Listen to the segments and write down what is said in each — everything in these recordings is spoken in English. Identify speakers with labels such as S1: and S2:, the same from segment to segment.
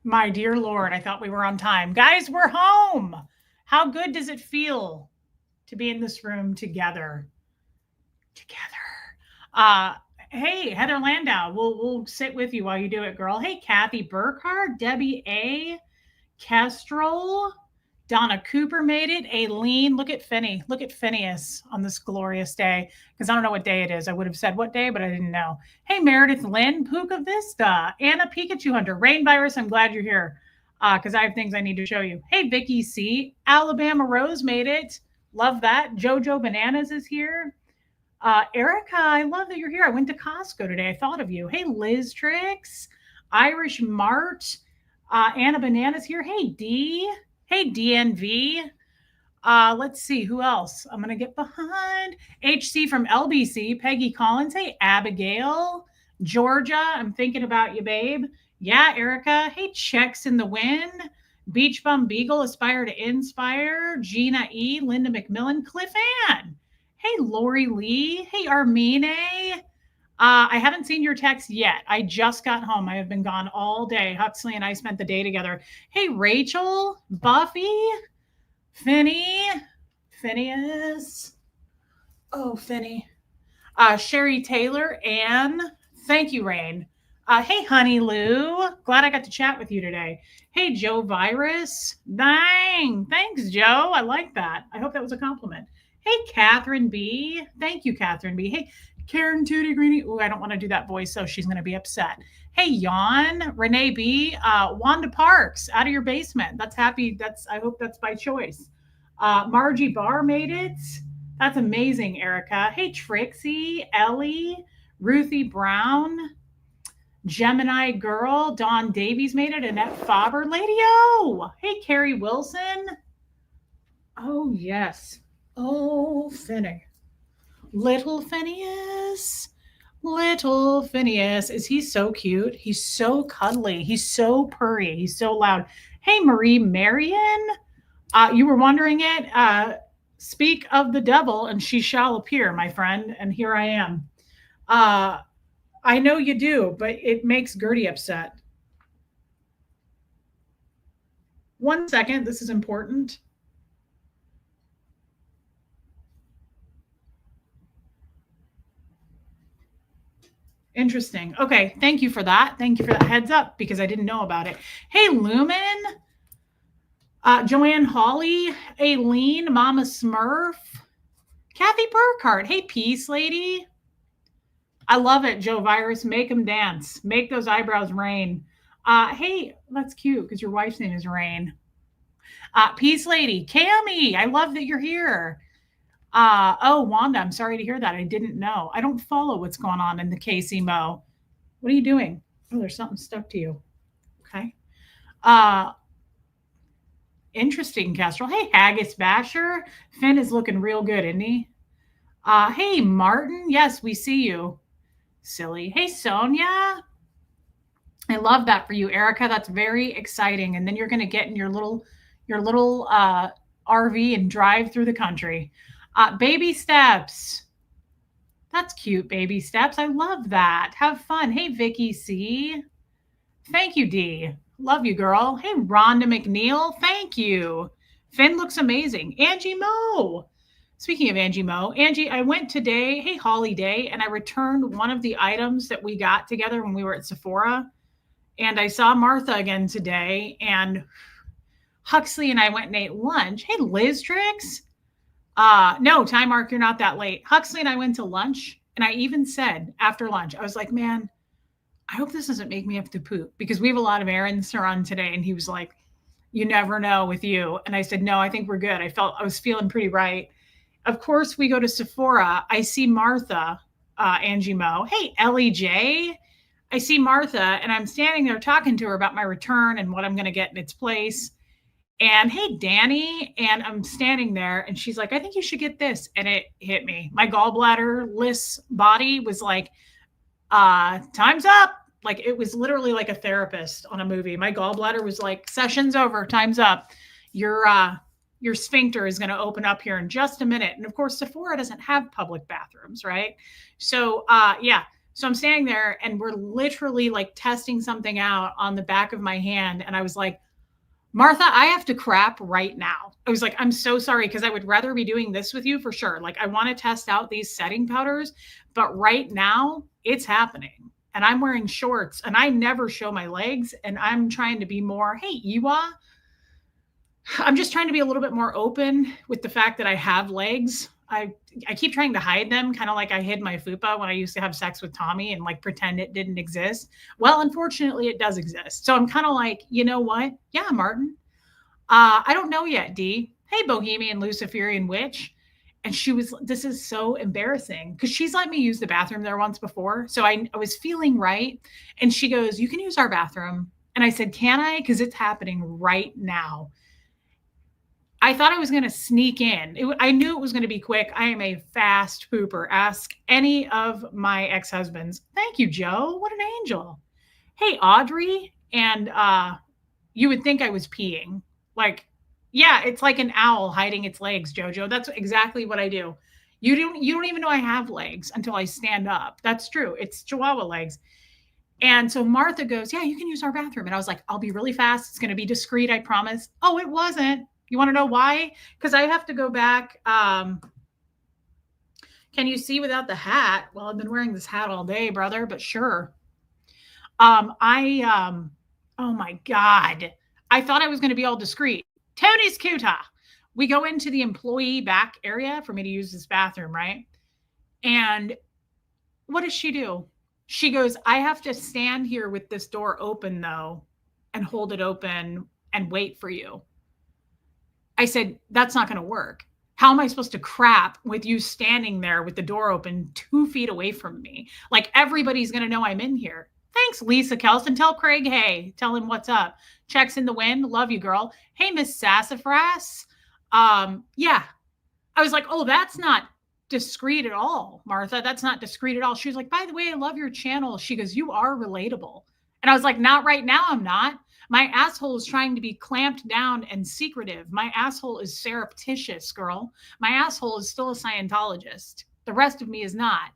S1: My dear Lord, I thought we were on time. Guys, we're home. How good does it feel to be in this room together? Together. Uh, hey, Heather Landau, we'll sit with you while you do it, girl. Hey, Kathy Burkhardt, Debbie A. Kestrel, Donna Cooper made it. Aileen, look at Finney. Look at Phineas on this glorious day. Because I don't know what day it is. I would have said what day, but I didn't know. Hey, Meredith Lynn, Puka Vista, Anna Pikachu Hunter, Rain Virus, I'm glad you're here. Because I have things I need to show you. Hey, Vicky C. Alabama Rose made it. Love that. Jojo Bananas is here. Erica, I love that you're here. I went to Costco today. I thought of you. Hey, Liz Tricks, Irish Mart, Anna Bananas here. Hey, D. Hey, DNV. Let's see who else. I'm gonna get behind. HC from LBC. Peggy Collins. Hey, Abigail. Georgia. I'm thinking about you, babe. Yeah, Erica. Hey, Checks in the Wind. Beach Bum Beagle. Aspire to Inspire. Gina E. Linda McMillan. Cliff Ann. Hey, Lori Lee. Hey, Armine. I haven't seen your text yet. I just got home. I have been gone all day. Huxley and I spent the day together. Hey, Rachel, Buffy, Finny, Phineas. Oh, Finny. Sherry Taylor, Anne. Thank you, Rain. Hey, Honey Lou. Glad I got to chat with you today. Hey, Joe Virus. Dang. Thanks, Joe. I like that. I hope that was a compliment. Hey, Catherine B. Thank you, Catherine B. Hey, Karen Tootie Greenie. Oh, I don't want to do that voice, so she's going to be upset. Hey, Jan, Renee B. Wanda Parks, out of your basement. That's happy. I hope that's by choice. Margie Barr made it. That's amazing, Erica. Hey, Trixie, Ellie, Ruthie Brown, Gemini Girl, Dawn Davies made it. Annette Faber, Lady O. Hey, Carrie Wilson. Oh, yes. Oh, Finny. Little Phineas. Little Phineas. Is he so cute? He's so cuddly. He's so purry. He's so loud. Hey, Marie Marion. You were wondering it. Speak of the devil and she shall appear, my friend. And here I am. I know you do, but it makes Gertie upset. 1 second. This is important. Interesting. Okay. Thank you for that. Thank you for that heads up because I didn't know about it. Hey, Lumen, Joanne Hawley, Aileen, Mama Smurf, Kathy Burkhardt. Hey, Peace Lady. I love it, Joe Virus. Make them dance. Make those eyebrows rain. Hey, that's cute because your wife's name is Rain. Peace Lady, Cammy. I love that you're here. Oh, Wanda, I'm sorry to hear that. I didn't know. I don't follow what's going on in the KC Mo. What are you doing? Oh, there's something stuck to you. Okay. Interesting, Kestrel. Hey, Haggis Basher. Finn is looking real good, isn't he? Hey, Martin. Yes, we see you. Silly. Hey, Sonia. I love that for you, Erica. That's very exciting. And then you're going to get in your little RV and drive through the country. Baby steps. That's cute, baby steps. I love that. Have fun. Hey, Vicky C. Thank you, D. Love you, girl. Hey, Rhonda McNeil. Thank you. Finn looks amazing. Angie Moe. Speaking of Angie Moe, Angie, I went today, hey, Holly Day, and I returned one of the items that we got together when we were at Sephora. And I saw Martha again today, and Huxley and I went and ate lunch. Hey, Liz Tricks. No, time mark, you're not that late. Huxley and I went to lunch, and I even said after lunch, I was like, man, I hope this doesn't make me have to poop because we have a lot of errands to run today. And he was like, you never know with you. And I said, no, I think we're good. I was feeling pretty right. Of course, we go to Sephora. I see Martha, Angie Moe. Hey, Ellie J. I see Martha, and I'm standing there talking to her about my return and what I'm going to get in its place. And hey, Danny, and I'm standing there, and she's like, I think you should get this. And it hit me. My gallbladder-less body was like, time's up. Like, it was literally like a therapist on a movie. My gallbladder was like, session's over, time's up. Your sphincter is going to open up here in just a minute. And of course, Sephora doesn't have public bathrooms, right? So, yeah. So I'm standing there and we're literally like testing something out on the back of my hand. And I was like, Martha, I have to crap right now. I was like, I'm so sorry because I would rather be doing this with you for sure. Like, I want to test out these setting powders, but right now it's happening. And I'm wearing shorts and I never show my legs. And I'm trying to be more, hey, Iwa, I'm just trying to be a little bit more open with the fact that I have legs. I keep trying to hide them, kind of like I hid my fupa when I used to have sex with Tommy and like pretend it didn't exist. Well, unfortunately, it does exist. So I'm kind of like, you know what? Yeah, Martin. I don't know yet, D. Hey, Bohemian Luciferian witch. And she was, this is so embarrassing because she's let me use the bathroom there once before. So I was feeling right. And she goes, you can use our bathroom. And I said, can I? Because it's happening right now. I thought I was going to sneak in. I knew it was going to be quick. I am a fast pooper. Ask any of my ex-husbands. Thank you, Joe. What an angel. Hey, Audrey. And you would think I was peeing. Like, yeah, it's like an owl hiding its legs, Jojo. That's exactly what I do. You don't even know I have legs until I stand up. That's true. It's Chihuahua legs. And so Martha goes, yeah, you can use our bathroom. And I was like, I'll be really fast. It's going to be discreet, I promise. Oh, it wasn't. You want to know why? Because I have to go back. Can you see without the hat? Well, I've been wearing this hat all day, brother, but sure. Oh my God. I thought I was going to be all discreet. Tony's Kuta. We go into the employee back area for me to use this bathroom, right? And what does she do? She goes, I have to stand here with this door open, though, and hold it open and wait for you. I said, that's not going to work. How am I supposed to crap with you standing there with the door open 2 feet away from me? Like, everybody's going to know I'm in here. Thanks, Lisa Kelson. Tell Craig, hey, tell him what's up. Checks in the wind. Love you, girl. Hey, Miss Sassafras. Yeah. I was like, oh, that's not discreet at all, Martha. That's not discreet at all. She was like, by the way, I love your channel. She goes, you are relatable. And I was like, not right now. I'm not. My asshole is trying to be clamped down and secretive. My asshole is surreptitious, girl. My asshole is still a Scientologist. The rest of me is not.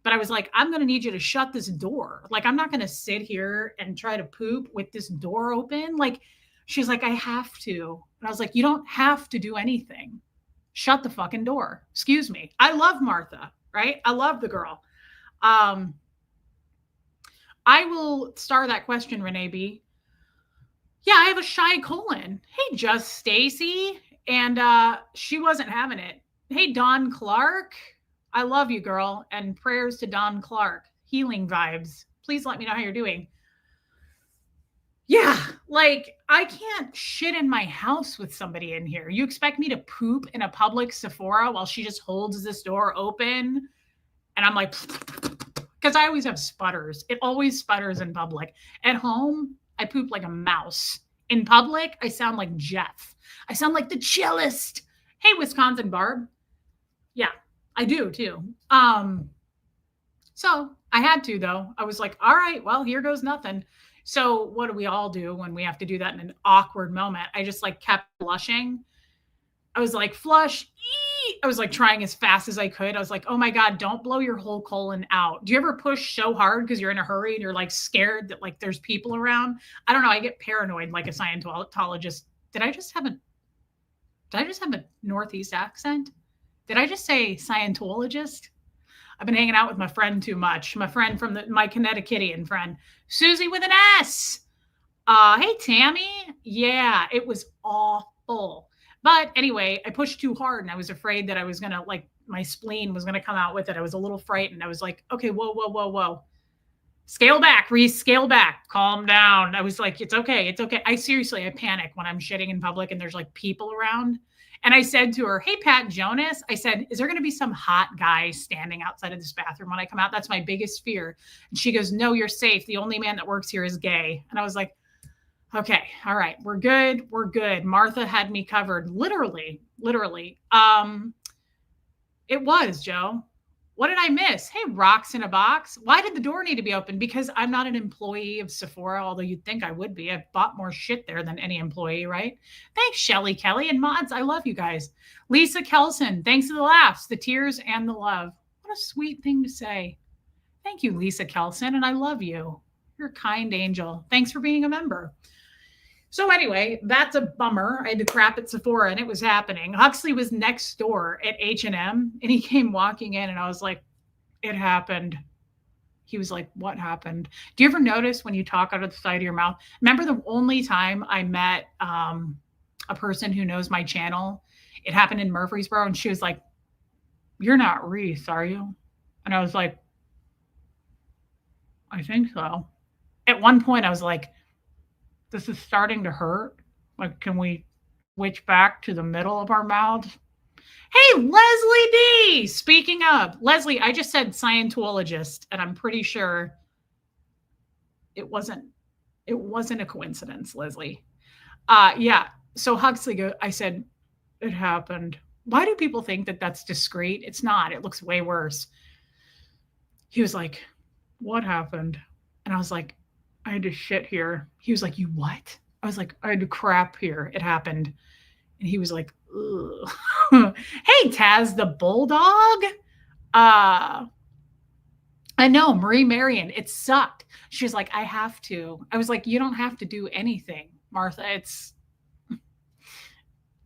S1: But I was like, I'm going to need you to shut this door. Like, I'm not going to sit here and try to poop with this door open. Like, she's like, I have to. And I was like, you don't have to do anything. Shut the fucking door. Excuse me. I love Martha, right? I love the girl. I will star that question, Renee B. Yeah, I have a shy colon. Hey, just Stacy. And she wasn't having it. Hey, Dawn Clark. I love you, girl. And prayers to Dawn Clark. Healing vibes. Please let me know how you're doing. Yeah, like, I can't shit in my house with somebody in here. You expect me to poop in a public Sephora while she just holds this door open? And I'm like, because I always have sputters. It always sputters in public. At home, I poop like a mouse. In public, I sound like Jeff. I sound like the chillest. Hey, Wisconsin Barb. Yeah, I do too. So I had to, though. I was like, all right, well, here goes nothing. So what do we all do when we have to do that in an awkward moment? I just like kept blushing. I was like, flush. I was like trying as fast as I could. I was like, oh my God, don't blow your whole colon out. Do you ever push so hard because you're in a hurry and you're like scared that like there's people around? I don't know. I get paranoid like a Scientologist. Did I just have a Northeast accent? Did I just say Scientologist? I've been hanging out with my friend too much. My friend from my Connecticutian friend, Susie with an S. Hey, Tammy. Yeah, it was awful. But anyway, I pushed too hard and I was afraid that I was going to, like, my spleen was going to come out with it. I was a little frightened. I was like, okay, whoa. Scale back, Reese, scale back, calm down. I was like, it's okay. It's okay. I panic when I'm shitting in public and there's like people around. And I said to her, hey, Pat Jonas, I said, is there going to be some hot guy standing outside of this bathroom when I come out? That's my biggest fear. And she goes, no, you're safe. The only man that works here is gay. And I was like, okay, all right, we're good. We're good. Martha had me covered. Literally. It was, Joe. What did I miss? Hey, rocks in a box. Why did the door need to be open? Because I'm not an employee of Sephora, although you'd think I would be. I've bought more shit there than any employee, right? Thanks, Shelly Kelly and mods. I love you guys. Lisa Kelson, thanks for the laughs, the tears, and the love. What a sweet thing to say. Thank you, Lisa Kelson, and I love you. You're a kind angel. Thanks for being a member. So anyway, that's a bummer. I had to crap at Sephora, and it was happening. Huxley was next door at H&M, and he came walking in, and I was like, it happened. He was like, what happened? Do you ever notice when you talk out of the side of your mouth? Remember the only time I met a person who knows my channel? It happened in Murfreesboro, and she was like, you're not Reese, are you? And I was like, I think so. At one point, I was like, this is starting to hurt. Like, can we switch back to the middle of our mouths? Hey, Leslie D. Speaking of, Leslie, I just said Scientologist, and I'm pretty sure it wasn't a coincidence, Leslie. Yeah. So Huxley, I said, it happened. Why do people think that that's discreet? It's not. It looks way worse. He was like, what happened? And I was like, I had to shit here. He was like, you what? I was like, I had to crap here. It happened. And he was like, ugh. Hey, Taz the Bulldog. I know, Marie Marion, it sucked. She was like, I have to. I was like, you don't have to do anything, Martha.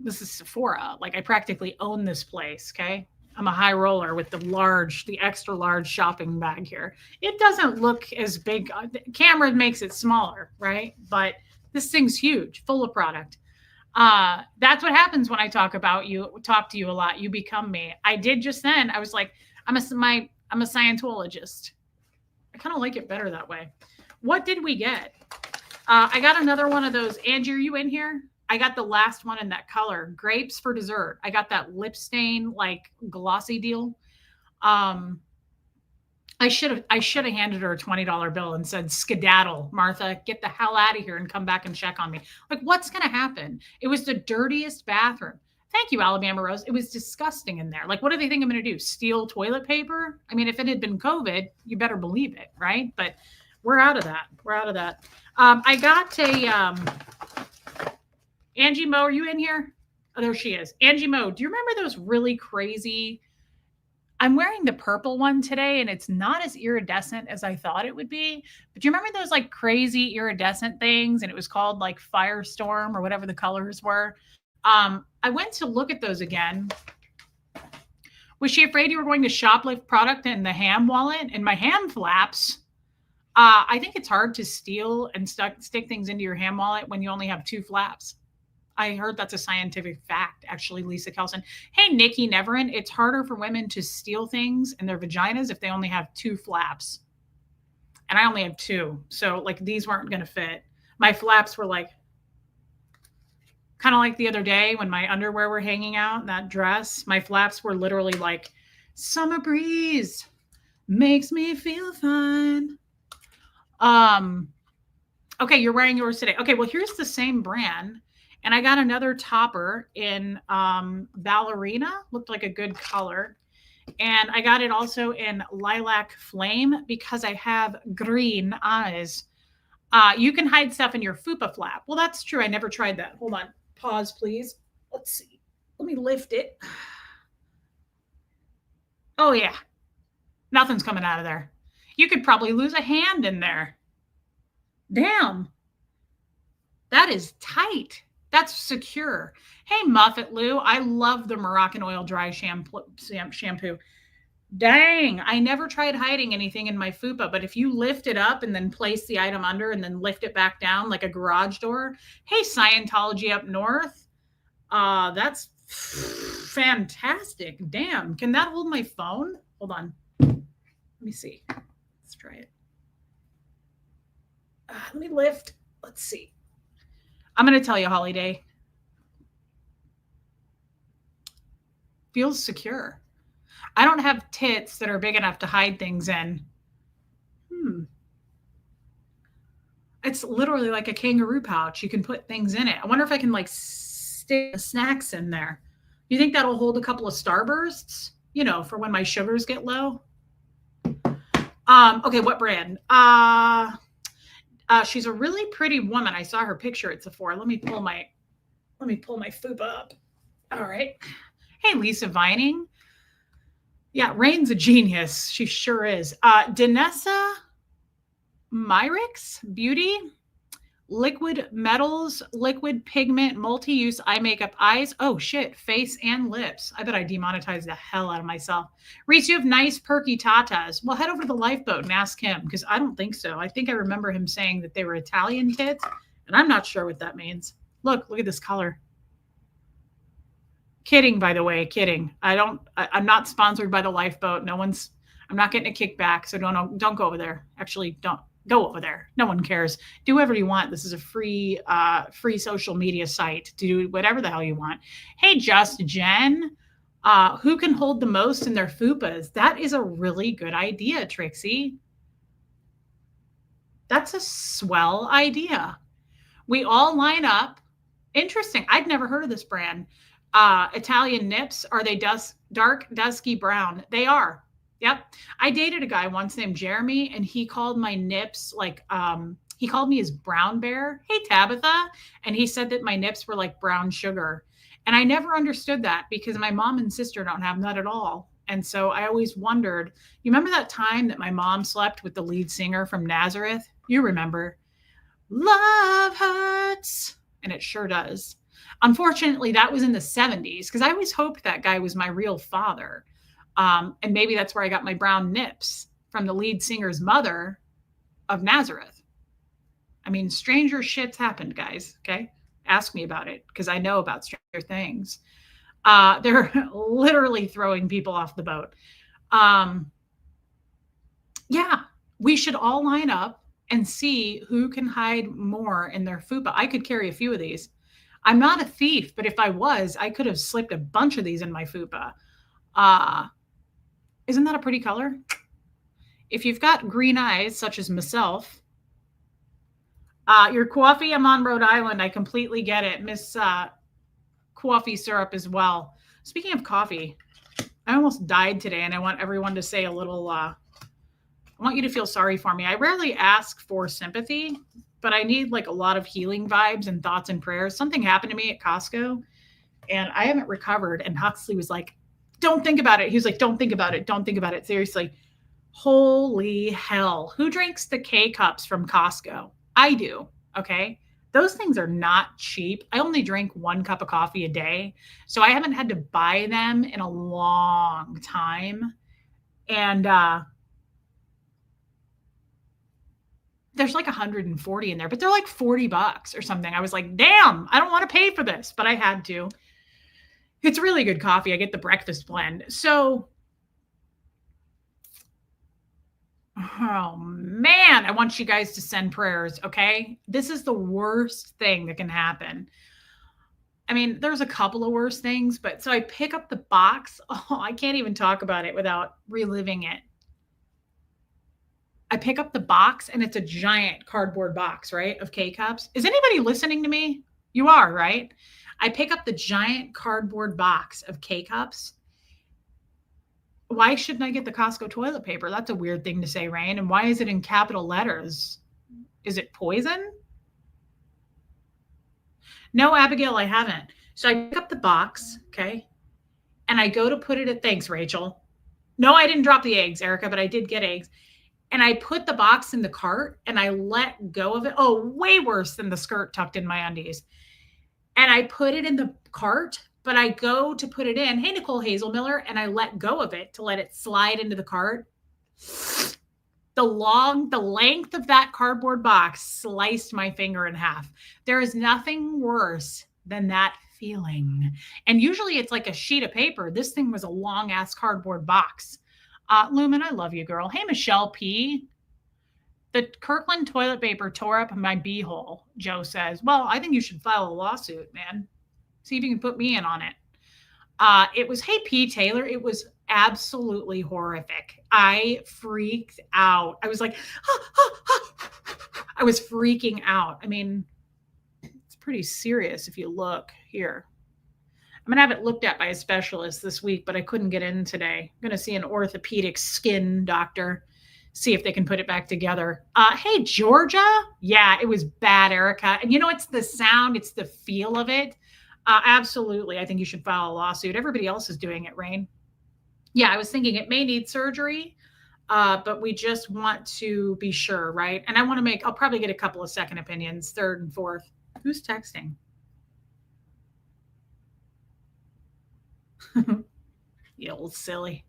S1: This is Sephora. Like, I practically own this place, okay? I'm a high roller with the extra large shopping bag here. It doesn't look as big. The camera makes it smaller, right? But this thing's huge, full of product. That's what happens when I talk to you a lot. You become me. I did just then. I was like, I'm a Scientologist. I kind of like it better that way. What did we get? I got another one of those. Angie, are you in here? I got the last one in that color, grapes for dessert. I got that lip stain, like glossy deal. I should have handed her a $20 bill and said, skedaddle, Martha, get the hell out of here and come back and check on me. Like, what's going to happen? It was the dirtiest bathroom. Thank you, Alabama Rose. It was disgusting in there. Like, what do they think I'm going to do? Steal toilet paper? I mean, if it had been COVID, you better believe it, right? But we're out of that. I got a, Angie Mo, are you in here? Oh, there she is. Angie Mo, do you remember those really crazy? I'm wearing the purple one today, and it's not as iridescent as I thought it would be. But do you remember those like crazy iridescent things? And it was called like Firestorm or whatever the colors were. I went to look at those again. Was she afraid you were going to shoplift product in the ham wallet? And my ham flaps. I think it's hard to steal and stick things into your ham wallet when you only have 2 flaps. I heard that's a scientific fact, actually, Lisa Kelson. Hey, Nikki Neverin, it's harder for women to steal things in their vaginas if they only have 2 flaps. And I only have 2. So, like, these weren't going to fit. My flaps were like, kind of like the other day when my underwear were hanging out, that dress, my flaps were literally like, summer breeze makes me feel fine. Okay, you're wearing yours today. Okay, well, here's the same brand. And I got another topper in ballerina, looked like a good color. And I got it also in lilac flame because I have green eyes. You can hide stuff in your fupa flap. Well, that's true. I never tried that. Hold on. Pause, please. Let's see. Let me lift it. Oh, yeah. Nothing's coming out of there. You could probably lose a hand in there. Damn. That is tight. That's secure. Hey, Muffet Lou, I love the Moroccan oil dry shampoo. Dang, I never tried hiding anything in my fupa, but if you lift it up and then place the item under and then lift it back down like a garage door. Hey, Scientology up north. That's fantastic. Damn, can that hold my phone? Hold on. Let me see. Let's try it. Let me lift. Let's see. I'm going to tell you, Holiday. Feels secure. I don't have tits that are big enough to hide things in. It's literally like a kangaroo pouch. You can put things in it. I wonder if I can like stick snacks in there. You think that'll hold a couple of Starbursts? You know, for when my sugars get low. Okay, what brand? She's a really pretty woman. I saw her picture at Sephora. Let me pull my fupa up. All right. Hey, Lisa Vining. Yeah, Rain's a genius. She sure is. Danessa Myricks Beauty, liquid metals, liquid pigment, multi-use eye makeup, eyes. Oh shit, face and lips. I bet I demonetized the hell out of myself. Reese, you have nice perky tatas. Well, head over to the lifeboat and ask him, because I don't think so. I think I remember him saying that they were Italian tits, and I'm not sure what that means. Look at this color. Kidding, by the way, kidding. I'm not sponsored by the lifeboat. I'm not getting a kickback, so don't go over there. Actually, don't go over there. No one cares. Do whatever you want. This is a free social media site. Do whatever the hell you want. Hey, Just Jen, who can hold the most in their fupas? That is a really good idea, Trixie. That's a swell idea. We all line up. Interesting. I'd never heard of this brand. Italian nips. Are they dark, dusky brown? They are. Yep. I dated a guy once named Jeremy, and he called my nips he called me his brown bear. Hey, Tabitha. And he said that my nips were like brown sugar. And I never understood that because my mom and sister don't have that at all. And so I always wondered, you remember that time that my mom slept with the lead singer from Nazareth? You remember. Love hurts. And it sure does. Unfortunately, that was in the 70s because I always hoped that guy was my real father. And maybe that's where I got my brown nips from the lead singer's mother of Nazareth. I mean, stranger shit's happened, guys. Okay. Ask me about it because I know about stranger things. They're literally throwing people off the boat. Yeah, we should all line up and see who can hide more in their fupa. I could carry a few of these. I'm not a thief, but if I was, I could have slipped a bunch of these in my fupa. Isn't that a pretty color? If you've got green eyes, such as myself, your coffee, I'm on Rhode Island. I completely get it. Miss coffee syrup as well. Speaking of coffee, I almost died today, and I want everyone to say a little, I want you to feel sorry for me. I rarely ask for sympathy, but I need like a lot of healing vibes and thoughts and prayers. Something happened to me at Costco, and I haven't recovered. And Huxley was like, don't think about it. He was like, don't think about it. Don't think about it. Seriously. Holy hell. Who drinks the K-cups from Costco? I do. Okay. Those things are not cheap. I only drink 1 cup of coffee a day. So I haven't had to buy them in a long time. And there's like 140 in there, but they're like $40 or something. I was like, damn, I don't want to pay for this, but I had to. It's really good coffee. I get the breakfast blend. So, oh man, I want you guys to send prayers, okay? This is the worst thing that can happen. I mean, there's a couple of worse things, but so I pick up the box. Oh, I can't even talk about it without reliving it. I pick up the box, and it's a giant cardboard box, right, of K-cups. Is anybody listening to me? You are, right? I pick up the giant cardboard box of K-cups. Why shouldn't I get the Costco toilet paper? That's a weird thing to say, Rain. And why is it in capital letters? Is it poison? No, Abigail, I haven't. So I pick up the box, okay, and I go to put it at, thanks, Rachel. No, I didn't drop the eggs, Erica, but I did get eggs. And I put the box in the cart, and I let go of it. Oh, way worse than the skirt tucked in my undies. And I put it in the cart, but I go to put it in. Hey, Nicole Hazelmiller. And I let go of it to let it slide into the cart. The length of that cardboard box sliced my finger in half. There is nothing worse than that feeling. And usually it's like a sheet of paper. This thing was a long ass cardboard box. Lumen, I love you, girl. Hey, Michelle P. The Kirkland toilet paper tore up my beehole, Joe says. Well, I think you should file a lawsuit, man. See if you can put me in on it. It was, hey, P. Taylor, it was absolutely horrific. I freaked out. I was like, I was freaking out. I mean, it's pretty serious if you look here. I'm going to have it looked at by a specialist this week, but I couldn't get in today. I'm going to see an orthopedic skin doctor. See if they can put it back together. Hey, Georgia. Yeah, it was bad, Erica. And you know, it's the sound, it's the feel of it. Absolutely. I think you should file a lawsuit. Everybody else is doing it, Rain. Yeah, I was thinking it may need surgery, but we just want to be sure, right? And I want to I'll probably get a couple of second opinions, third and fourth. Who's texting? You old silly.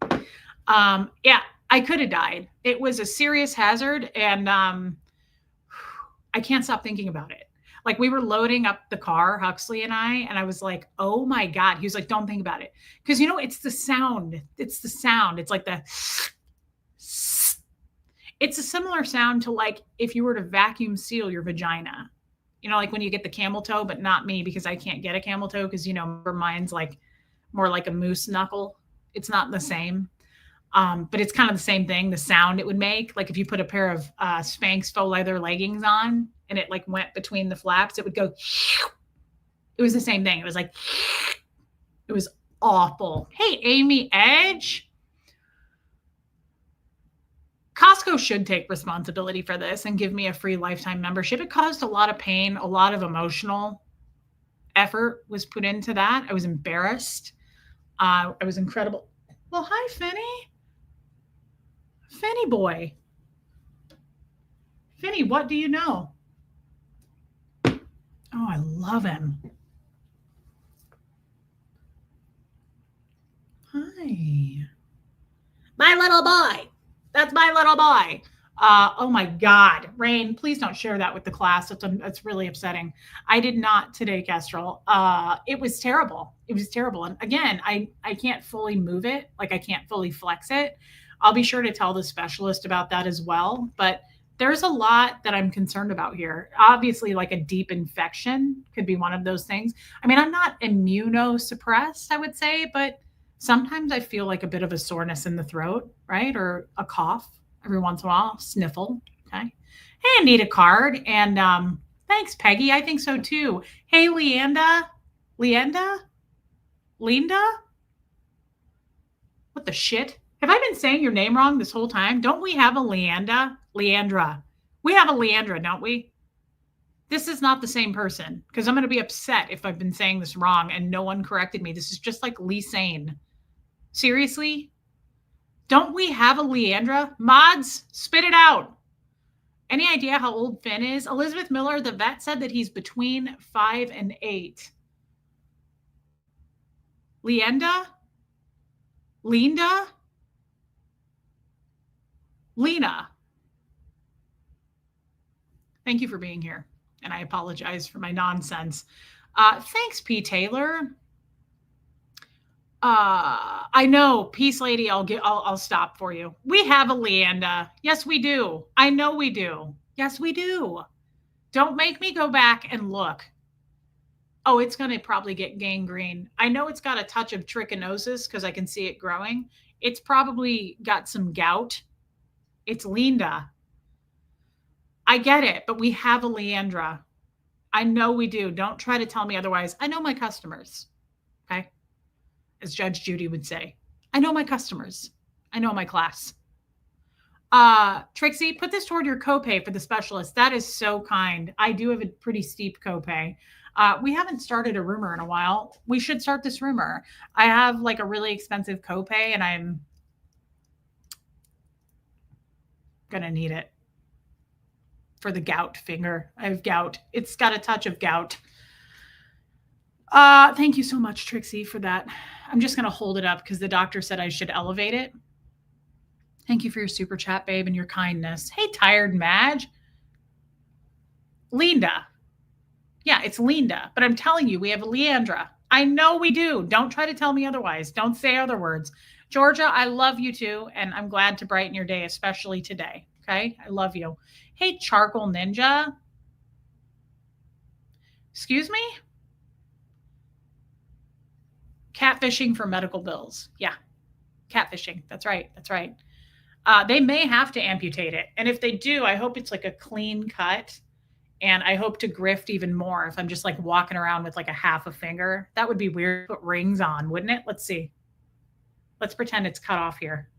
S1: Yeah, I could have died. It was a serious hazard, and I can't stop thinking about it. Like we were loading up the car, Huxley and I was like, oh my God. He was like, don't think about it. Because it's the sound. It's the sound. It's like it's a similar sound to like if you were to vacuum seal your vagina. Like when you get the camel toe, but not me because I can't get a camel toe because mine's like more like a moose knuckle. It's not the same. But it's kind of the same thing, the sound it would make. Like if you put a pair of Spanx faux leather leggings on and it like went between the flaps, it would go. It was the same thing. It was like, it was awful. Hey, Amy Edge. Costco should take responsibility for this and give me a free lifetime membership. It caused a lot of pain, a lot of emotional effort was put into that. I was embarrassed. I was incredible. Well, hi, Finny. Finny boy. Finny, what do you know? Oh, I love him. Hi. My little boy. That's my little boy. Oh my God, Rain, please don't share that with the class. It's really upsetting. I did not today, Kestrel. It was terrible. It was terrible. And again, I can't fully move it. Like I can't fully flex it. I'll be sure to tell the specialist about that as well. But there's a lot that I'm concerned about here. Obviously, like a deep infection could be one of those things. I mean, I'm not immunosuppressed, I would say, but sometimes I feel like a bit of a soreness in the throat, right? Or a cough every once in a while, sniffle. Okay. Hey, I need a card. And thanks, Peggy. I think so too. Hey, Leanda. Linda? What the shit? Have I been saying your name wrong this whole time? Don't we have a Leandra? We have a Leandra, don't we? This is not the same person because I'm going to be upset if I've been saying this wrong and no one corrected me. This is just like Lee Sane. Seriously? Don't we have a Leandra? Mods, spit it out. Any idea how old Finn is? Elizabeth Miller, the vet, said that he's between 5 and 8. Leanda? Linda? Lena. Thank you for being here. And I apologize for my nonsense. Thanks, P. Taylor. I know, Peace Lady, I'll stop for you. We have a Leanda. Yes, we do. I know we do. Yes, we do. Don't make me go back and look. Oh, it's going to probably get gangrene. I know it's got a touch of trichinosis because I can see it growing. It's probably got some gout. It's Linda. I get it, but we have a Leandra. I know we do. Don't try to tell me otherwise. I know my customers. Okay. As Judge Judy would say, I know my customers. I know my class. Trixie, put this toward your copay for the specialist. That is so kind. I do have a pretty steep copay. We haven't started a rumor in a while. We should start this rumor. I have like a really expensive copay and I'm going to need it for the gout finger. I have gout. It's got a touch of gout. Thank you so much, Trixie, for that. I'm just going to hold it up because the doctor said I should elevate it. Thank you for your super chat, babe, and your kindness. Hey, Tired Madge. Linda. Yeah, it's Linda, but I'm telling you, we have a Leandra. I know we do. Don't try to tell me otherwise. Don't say other words. Georgia, I love you too, and I'm glad to brighten your day, especially today. Okay? I love you. Hey, Charcoal Ninja. Excuse me? Catfishing for medical bills. Yeah, catfishing. That's right. That's right. They may have to amputate it. And if they do, I hope it's like a clean cut. And I hope to grift even more if I'm just like walking around with like a half a finger. That would be weird to put rings on, wouldn't it? Let's see. Let's pretend it's cut off here.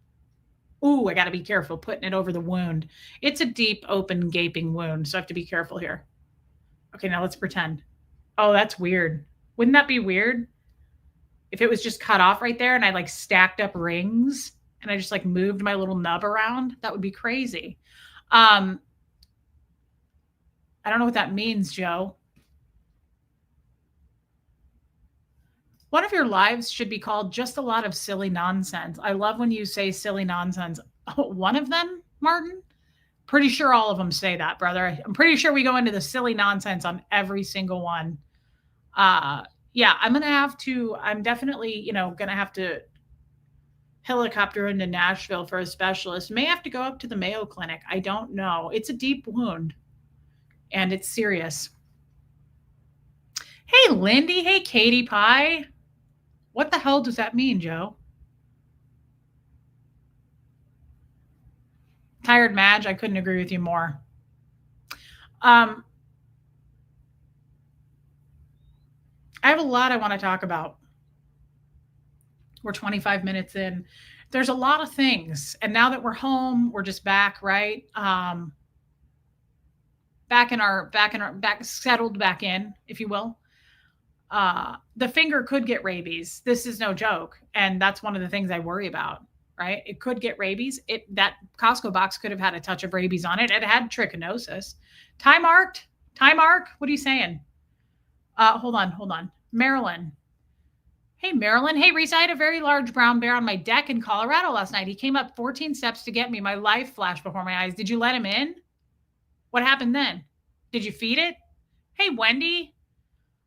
S1: Ooh, I got to be careful putting it over the wound. It's a deep, open, gaping wound, so I have to be careful here. Okay, now let's pretend. Oh, that's weird. Wouldn't that be weird? If it was just cut off right there and I like stacked up rings and I just like moved my little nub around, that would be crazy. I don't know what that means, Joe. One of your lives should be called Just a Lot of Silly Nonsense. I love when you say silly nonsense. Oh, one of them, Martin? Pretty sure all of them say that, brother. I'm pretty sure we go into the silly nonsense on every single one. Yeah, I'm definitely, gonna have to helicopter into Nashville for a specialist. May have to go up to the Mayo Clinic. I don't know. It's a deep wound and it's serious. Hey, Lindy. Hey, Katie Pie. What the hell does that mean, Joe? Tired Madge, I couldn't agree with you more. I have a lot I want to talk about. We're 25 minutes in. There's a lot of things. And now that we're home, we're just back, right? Back settled back in, if you will. The finger could get rabies. This is no joke. And that's one of the things I worry about, right? It could get rabies. That Costco box could have had a touch of rabies on it. It had trichinosis. Time marked. What are you saying? Hold on. Marilyn. Hey, Marilyn. Hey, Reese, I had a very large brown bear on my deck in Colorado last night. He came up 14 steps to get me. My life flashed before my eyes. Did you let him in? What happened then? Did you feed it? Hey, Wendy.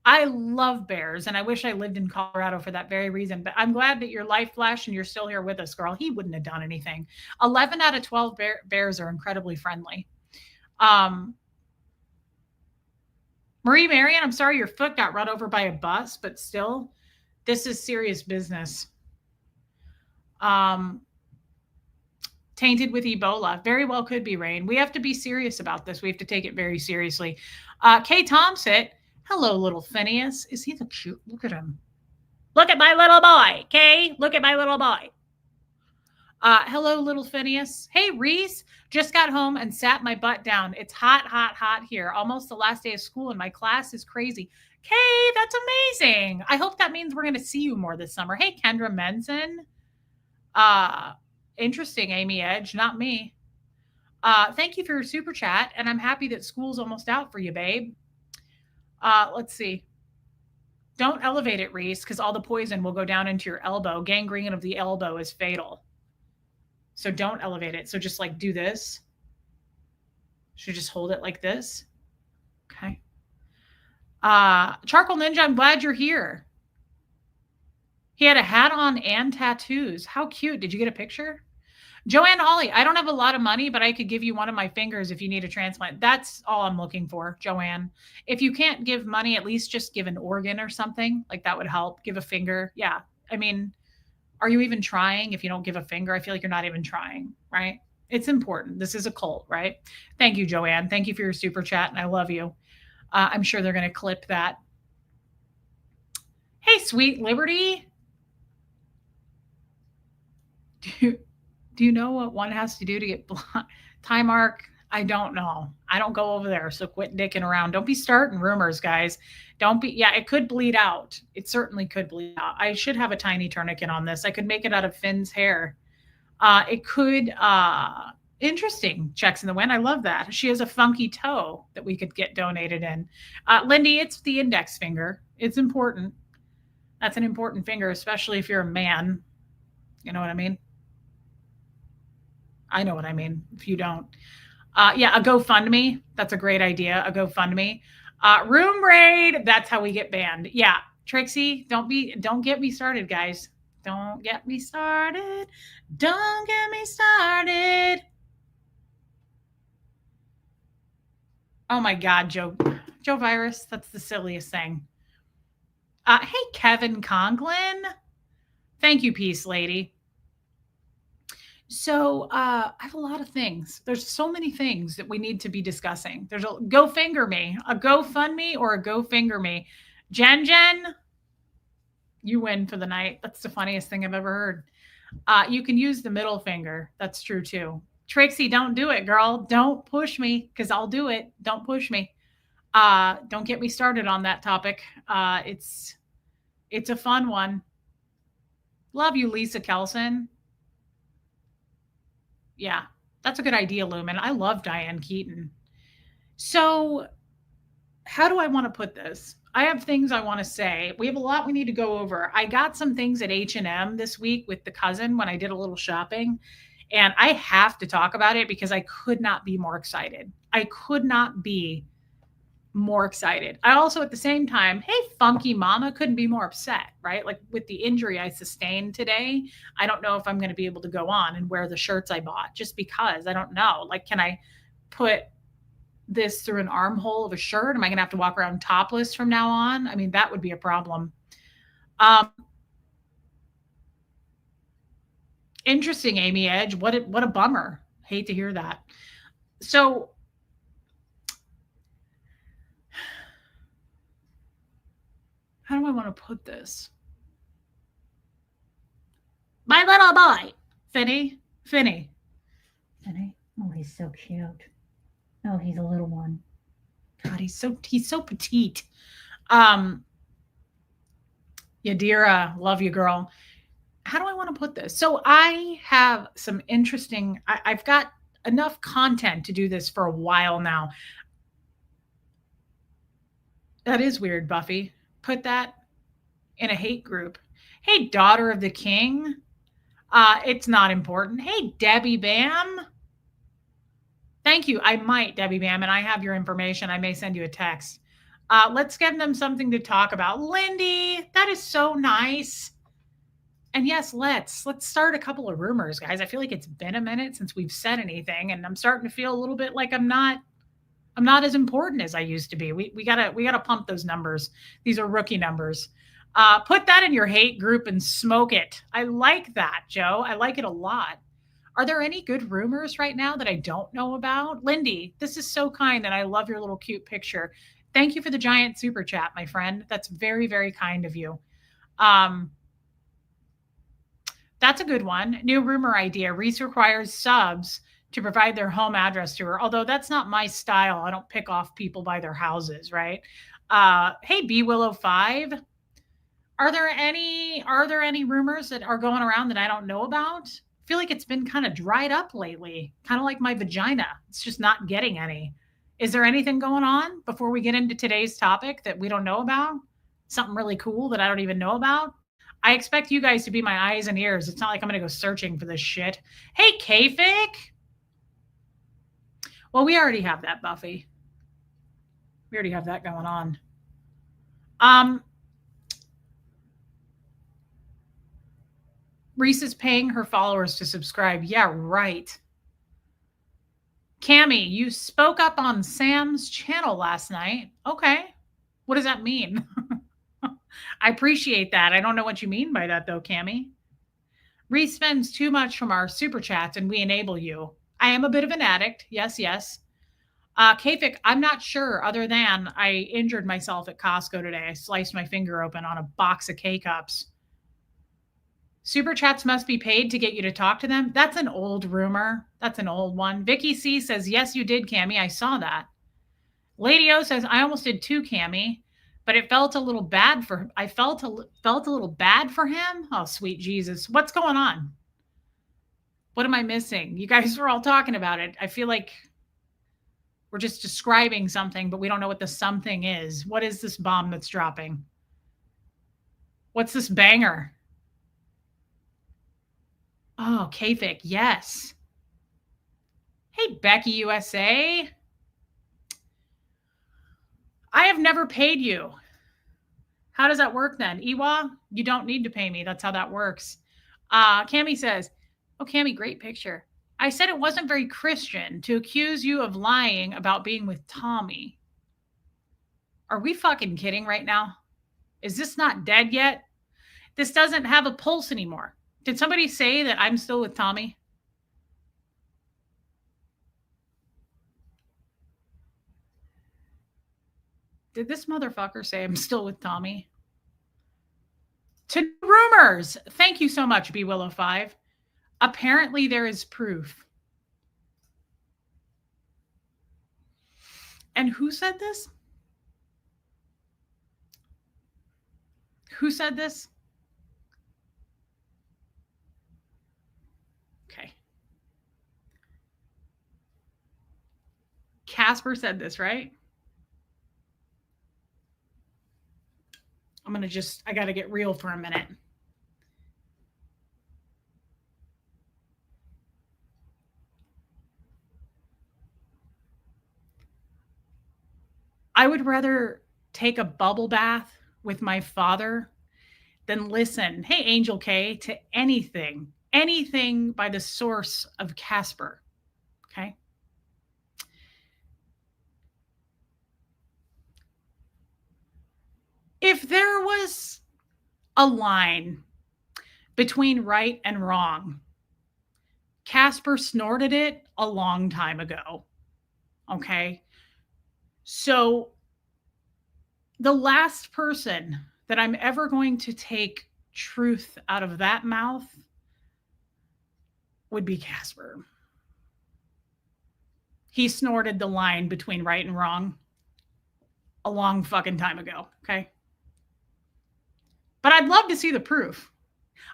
S1: I love bears, and I wish I lived in Colorado for that very reason. But I'm glad that your life flashed and you're still here with us, girl. He wouldn't have done anything. 11 out of 12 bears are incredibly friendly. Marie Marion, I'm sorry your foot got run over by a bus, but still, this is serious business. Tainted with Ebola. Very well could be, Rain. We have to be serious about this. We have to take it very seriously. Kay Thompson, hello, little Phineas. Is he the cute? Look at him. Look at my little boy, Kay. Look at my little boy. Hello, little Phineas. Hey, Reese. Just got home and sat my butt down. It's hot here. Almost the last day of school, and my class is crazy. Kay, that's amazing. I hope that means we're going to see you more this summer. Hey, Kendra Menzen. Interesting, Amy Edge, not me. Thank you for your super chat, and I'm happy that school's almost out for you, babe. Let's see. Don't elevate it, Reese, because all the poison will go down into your elbow. Gangrene of the elbow is fatal. So don't elevate it. So just like do this. Should just hold it like this. Okay. Charcoal Ninja, I'm glad you're here. He had a hat on and tattoos. How cute. Did you get a picture? Joanne Hawley, I don't have a lot of money, but I could give you one of my fingers if you need a transplant. That's all I'm looking for, Joanne. If you can't give money, at least just give an organ or something. Like that would help. Give a finger. Yeah. I mean, are you even trying if you don't give a finger? I feel like you're not even trying, right? It's important. This is a cult, right? Thank you, Joanne. Thank you for your super chat, and I love you. I'm sure they're going to clip that. Hey, sweet Liberty. Do you know what one has to do to get blind? Time mark? I don't know. I don't go over there, so quit dicking around. Don't be starting rumors, guys. Don't be. Yeah, it could bleed out. It certainly could bleed out. I should have a tiny tourniquet on this. I could make it out of Finn's hair. It could. Interesting. Checks in the wind. I love that. She has a funky toe that we could get donated in. Lindy, it's the index finger. It's important. That's an important finger, especially if you're a man. You know what I mean? I know what I mean. If you don't. Yeah, a GoFundMe. That's a great idea. A GoFundMe. Room raid. That's how we get banned. Yeah. Trixie, don't get me started, guys. Don't get me started. Don't get me started. Oh my God, Joe Virus. That's the silliest thing. Hey, Kevin Conglin. Thank you, Peace Lady. So I have a lot of things. There's so many things that we need to be discussing. There's a Go Finger Me, a GoFundMe or a Go Finger Me. Jen, you win for the night. That's the funniest thing I've ever heard. You can use the middle finger. That's true too. Trixie, don't do it, girl. Don't push me because I'll do it. Don't push me. Don't get me started on that topic. It's a fun one. Love you, Lisa Kelson. Yeah, that's a good idea, Lumen. I love Diane Keaton. So, how do I want to put this? I have things I want to say. We have a lot we need to go over. I got some things at H&M this week with the cousin when I did a little shopping, and I have to talk about it because I could not be more excited. I could not be more excited. I also, at the same time, hey, funky mama, couldn't be more upset, right? Like with the injury I sustained today, I don't know if I'm going to be able to go on and wear the shirts I bought just because I don't know. Like, can I put this through an armhole of a shirt? Am I going to have to walk around topless from now on? I mean, that would be a problem. Interesting, Amy Edge. What a bummer. Hate to hear that. So, how do I want to put this? My little boy, Finney. Finney. Oh, he's so cute. Oh, he's a little one. God, he's so petite. Yadira, love you, girl. How do I want to put this? So I have some interesting. I've got enough content to do this for a while now. That is weird, Buffy. Put that in a hate group. Hey, daughter of the king. It's not important. Hey, Debbie Bam. Thank you. I might, Debbie Bam, and I have your information. I may send you a text. Let's give them something to talk about. Lindy, that is so nice. And yes, let's start a couple of rumors, guys. I feel like it's been a minute since we've said anything, and I'm starting to feel a little bit like I'm not as important as I used to be. We gotta pump those numbers. These are rookie numbers. Put that in your hate group and smoke it. I like that, Joe. I like it a lot. Are there any good rumors right now that I don't know about? Lindy, this is so kind, and I love your little cute picture. Thank you for the giant super chat, my friend. That's very, very kind of you. That's a good one. New rumor idea. Reese requires subs to provide their home address to her. Although that's not my style. I don't pick off people by their houses, right? Hey, B Willow 5. Are there any rumors that are going around that I don't know about? I feel like it's been kind of dried up lately. Kind of like my vagina. It's just not getting any. Is there anything going on before we get into today's topic that we don't know about? Something really cool that I don't even know about? I expect you guys to be my eyes and ears. It's not like I'm going to go searching for this shit. Hey, Kafik. Well, we already have that, Buffy. We already have that going on. Reese is paying her followers to subscribe. Yeah, right. Cammy, you spoke up on Sam's channel last night. Okay. What does that mean? I appreciate that. I don't know what you mean by that, though, Cammy. Reese spends too much from our super chats and we enable you. I am a bit of an addict. Yes, yes. Kafik, I'm not sure, other than I injured myself at Costco today. I sliced my finger open on a box of K-Cups. Super chats must be paid to get you to talk to them. That's an old rumor. That's an old one. Vicky C says, yes, you did, Cammy. I saw that. Lady O says, I almost did too, Cammy, but it felt a little bad for I felt a little bad for him. Oh, sweet Jesus. What's going on? What am I missing? You guys were all talking about it. I feel like we're just describing something, but we don't know what the something is. What is this bomb that's dropping? What's this banger? Oh, Kafik, yes. Hey, Becky USA. I have never paid you. How does that work then? Iwa, you don't need to pay me. That's how that works. Cami says, oh, Cami, great picture. I said it wasn't very Christian to accuse you of lying about being with Tommy. Are we fucking kidding right now? Is this not dead yet? This doesn't have a pulse anymore. Did somebody say that I'm still with Tommy? Did this motherfucker say I'm still with Tommy? To rumors. Thank you so much, B Willow 5. Apparently there is proof. And who said this? Who said this? Casper said this, right? I got to get real for a minute. I would rather take a bubble bath with my father than listen, hey, Angel K, to anything by the source of Casper. Okay. If there was a line between right and wrong, Casper snorted it a long time ago. Okay. So the last person that I'm ever going to take truth out of that mouth would be Casper. He snorted the line between right and wrong a long fucking time ago. Okay. But I'd love to see the proof.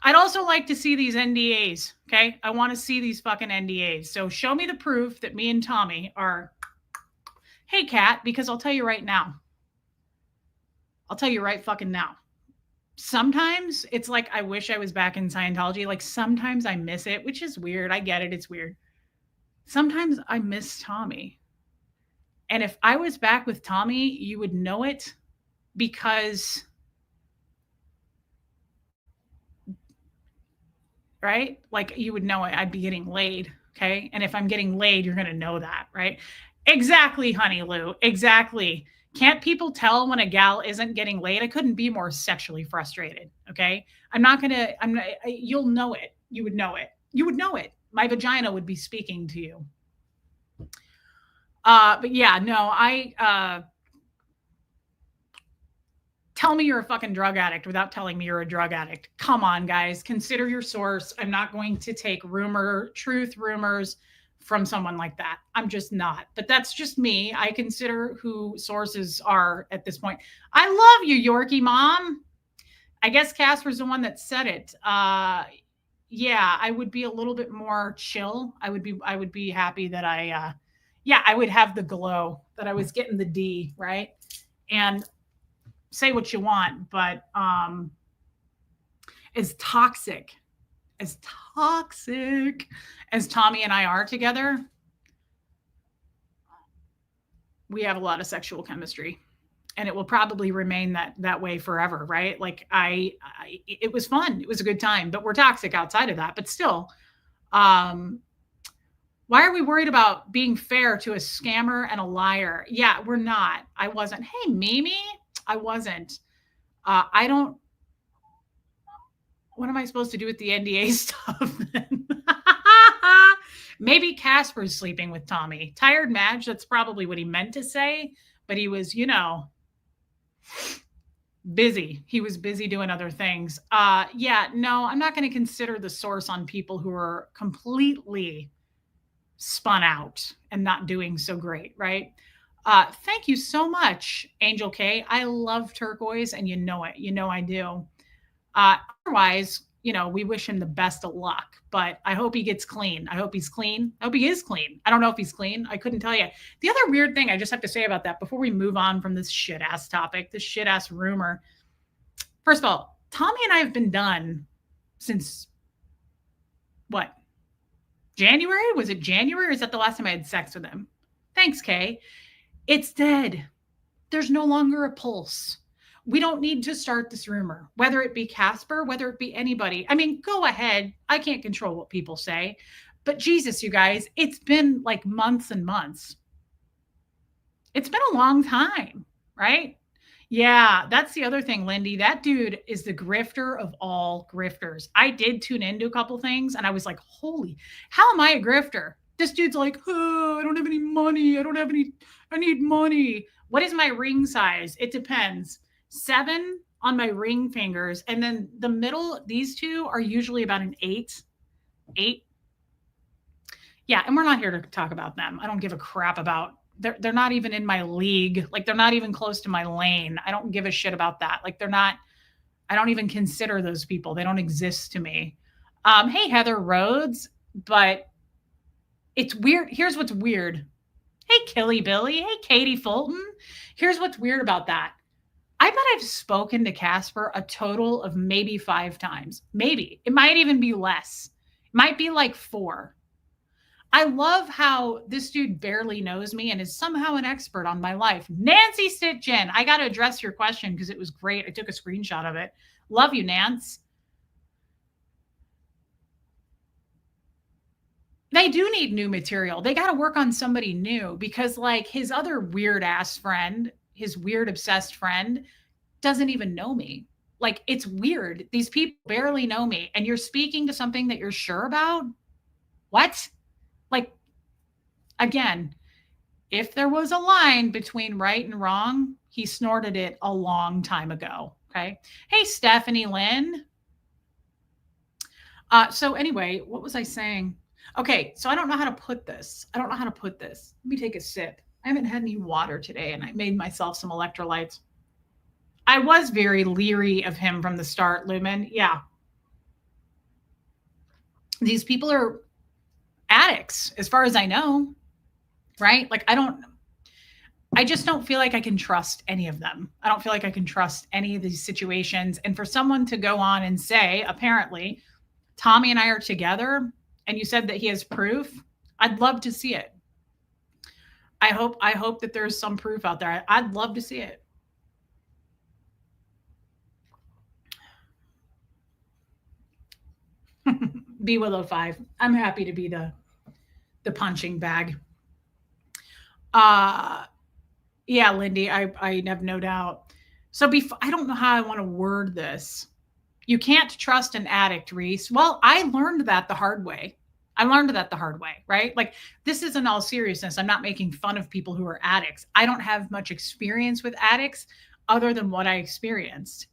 S1: I'd also like to see these NDAs. Okay. I want to see these fucking NDAs. So show me the proof that me and Tommy are, hey, Kat, because I'll tell you right now. I'll tell you right fucking now. Sometimes it's like I wish I was back in Scientology. Like sometimes I miss it, which is weird. I get it. It's weird. Sometimes I miss Tommy. And if I was back with Tommy, you would know it because, right? Like you would know it. I'd be getting laid. Okay. And if I'm getting laid, you're going to know that, right? Exactly, honey Lou. Exactly. Can't people tell when a gal isn't getting laid? I couldn't be more sexually frustrated. Okay. You'll know it. You would know it. You would know it. My vagina would be speaking to you. But yeah, no, tell me you're a fucking drug addict without telling me you're a drug addict. Come on, guys. Consider your source. I'm not going to take truth rumors from someone like that. I'm just not. But that's just me. I consider who sources are at this point. I love you, Yorkie mom. I guess Casper's the one that said it. Yeah, I would be a little bit more chill. I would be happy that I would have the glow that I was getting the D, right? And say what you want, but as toxic as Tommy and I are together, we have a lot of sexual chemistry, and it will probably remain that way forever, right? Like it was fun. It was a good time, but we're toxic outside of that. But still, why are we worried about being fair to a scammer and a liar? Yeah, we're not. I wasn't. Hey, Mimi, I wasn't. I don't. What am I supposed to do with the NDA stuff then? Maybe Casper's sleeping with Tommy. Tired Madge, that's probably what he meant to say, but he was, busy. He was busy doing other things. Yeah, no, I'm not going to consider the source on people who are completely spun out and not doing so great, right? Thank you so much, Angel K. I love turquoise, and you know it. You know I do. Otherwise, we wish him the best of luck, but I hope he gets clean. I hope he's clean. I hope he is clean. I don't know if he's clean. I couldn't tell you. The other weird thing I just have to say about that before we move on from this shit ass topic, this shit ass rumor. First of all, Tommy and I have been done since what? January? Was it January? Or is that the last time I had sex with him? Thanks, Kay. It's dead. There's no longer a pulse. We don't need to start this rumor, whether it be Casper, whether it be anybody. I mean, go ahead. I can't control what people say, but Jesus, you guys, it's been like months and months. It's been a long time, right? Yeah, that's the other thing, Lindy. That dude is the grifter of all grifters. I did tune into a couple things and I was like, holy, how am I a grifter? This dude's like, oh, I don't have any money. I need money. What is my ring size? It depends. 7 on my ring fingers. And then the middle, these two are usually about an 8. Yeah. And we're not here to talk about them. I don't give a crap about, they're not even in my league. Like they're not even close to my lane. I don't give a shit about that. Like I don't even consider those people. They don't exist to me. Hey, Heather Rhodes, but it's weird. Here's what's weird. Hey, Killy Billy. Hey, Katie Fulton. Here's what's weird about that. I bet I've spoken to Casper a total of maybe 5 times. Maybe. It might even be less. It might be like 4. I love how this dude barely knows me and is somehow an expert on my life. Nancy Stitchin, I got to address your question because it was great. I took a screenshot of it. Love you, Nance. They do need new material. They got to work on somebody new because, like, his other weird ass friend, his weird obsessed friend, doesn't even know me. Like, it's weird. These people barely know me, and you're speaking to something that you're sure about? What? Like, again, if there was a line between right and wrong, he snorted it a long time ago. Okay. Hey, Stephanie Lynn. So anyway, what was I saying? Okay, so I don't know how to put this. Let me take a sip. I haven't had any water today, and I made myself some electrolytes. I was very leery of him from the start, Lumen. Yeah. These people are addicts, as far as I know, right? Like, I just don't feel like I can trust any of them. I don't feel like I can trust any of these situations. And for someone to go on and say, apparently, Tommy and I are together, and you said that he has proof, I'd love to see it. I hope that there's some proof out there. I'd love to see it. B Willow 5. I'm happy to be the punching bag. Yeah, Lindy, I have no doubt. So I don't know how I want to word this. You can't trust an addict, Reese. Well, I learned that the hard way. Right? Like, this is in all seriousness. I'm not making fun of people who are addicts. I don't have much experience with addicts other than what I experienced.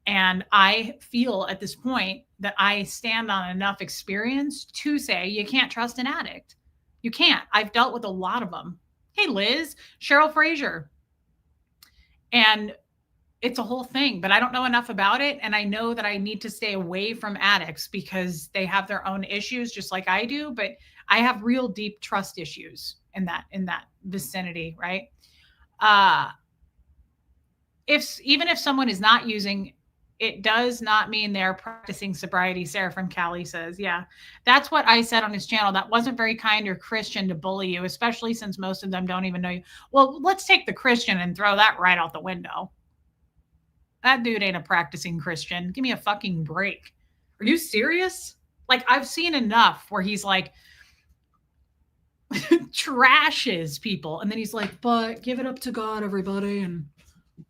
S1: And I feel at this point that I stand on enough experience to say you can't trust an addict. You can't. I've dealt with a lot of them. Hey, Liz, Cheryl Frazier. And it's a whole thing, but I don't know enough about it. And I know that I need to stay away from addicts because they have their own issues, just like I do. But I have real deep trust issues in that vicinity, right? Even if someone is not using, it does not mean they're practicing sobriety. Sarah from Cali says, yeah, that's what I said on his channel. That wasn't very kind or Christian to bully you, especially since most of them don't even know you. Well, let's take the Christian and throw that right out the window. That dude ain't a practicing Christian. Give me a fucking break. Are you serious? Like, I've seen enough where he's like, trashes people. And then he's like, but give it up to God, everybody. And,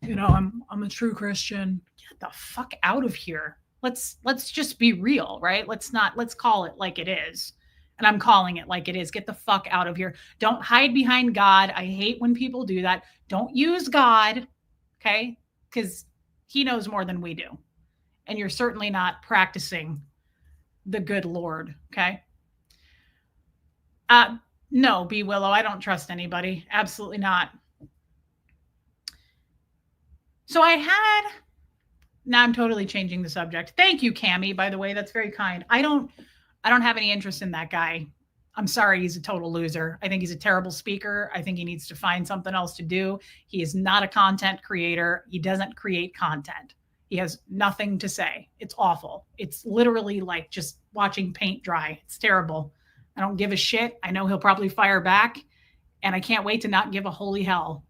S1: I'm a true Christian. Get the fuck out of here. Let's just be real, right? Let's call it like it is. And I'm calling it like it is. Get the fuck out of here. Don't hide behind God. I hate when people do that. Don't use God. Okay? Because he knows more than we do. And you're certainly not practicing the good Lord. Okay? No, B Willow, I don't trust anybody. Absolutely not. So now I'm totally changing the subject. Thank you, Cammie, by the way. That's very kind. I don't have any interest in that guy. I'm sorry, he's a total loser. I think he's a terrible speaker. I think he needs to find something else to do. He is not a content creator. He doesn't create content. He has nothing to say. It's awful. It's literally like just watching paint dry. It's terrible. I don't give a shit. I know he'll probably fire back, and I can't wait to not give a holy hell.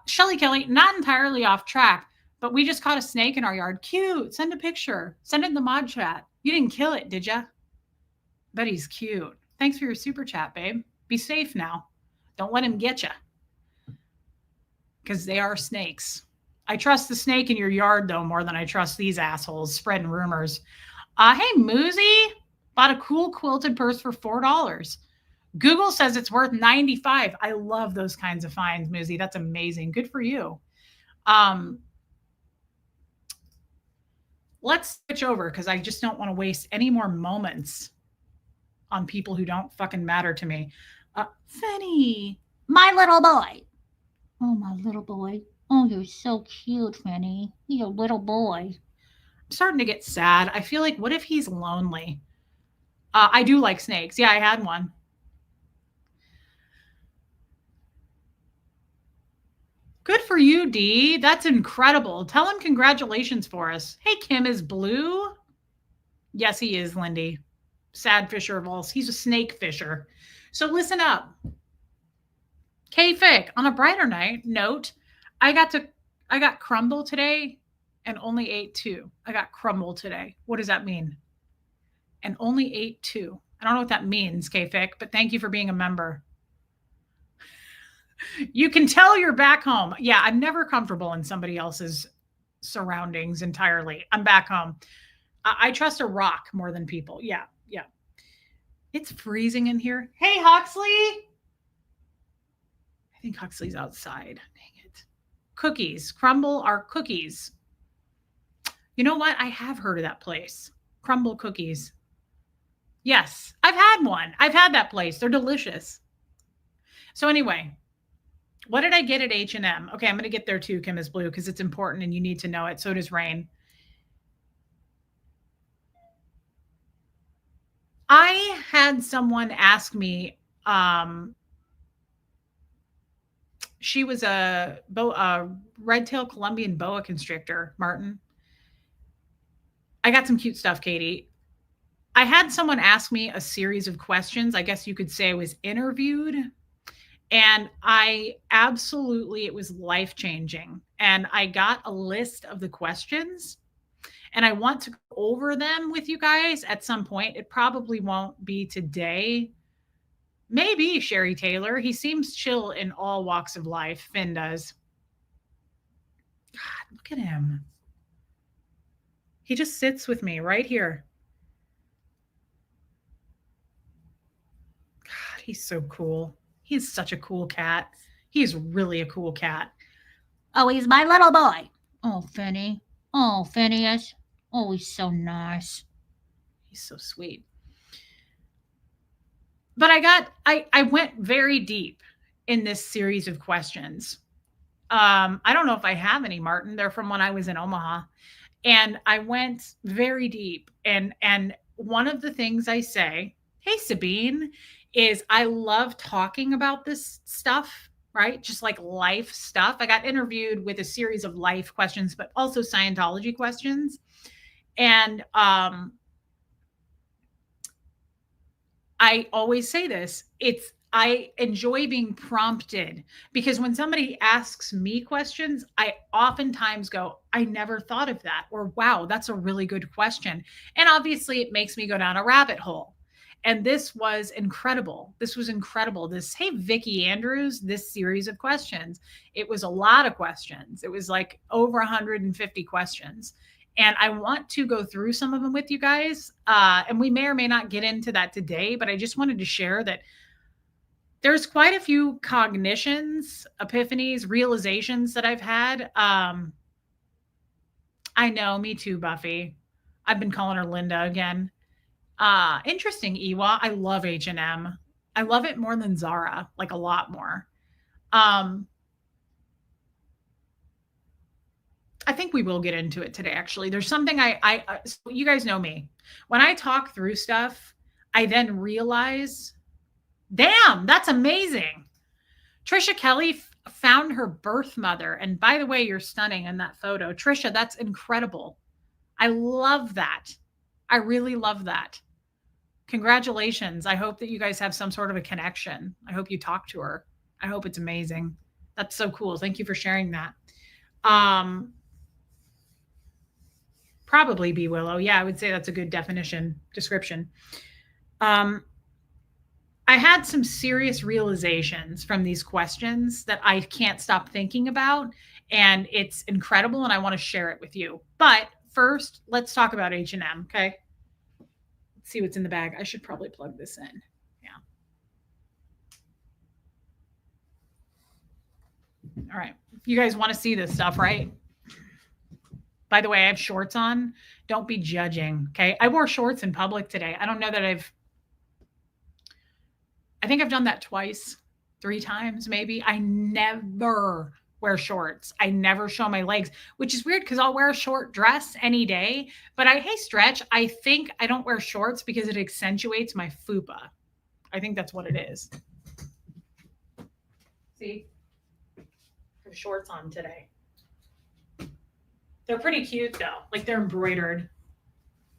S1: Shelly Kelly, not entirely off track, but we just caught a snake in our yard. Cute. Send a picture. Send it in the mod chat. You didn't kill it, did ya? Bet he's cute. Thanks for your super chat, babe. Be safe now. Don't let him get you. Because they are snakes. I trust the snake in your yard, though, more than I trust these assholes spreading rumors. Hey, Moozy. Bought a cool quilted purse for $4. Google says it's worth $95. I love those kinds of finds, Moozy. That's amazing. Good for you. Let's switch over because I just don't want to waste any more moments on people who don't fucking matter to me. Fanny, my little boy.
S2: Oh, my little boy. Oh, you're so cute, Fanny. You're a little boy.
S1: I'm starting to get sad. I feel like, what if he's lonely? I do like snakes. Yeah, I had one. Good for you, Dee. That's incredible. Tell him congratulations for us. Hey, Kim is blue. Yes, he is, Lindy. Sad fisher of all. He's a snake fisher. So listen up. K-Fic, on a brighter note, I got crumble today and only ate 2. I got crumble today. What does that mean? And only ate 2. I don't know what that means, K-Fic, but thank you for being a member. You can tell you're back home. Yeah, I'm never comfortable in somebody else's surroundings entirely. I'm back home. I trust a rock more than people. Yeah, yeah. It's freezing in here. Hey, Huxley. I think Huxley's outside. Dang it. Cookies. Crumble are cookies. You know what? I have heard of that place. Crumble cookies. Yes, I've had one. I've had that place. They're delicious. So anyway, what did I get at H&M? Okay, I'm going to get there too, Kim is blue, because it's important and you need to know it. So does Rain. I had someone ask me, she was a red-tailed Colombian boa constrictor, Martin. I got some cute stuff, Katie. I had someone ask me a series of questions. I guess you could say I was interviewed. And it was life-changing. And I got a list of the questions. And I want to go over them with you guys at some point. It probably won't be today. Maybe Sherry Taylor. He seems chill in all walks of life. Finn does. God, look at him. He just sits with me right here. God, he's so cool. He's such a cool cat. He's really a cool cat.
S2: Oh, he's my little boy. Oh, Finny. Oh, Phineas. Oh, he's so nice.
S1: He's so sweet. But I went very deep in this series of questions. I don't know if I have any, Martin. They're from when I was in Omaha. And I went very deep. And one of the things I say, hey, Sabine, is I love talking about this stuff, right? Just like life stuff. I got interviewed with a series of life questions, but also Scientology questions. And I always say this, I enjoy being prompted, because when somebody asks me questions, I oftentimes go, I never thought of that, or wow, that's a really good question. And obviously it makes me go down a rabbit hole. And this was incredible. Hey, Vicki Andrews, this series of questions. It was a lot of questions. It was like over 150 questions. And I want to go through some of them with you guys. And we may or may not get into that today, but I just wanted to share that there's quite a few cognitions, epiphanies, realizations that I've had. I know, me too, Buffy. I've been calling her Linda again. Interesting, Iwa. I love H&M. I love it more than Zara, like a lot more. I think we will get into it today, actually. There's something so you guys know me. When I talk through stuff, I then realize, damn, that's amazing. Trisha Kelly found her birth mother. And by the way, you're stunning in that photo. Trisha, that's incredible. I love that. I really love that. Congratulations. I hope that you guys have some sort of a connection. I hope you talk to her. I hope it's amazing. That's so cool. Thank you for sharing that. Probably Be Willow. Yeah, I would say that's a good description. I had some serious realizations from these questions that I can't stop thinking about, and it's incredible, and I want to share it with you. But first, let's talk about H&M, okay? Let's see what's in the bag. I should probably plug this in. Yeah. All right. You guys want to see this stuff, right? By the way, I have shorts on. Don't be judging, okay? I wore shorts in public today. I don't know that I think I've done that twice, 3 times maybe. I never wear shorts. I never show my legs, which is weird because I'll wear a short dress any day. But hey, Stretch, I think I don't wear shorts because it accentuates my fupa. I think that's what it is. See? shorts on today. They're pretty cute though. Like they're embroidered.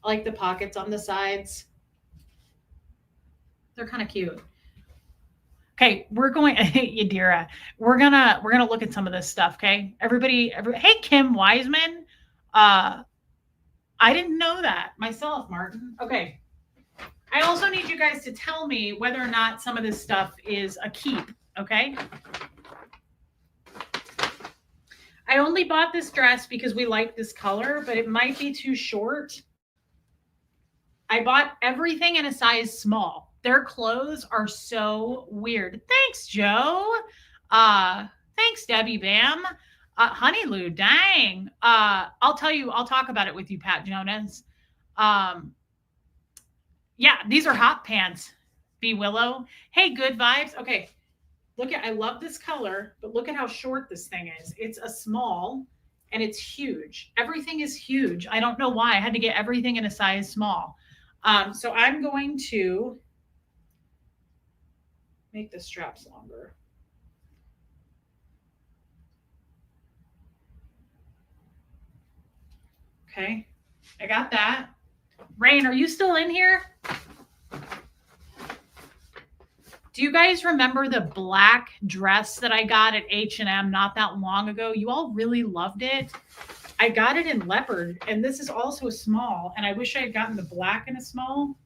S1: I like the pockets on the sides. They're kind of cute. Okay, we're going Yadira. We're gonna look at some of this stuff, okay? Hey Kim Wiseman. I didn't know that myself, Martin. Okay. I also need you guys to tell me whether or not some of this stuff is a keep, okay? I only bought this dress because we like this color, but it might be too short. I bought everything in a size small. Their clothes are so weird. Thanks, Joe. Thanks, Debbie Bam. Honey Lou, dang. I'll talk about it with you, Pat Jonas. Yeah, these are hot pants. Be Willow. Hey, good vibes. Okay. I love this color, but look at how short this thing is. It's a small and it's huge. Everything is huge. I don't know why. I had to get everything in a size small. So I'm going to make the straps longer. Okay, I got that. Rain, are you still in here? Do you guys remember the black dress that I got at H&M not that long ago? You all really loved it. I got it in leopard, and this is also a small, and I wish I had gotten the black in a small.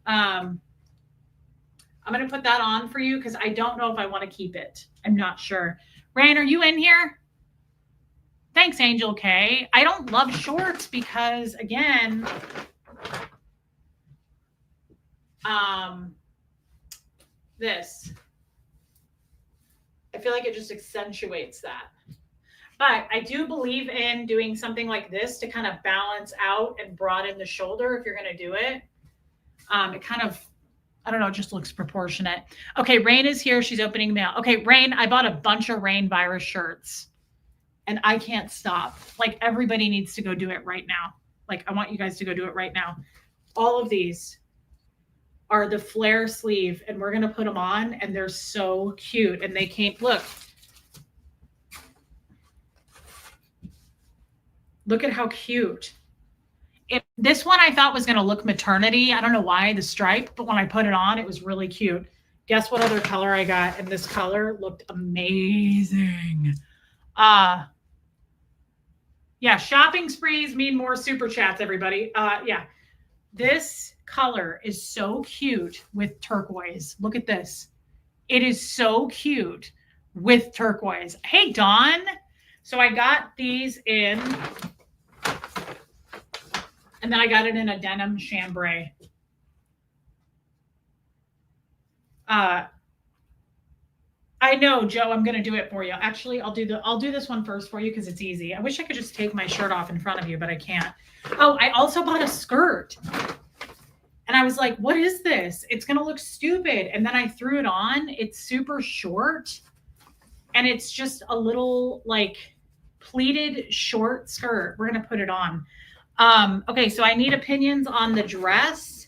S1: I'm going to put that on for you because I don't know if I want to keep it. I'm not sure. Rain, are you in here? Thanks, Angel K. I don't love shorts because, again, this. I feel like it just accentuates that. But I do believe in doing something like this to kind of balance out and broaden the shoulder if you're going to do it. It kind of, I don't know, it just looks proportionate. Okay, Rain is here. She's opening mail. Okay, Rain, I bought a bunch of Rain virus shirts. And I can't stop. Like, everybody needs to go do it right now. Like, I want you guys to go do it right now. All of these are the flare sleeve, and we're going to put them on, and they're so cute. And they came, look at how cute. This one I thought was going to look maternity. I don't know why, the stripe, but when I put it on, it was really cute. Guess what other color I got? And this color looked amazing. Yeah, shopping sprees mean more super chats, everybody. Yeah, this color is so cute with turquoise. Look at this. It is so cute with turquoise. Hey, Dawn. So I got these in, and then I got it in a denim chambray. I know, Joe, I'm going to do it for you. Actually, I'll do this one first for you because it's easy. I wish I could just take my shirt off in front of you, but I can't. Oh, I also bought a skirt. And I was like, what is this? It's going to look stupid. And then I threw it on. It's super short. And it's just a little like pleated short skirt. We're going to put it on. Okay, so I need opinions on the dress.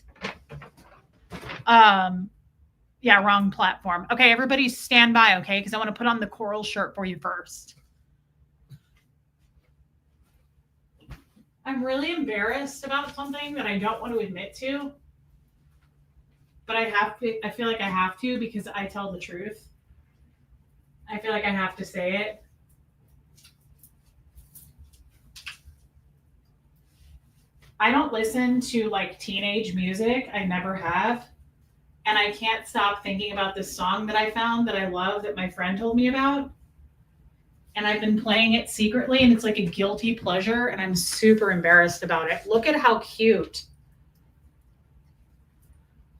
S1: Yeah, wrong platform. Okay, everybody stand by, okay? Because I want to put on the coral shirt for you first. I'm really embarrassed about something that I don't want to admit to. But I feel like I have to because I tell the truth. I feel like I have to say it. I don't listen to like teenage music. I never have. And I can't stop thinking about this song that I found that I love that my friend told me about. And I've been playing it secretly, and it's like a guilty pleasure, and I'm super embarrassed about it. Look at how cute.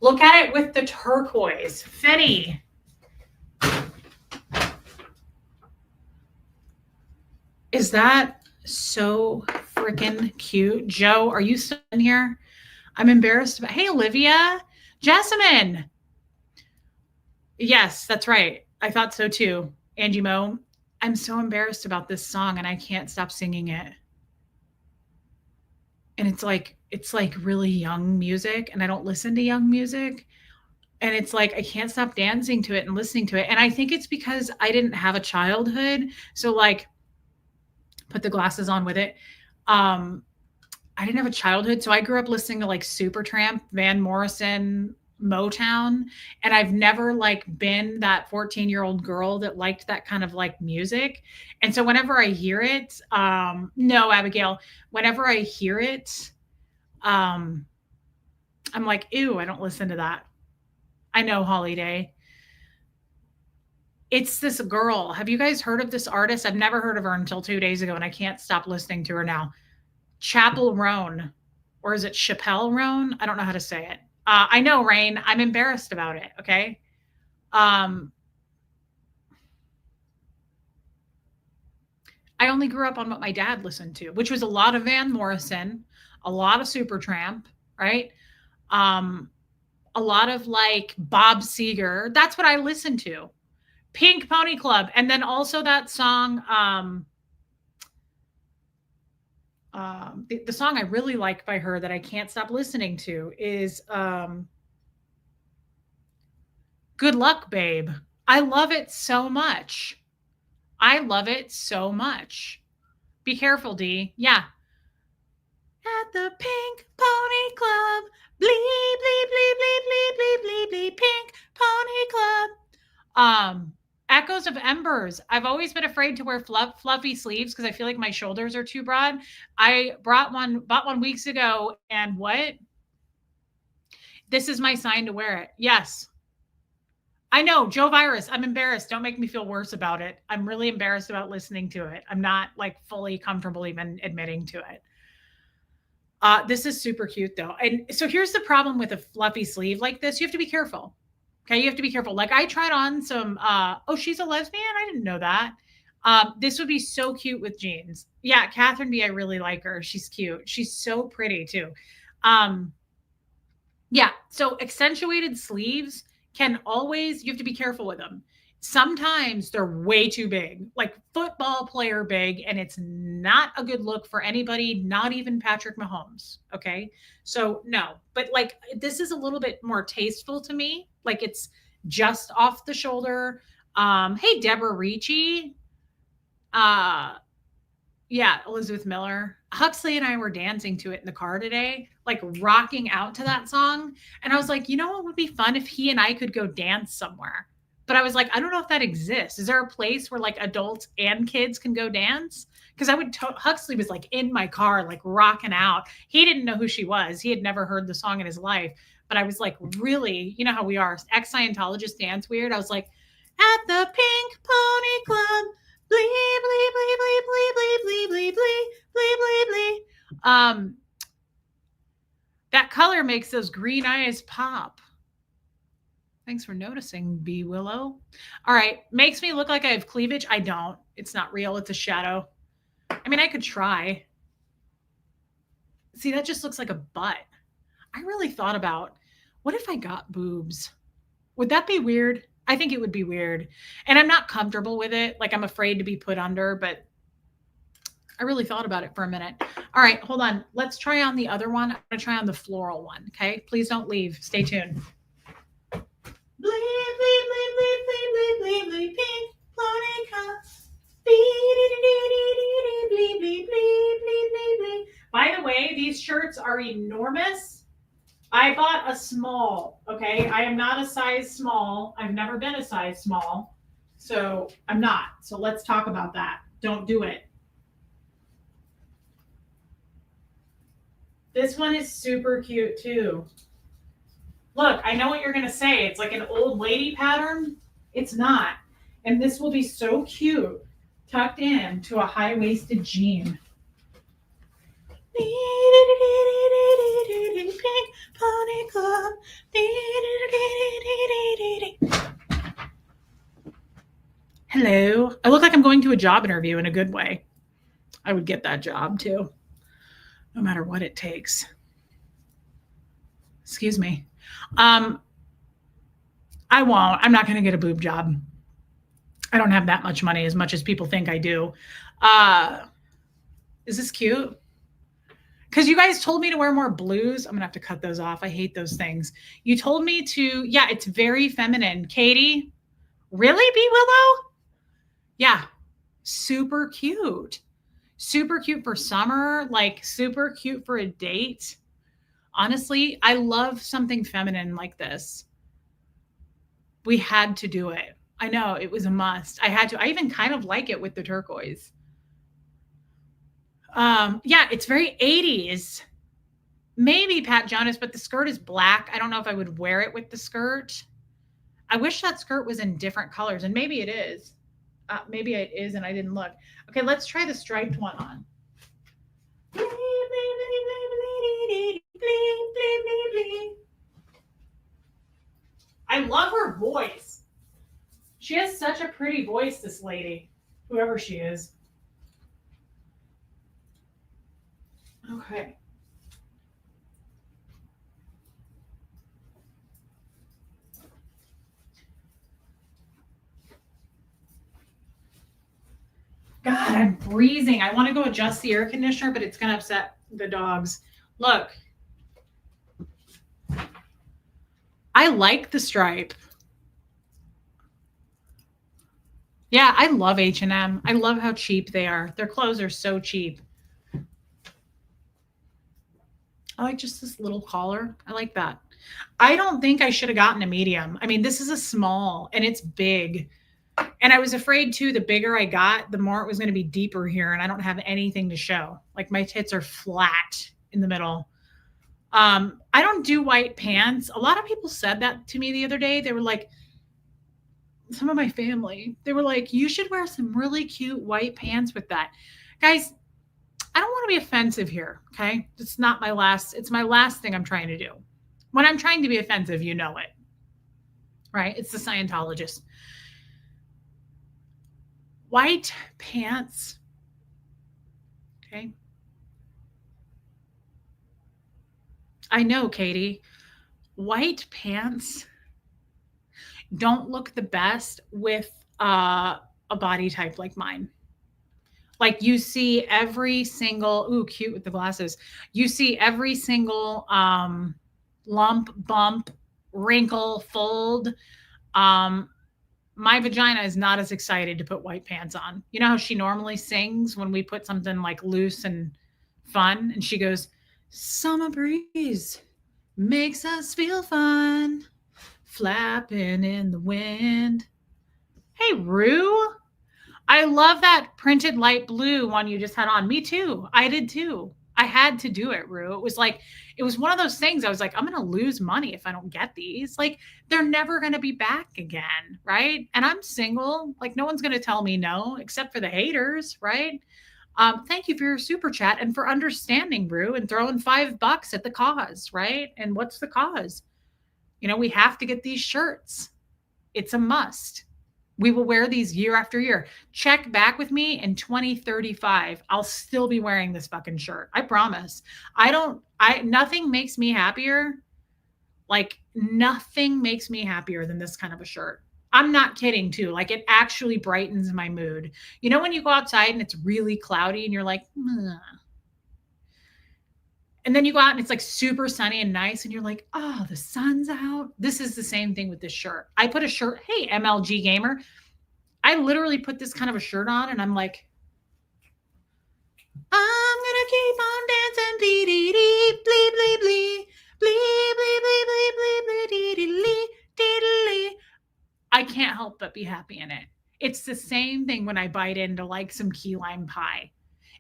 S1: Look at it with the turquoise. Fitty. Is that so freaking cute? Joe, are you still in here? I'm embarrassed about. Hey, Olivia. Jessamine. Yes, that's right. I thought so too. Angie Mo. I'm so embarrassed about this song and I can't stop singing it. And it's like really young music and I don't listen to young music. And it's like I can't stop dancing to it and listening to it. And I think it's because I didn't have a childhood. So like put the glasses on with it. Um I didn't have a childhood, so I grew up listening to like Supertramp, Van Morrison, Motown, and I've never like been that 14-year-old girl that liked that kind of like music. And so whenever I hear it, no, Abigail, whenever I hear it, um, I'm like, ew, I don't listen to that. I know Holiday. It's this girl. Have you guys heard of this artist? I've never heard of her until 2 days ago, and I can't stop listening to her now. Chapel Roan, or is it Chappelle Roan? I don't know how to say it. I know, Rain. I'm embarrassed about it. Okay. Um, I only grew up on what my dad listened to, which was a lot of Van Morrison, a lot of Supertramp, right? Um, a lot of like Bob Seger. That's what I listened to. Pink Pony Club, and then also that song. The song I really like by her that I can't stop listening to is Good Luck, Babe. I love it so much. I love it so much. Be careful, D. Yeah. At the Pink Pony Club. Blee, blee, blee, blee, blee, blee, blee, blee, Pink Pony Club. Echoes of Embers. I've always been afraid to wear fluffy sleeves because I feel like my shoulders are too broad. I bought one weeks ago, and what? This is my sign to wear it. Yes. I know, Joe Virus. I'm embarrassed. Don't make me feel worse about it. I'm really embarrassed about listening to it. I'm not like fully comfortable even admitting to it. This is super cute though. And so here's the problem with a fluffy sleeve like this. You have to be careful. Okay, you have to be careful. Like I tried on some oh, she's a lesbian? I didn't know that. This would be so cute with jeans. Yeah, Catherine B, I really like her. She's cute. She's so pretty too. Yeah, so accentuated sleeves can always, you have to be careful with them. Sometimes they're way too big, like football player big, and it's not a good look for anybody, not even Patrick Mahomes. Okay. So, no, but like this is a little bit more tasteful to me. Like it's just off the shoulder. Hey, Deborah Ricci. Yeah, Elizabeth Miller. Huxley and I were dancing to it in the car today, like rocking out to that song. And I was like, you know what would be fun if he and I could go dance somewhere? But I was like, I don't know if that exists. Is there a place where like adults and kids can go dance? Because Huxley was like in my car, like rocking out. He didn't know who she was. He had never heard the song in his life. But I was like, really, you know how we are, ex Scientologist dance weird. I was like, at the Pink Pony Club. Blee, blee, blee, blee, blee, blee, blee, blee, blee, blee, blee, blee. That color makes those green eyes pop. Thanks for noticing, B Willow. All right, makes me look like I have cleavage. I don't. It's not real. It's a shadow. I mean, I could try. See, that just looks like a butt. I really thought about, what if I got boobs? Would that be weird? I think it would be weird. And I'm not comfortable with it. Like I'm afraid to be put under, but I really thought about it for a minute. All right, hold on. Let's try on the other one. I'm going to try on the floral one. Okay. Please don't leave. Stay tuned. Pink Monica. By the way, these shirts are enormous. I bought a small, okay? I am not a size small. I've never been a size small. So I'm not. So let's talk about that. Don't do it. This one is super cute too. Look, I know what you're going to say. It's like an old lady pattern. It's not. And this will be so cute tucked in to a high-waisted jean. Pink Pony Club. Hello. I look like I'm going to a job interview in a good way. I would get that job too, no matter what it takes. Excuse me. I won't. I'm not going to get a boob job. I don't have that much money, as much as people think I do. Is this cute? Because you guys told me to wear more blues. I'm gonna have to cut those off. I hate those things. You told me to, yeah, it's very feminine. Katie, really, B Willow? Yeah, super cute. Super cute for summer, like super cute for a date. Honestly, I love something feminine like this. We had to do it. I know it was a must. I had to. I even kind of like it with the turquoise. Yeah, it's very 80s. Maybe Pat Jonas, but the skirt is black. I don't know if I would wear it with the skirt. I wish that skirt was in different colors, and maybe it is. Maybe it is, and I didn't look. Okay, let's try the striped one on. I love her voice. She has such a pretty voice, this lady, whoever she is. Okay. God, I'm freezing. I want to go adjust the air conditioner, but it's going to upset the dogs. Look. I like the stripe. Yeah, I love H&M. I love how cheap they are. Their clothes are so cheap. I like just this little collar. I like that. I don't think I should have gotten a medium. I mean, this is a small and it's big. And I was afraid too, the bigger I got, the more it was going to be deeper here. And I don't have anything to show. Like my tits are flat in the middle. I don't do white pants. A lot of people said that to me the other day. They were like, some of my family, they were like, you should wear some really cute white pants with that. Guys, I don't want to be offensive here. Okay. It's my last thing I'm trying to do. When I'm trying to be offensive, you know it. Right? It's the Scientologist. White pants. Okay. I know, Katie. White pants don't look the best with a body type like mine. Like you see every single, ooh, cute with the glasses. You see every single lump, bump, wrinkle, fold. My vagina is not as excited to put white pants on. You know how she normally sings when we put something like loose and fun? And she goes, summer breeze makes us feel fun, flapping in the wind. Hey, Rue. I love that printed light blue one you just had on. Me too. I did too. I had to do it, Rue. It was one of those things. I was like, I'm going to lose money if I don't get these. Like, they're never going to be back again. Right. And I'm single. Like, no one's going to tell me no, except for the haters. Right. Thank you for your super chat and for understanding, Rue, and throwing $5 at the cause. Right. And what's the cause? You know, we have to get these shirts. It's a must. We will wear these year after year. Check back with me in 2035. I'll still be wearing this fucking shirt. I promise. Nothing makes me happier. Like nothing makes me happier than this kind of a shirt. I'm not kidding too. Like it actually brightens my mood. You know, when you go outside and it's really cloudy and you're like, ugh. And then you go out and it's like super sunny and nice and you're like, oh, the sun's out. This is the same thing with this shirt. I put a shirt, hey, MLG gamer. I literally put this kind of a shirt on and I'm like, I'm gonna keep on dancing, dee dee dee, blee blee blee, blee blee blee blee blee blee dee dee dee dee dee. I can't help but be happy in it. It's the same thing when I bite into like some key lime pie.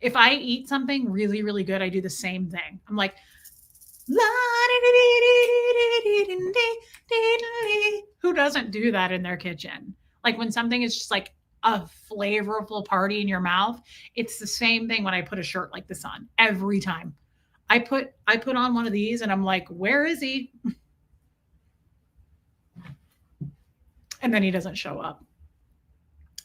S1: If I eat something really, really good, I do the same thing. I'm like, who doesn't do that in their kitchen? Like when something is just like a flavorful party in your mouth, it's the same thing when I put a shirt like this on every time. I put on one of these and I'm like, where is he? And then he doesn't show up.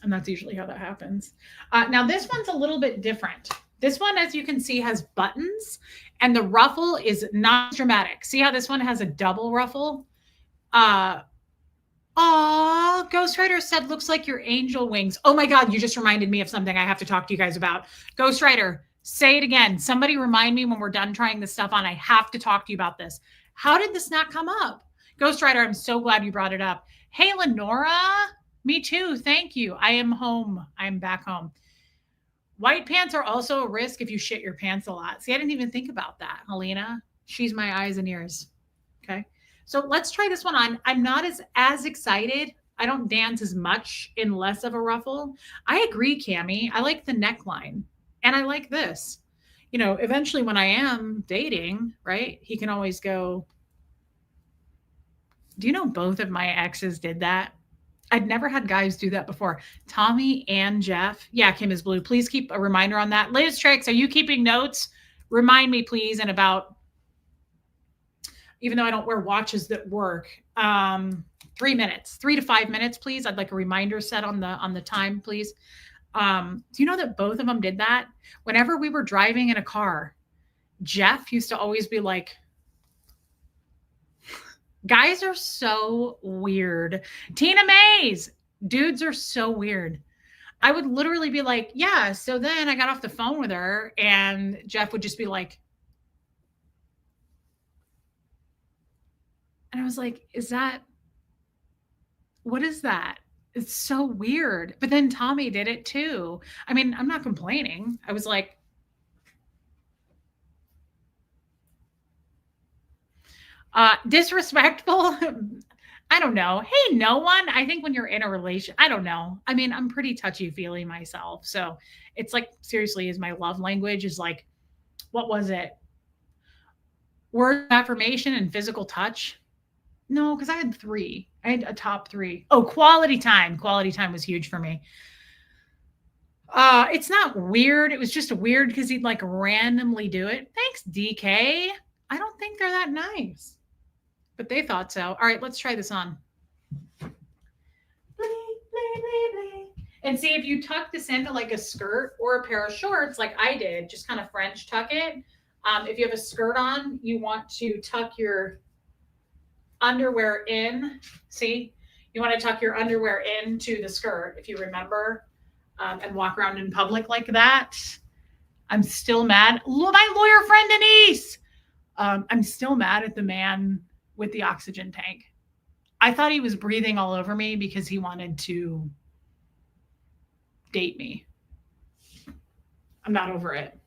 S1: And that's usually how that happens. Now this one's a little bit different. This one, as you can see, has buttons and the ruffle is not dramatic. See how this one has a double ruffle? Ghost Rider said, looks like your angel wings. Oh my God, you just reminded me of something I have to talk to you guys about. Ghost Rider, Say it again. Somebody remind me when we're done trying this stuff on. I have to talk to you about this. How did this not come up? Ghost Rider, I'm so glad you brought it up. Hey, Lenora. Me too. Thank you. I am home. I'm back home. White pants are also a risk if you shit your pants a lot. See, I didn't even think about that, Helena. She's my eyes and ears. Okay. So let's try this one on. I'm not as excited. I don't dance as much in less of a ruffle. I agree, Cami. I like the neckline. And I like this. You know, eventually when I am dating, right? He can always go, do you know both of my exes did that? I'd never had guys do that before. Tommy and Jeff. Yeah, Kim is blue. Please keep a reminder on that. Liz Tricks, are you keeping notes? Remind me, please, in about, even though I don't wear watches that work, 3 minutes, 3 to 5 minutes, please. I'd like a reminder set on the time, please. Do you know that both of them did that? Whenever we were driving in a car, Jeff used to always be like, guys are so weird. Tina Mays, dudes are so weird. I would literally be like, yeah. So then I got off the phone with her, and Jeff would just be like, and I was like, what is that? It's so weird. But then Tommy did it too. I mean, I'm not complaining. I was like, disrespectful. I don't know. Hey, no one. I think when you're in a relation, I don't know. I mean, I'm pretty touchy feely myself. So it's like, seriously, is my love language is like, what was it? Word of affirmation and physical touch. No, because I had 3. I had a top 3. Oh, quality time. Quality time was huge for me. It's not weird. It was just weird because he'd like randomly do it. Thanks, DK. I don't think they're that nice, but they thought so. All right, let's try this on. And see if you tuck this into like a skirt or a pair of shorts, like I did, just kind of French tuck it. If you have a skirt on, you want to tuck your underwear in. See, you want to tuck your underwear into the skirt, if you remember, and walk around in public like that. I'm still mad. My lawyer friend Denise. I'm still mad at the man with the oxygen tank. I thought he was breathing all over me because he wanted to date me. I'm not over it.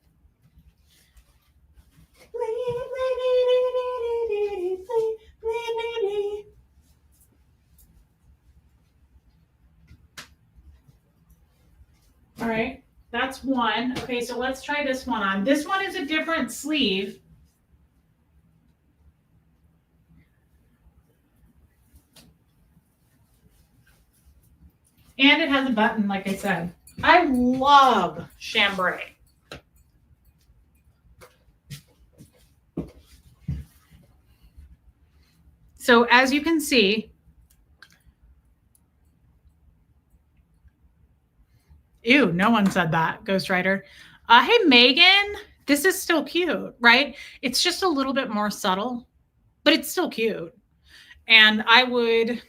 S1: All right, that's one. Okay, so let's try this one on. This one is a different sleeve. And it has a button, like I said. I love chambray. So as you can see, ew, no one said that, Ghost Rider. Hey, Megan, this is still cute, right? It's just a little bit more subtle, but it's still cute. And I would,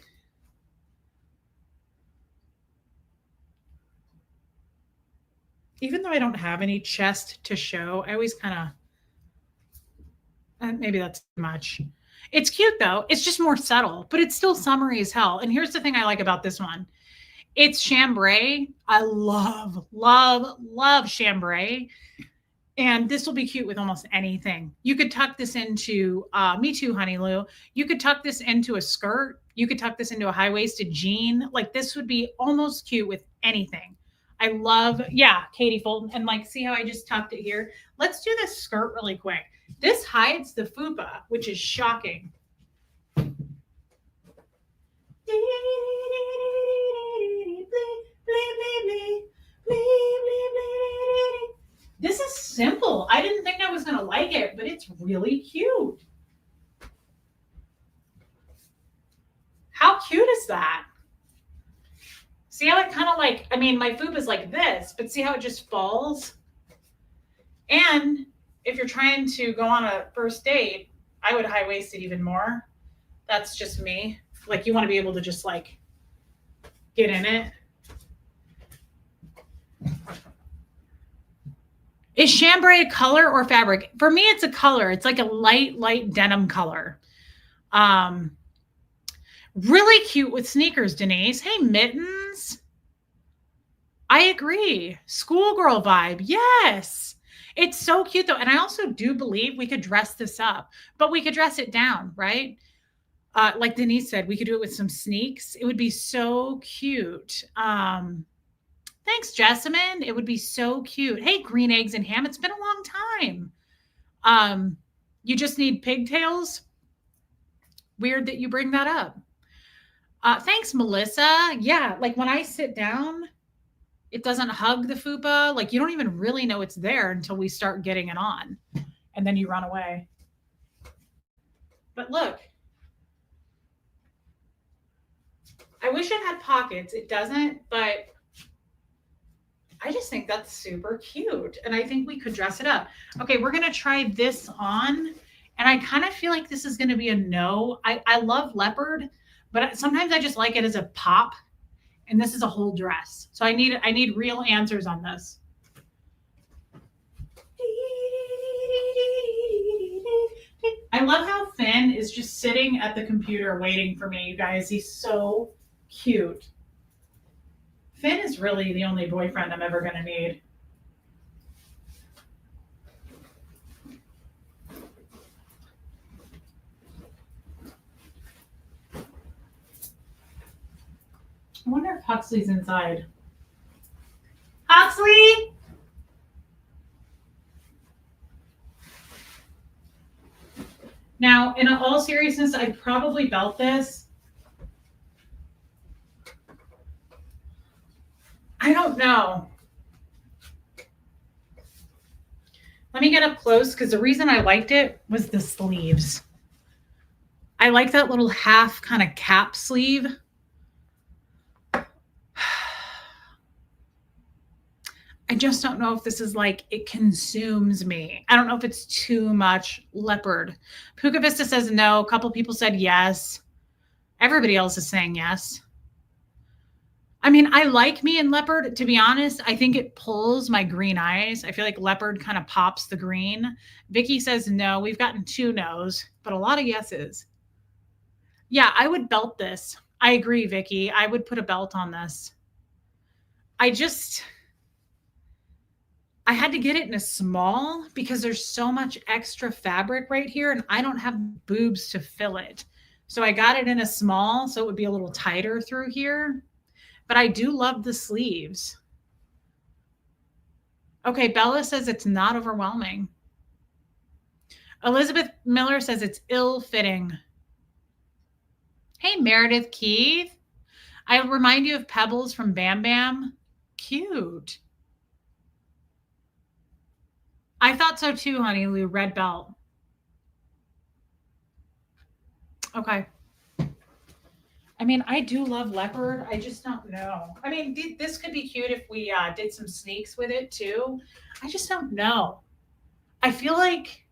S1: even though I don't have any chest to show, I always kind of, maybe that's too much. It's cute though. It's just more subtle, but it's still summery as hell. And here's the thing I like about this one. It's chambray. I love, love, love chambray. And this will be cute with almost anything. You could tuck this into, me too, Honey Lou. You could tuck this into a skirt. You could tuck this into a high-waisted jean. Like this would be almost cute with anything. I love, yeah, Katie Fulton. And like, see how I just tucked it here? Let's do this skirt really quick. This hides the fupa, which is shocking. This is simple. I didn't think I was going to like it, but it's really cute. How cute is that? See how it kind of like, I mean, my fupa is like this, but see how it just falls? And if you're trying to go on a first date, I would high waist it even more. That's just me. Like you want to be able to just like get in it. Is chambray a color or fabric? For me, it's a color. It's like a light denim color. Really cute with sneakers, Denise. Hey, mittens. I agree. Schoolgirl vibe. Yes. It's so cute though. And I also do believe we could dress this up, but we could dress it down, right? Like Denise said, we could do it with some sneaks. It would be so cute. Thanks, Jessamine. It would be so cute. Hey, green eggs and ham. It's been a long time. You just need pigtails. Weird that you bring that up. Thanks, Melissa. Yeah, like when I sit down, it doesn't hug the fupa. Like you don't even really know it's there until we start getting it on. And then you run away. But look, I wish it had pockets. It doesn't, but I just think that's super cute. And I think we could dress it up. Okay, we're going to try this on. And I kind of feel like this is going to be a no. I love leopard, but sometimes I just like it as a pop. And this is a whole dress. So I need real answers on this. I love how Finn is just sitting at the computer waiting for me, you guys. He's so cute. Finn is really the only boyfriend I'm ever going to need. I wonder if Huxley's inside. Huxley! Now, in all seriousness, I'd probably belt this. I don't know. Let me get up close because the reason I liked it was the sleeves. I like that little half kind of cap sleeve. I just don't know if this is like, it consumes me. I don't know if it's too much leopard. Puka Vista says no. A couple people said yes. Everybody else is saying yes. I mean, I like me in leopard, to be honest. I think it pulls my green eyes. I feel like leopard kind of pops the green. Vicky says no. We've gotten 2 no's, but a lot of yeses. Yeah, I would belt this. I agree, Vicky. I would put a belt on this. I had to get it in a small because there's so much extra fabric right here and I don't have boobs to fill it. So I got it in a small so it would be a little tighter through here. But I do love the sleeves. Okay, Bella says it's not overwhelming. Elizabeth Miller says it's ill-fitting. Hey, Meredith Keith. I remind you of Pebbles from Bam Bam. Cute. I thought so too, honey Lou. Red belt. Okay. I mean, I do love leopard. I just don't know. I mean, this could be cute if we did some sneaks with it too. I just don't know. I feel like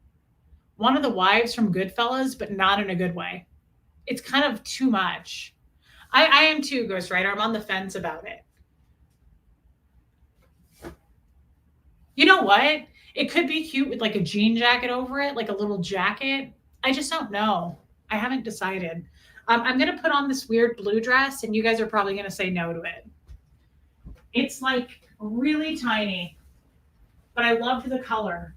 S1: one of the wives from Goodfellas, but not in a good way. It's kind of too much. I am too, Ghostwriter. I'm on the fence about it. You know what? It could be cute with like a jean jacket over it, like a little jacket. I just don't know. I haven't decided. I'm going to put on this weird blue dress, and you guys are probably going to say no to it. It's like really tiny, but I loved the color.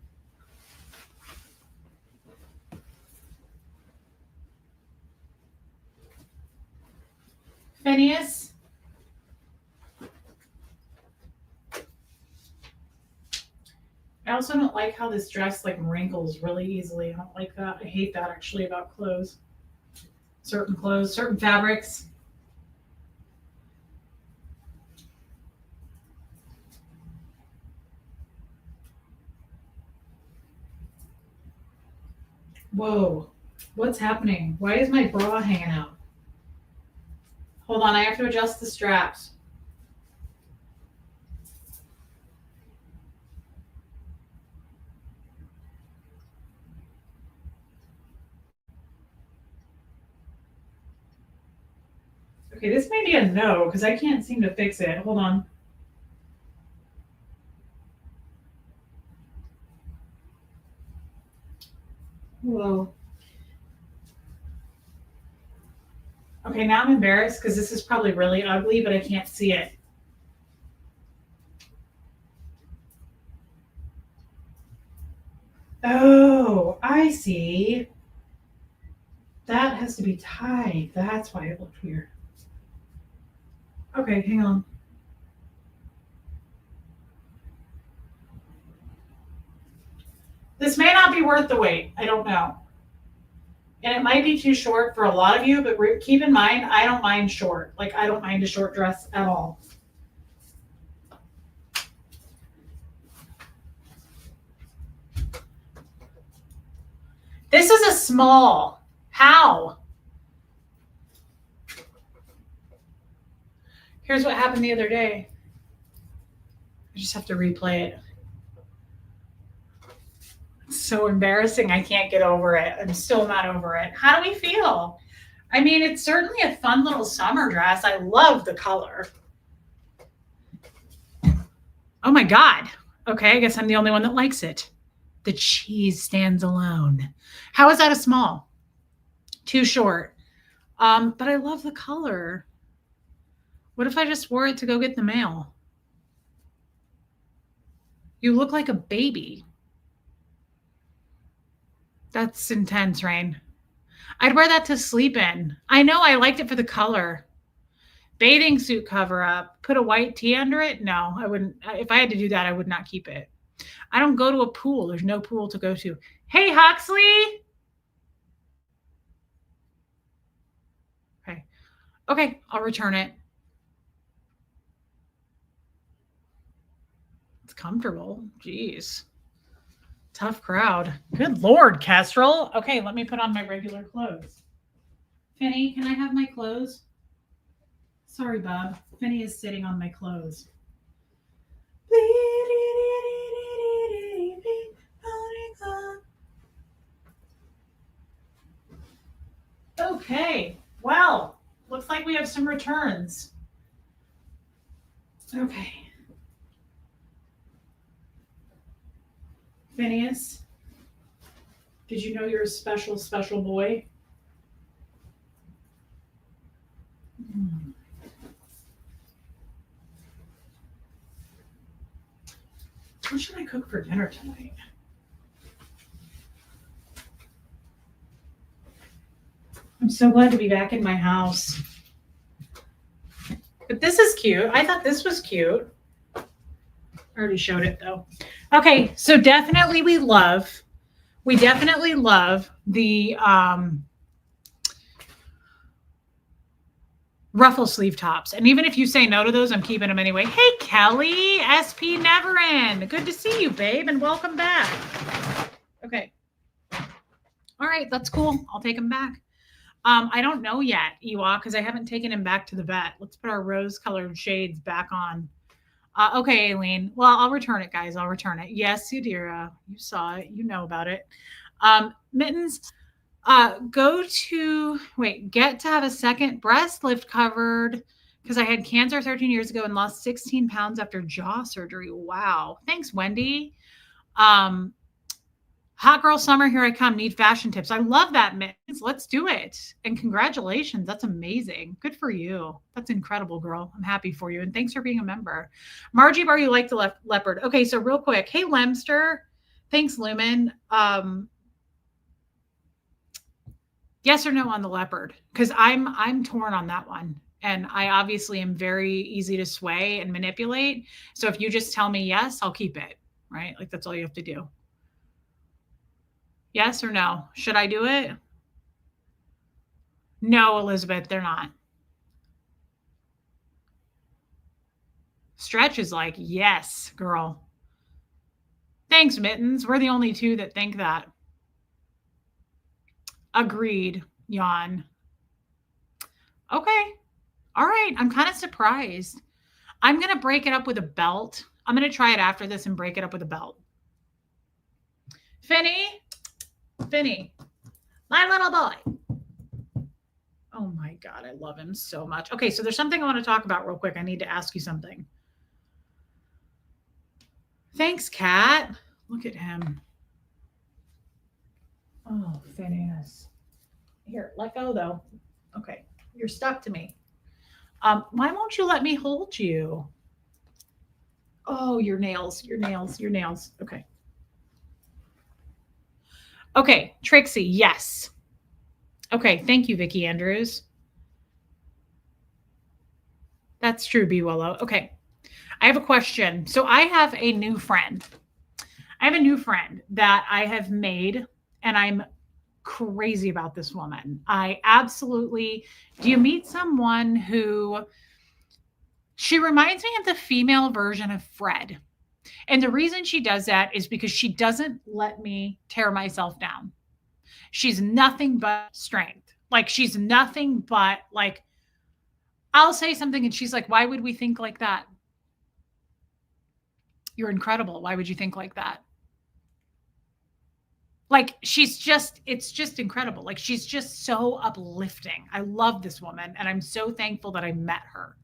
S1: Phineas? I also don't like how this dress like wrinkles really easily. I don't like that. I hate that actually about clothes. Clothes, certain fabrics. Whoa, what's happening? Why is my bra hanging out? Hold on, I have to adjust the straps. Okay, this may be a no because I can't seem to fix it. Hold on. Whoa. Okay, now I'm embarrassed because this is probably really ugly, but I can't see it. Oh, I see. That has to be tied. That's why it looked weird. Okay, hang on. This may not be worth the wait. I don't know. And it might be too short for a lot of you, but keep in mind, I don't mind short. Like, I don't mind a short dress at all. This is a small. How? Here's what happened the other day. I just have to replay it. It's so embarrassing. I can't get over it. I'm still not over it. How do we feel? I mean, it's certainly a fun little summer dress. I love the color. Oh my God. Okay, I guess I'm the only one that likes it. The cheese stands alone. How is that a small? Too short. But I love the color. What if I just wore it to go get the mail? You look like a baby. That's intense, Rain. I'd wear that to sleep in. I know I liked it for the color. Bathing suit cover up, put a white tee under it? No, I wouldn't. If I had to do that, I would not keep it. I don't go to a pool. There's no pool to go to. Hey, Huxley. Okay. Okay, I'll return it. It's comfortable. Jeez. Tough crowd. Good Lord, Kestrel. Okay, let me put on my regular clothes. Finny, can I have my clothes? Sorry, Bob. Finny is sitting on my clothes. Okay, well, looks like we have some returns. Okay. Phineas, did you know you're a special, special boy? What should I cook for dinner tonight? I'm so glad to be back in my house. But this is cute. I thought this was cute. I already showed it though. Okay, so definitely we definitely love the ruffle sleeve tops. And even if you say no to those, I'm keeping them anyway. Hey, Kelly, SP Neverin. Good to see you, babe, and welcome back. Okay. All right, that's cool. I'll take him back. I don't know yet, Ewa, because I haven't taken him back to the vet. Let's put our rose-colored shades back on. Okay, Aileen. Well, I'll return it, guys. I'll return it. Yes, Yadira, you saw it. You know about it. Mittens, get to have a second breast lift covered because I had cancer 13 years ago and lost 16 pounds after jaw surgery. Wow. Thanks, Wendy. Hot girl summer, here I come. Need fashion tips. I love that, Mittens. Let's do it. And congratulations. That's amazing. Good for you. That's incredible, girl. I'm happy for you. And thanks for being a member. Margie Bar, you like the leopard. Okay, so real quick. Hey, Lemster. Thanks, Lumen. Yes or no on the leopard? Because I'm torn on that one. And I obviously am very easy to sway and manipulate. So if you just tell me yes, I'll keep it. Right? Like that's all you have to do. Yes or no? Should I do it? No, Elizabeth, they're not. Stretch is like, yes, girl. Thanks, Mittens. We're the only two that think that. Agreed, Jan. Okay. All right. I'm kind of surprised. I'm going to break it up with a belt. I'm going to try it after this and break it up with a belt. Finny, my little boy. Oh my God, I love him so much. Okay, so there's something I want to talk about real quick. I need to ask you something. Thanks, Kat. Look at him. Oh, Phineas. Here, let go though. Okay, you're stuck to me. Why won't you let me hold you? Oh, your nails, your nails, your nails. Okay. Okay, Trixie, yes. Okay, thank you, Vicky Andrews. That's true, B Willow. Okay, I have a question. So I have a new friend. I have a new friend that I have made, and I'm crazy about this woman. I absolutely. Do you meet someone who she reminds me of the female version of Fred? And the reason she does that is because she doesn't let me tear myself down. She's nothing but strength. Like she's nothing but like I'll say something and she's like, "Why would we think like that? You're incredible. Why would you think like that?" Like she's just it's just incredible. Like she's just so uplifting. I love this woman and I'm so thankful that I met her.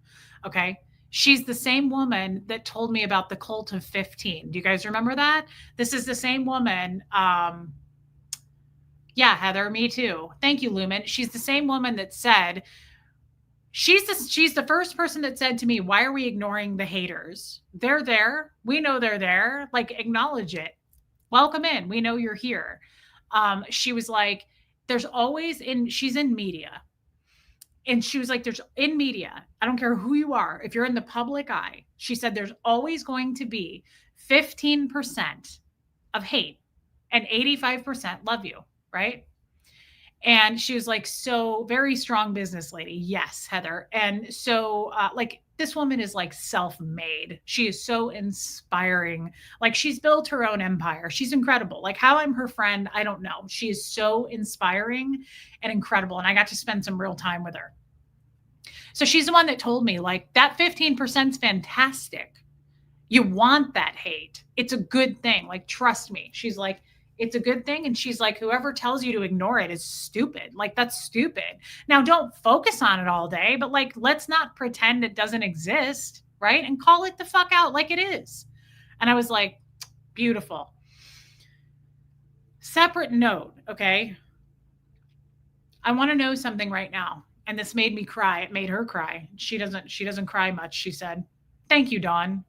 S1: Okay? She's the same woman that told me about the cult of 15. Do you guys remember that? This is the same woman yeah, Heather, me too. Thank you, Lumen. She's the same woman that said she's the first person that said to me, "Why are we ignoring the haters? They're there. We know they're there. Like acknowledge it. Welcome in. We know you're here." She was like, "There's always in she's in media." And she was like, "There's in media. I don't care who you are. If you're in the public eye," she said, "there's always going to be 15% of hate and 85% love you, right?" And she was like, so very strong business lady. Yes, Heather. And so, like, this woman is like self made. She is so inspiring. Like, she's built her own empire. She's incredible. Like, how I'm her friend, I don't know. She is so inspiring and incredible. And I got to spend some real time with her. So she's the one that told me, like, that 15% is fantastic. You want that hate. It's a good thing. Like, trust me. She's like, it's a good thing. And she's like, whoever tells you to ignore it is stupid. Like, that's stupid. Now, don't focus on it all day, but like, let's not pretend it doesn't exist, right? And call it the fuck out like it is. And I was like, beautiful. Separate note, okay? I want to know something right now. And this made me cry. It made her cry. She doesn't cry much, she said. Thank you, Dawn.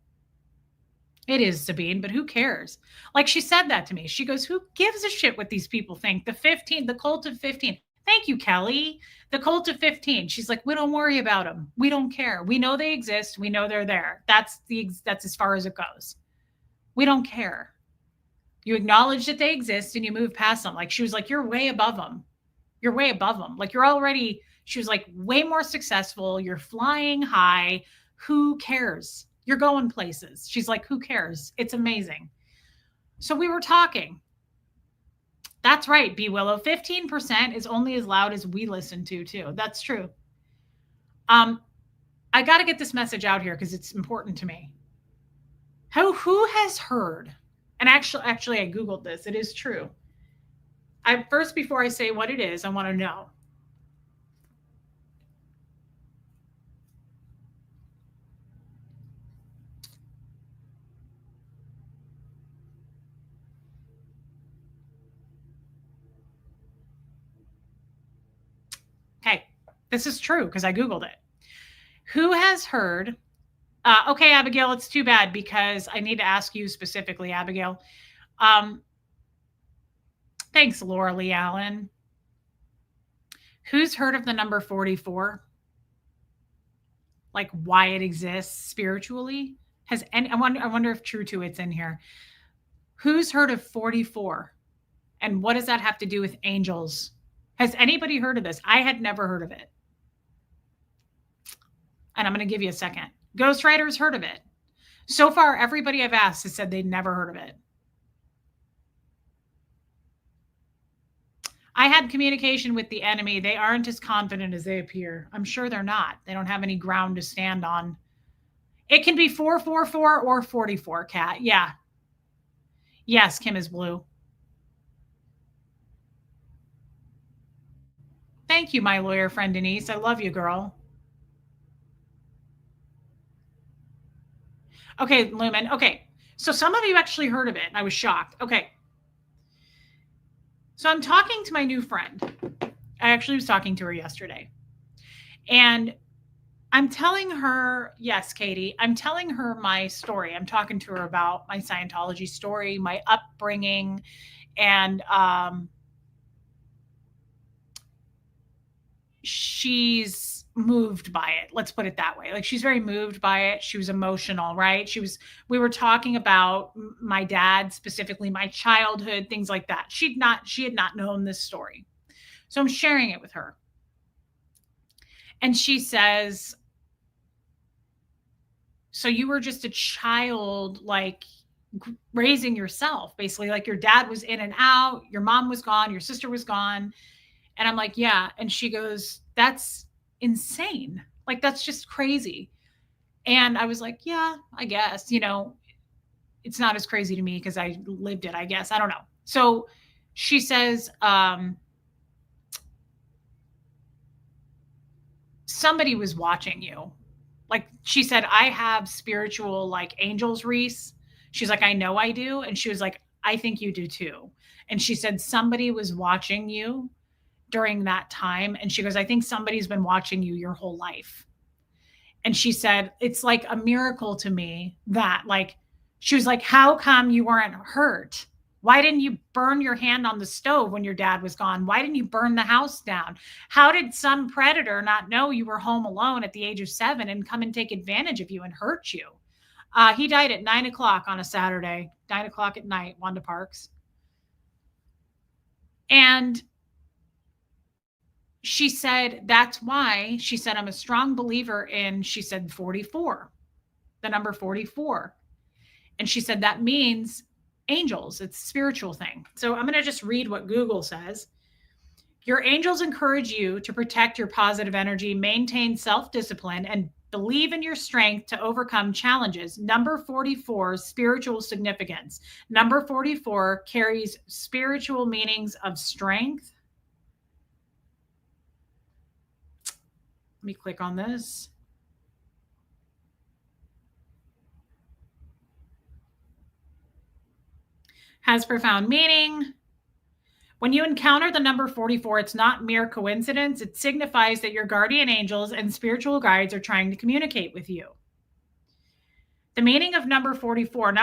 S1: It is Sabine, but who cares? Like she said that to me. She goes, "Who gives a shit what these people think?" The 15, the cult of 15. Thank you, Kelly. The cult of 15. She's like, "We don't worry about them. We don't care. We know they exist. We know they're there. That's as far as it goes. We don't care. You acknowledge that they exist and you move past them." Like she was like, "You're way above them. You're way above them. Like you're already," she was like, "way more successful. You're flying high. Who cares? You're going places." She's like, "Who cares? It's amazing." So we were talking. That's right, B Willow. 15% is only as loud as we listen to, too. That's true. Um, I got to get this message out here because it's important to me. Who has heard? And actually, I googled this. It is true. I first before I say what it is, I want to know. Okay, this is true because I googled it. Who has heard? Okay, Abigail, it's too bad because I need to ask you specifically, Abigail. Um, Thanks, Laura Lee Allen. Who's heard of the number 44? Like why it exists spiritually? Has any I wonder if True to it's in here. Who's heard of 44? And what does that have to do with angels? Has anybody heard of this? I had never heard of it. And I'm going to give you a second. Ghostwriters heard of it. So far, everybody I've asked has said they'd never heard of it. I had communication with the enemy. They aren't as confident as they appear. I'm sure they're not. They don't have any ground to stand on. It can be 444 or 44, Cat. Yeah. Yes, Kim is blue. Thank you, my lawyer friend Denise. I love you, girl. Okay, Lumen. Okay. So some of you actually heard of it, and I was shocked. Okay. So I'm talking to my new friend. I actually was talking to her yesterday. And I'm telling her, yes, Katie, I'm telling her my story. I'm talking to her about my Scientology story, my upbringing, and she's moved by it. Let's put it that way. Like she's very moved by it. She was emotional, right? We were talking about my dad, specifically my childhood, things like that. She had not known this story. So I'm sharing it with her. And she says, so you were just a child, like raising yourself, basically, like your dad was in and out, your mom was gone, your sister was gone. And I'm like, yeah. And she goes, that's insane. Like, that's just crazy. And I was like, yeah, I guess, it's not as crazy to me because I lived it, I guess. I don't know. So she says, somebody was watching you. Like she said, I have spiritual like angels, Reese. She's like, I know I do. And she was like, I think you do too. And she said, somebody was watching you during that time. And she goes, I think somebody's been watching you your whole life. And she said, it's like a miracle to me that, like, she was like, how come you weren't hurt? Why didn't you burn your hand on the stove when your dad was gone? Why didn't you burn the house down? How did some predator not know you were home alone at the age of 7 and come and take advantage of you and hurt you? He died at 9 o'clock on a Saturday, 9 o'clock at night, Wanda Parks. And she said, that's why, she said, I'm a strong believer in, she said, 44, the number 44. And she said, that means angels. It's a spiritual thing. So I'm going to just read what Google says. Your angels encourage you to protect your positive energy, maintain self-discipline, and believe in your strength to overcome challenges. Number 44, spiritual significance. Number 44 carries spiritual meanings of strength. Let me click on this. Has profound meaning. When you encounter the number 44, it's not mere coincidence. It signifies that your guardian angels and spiritual guides are trying to communicate with you. The meaning of number 44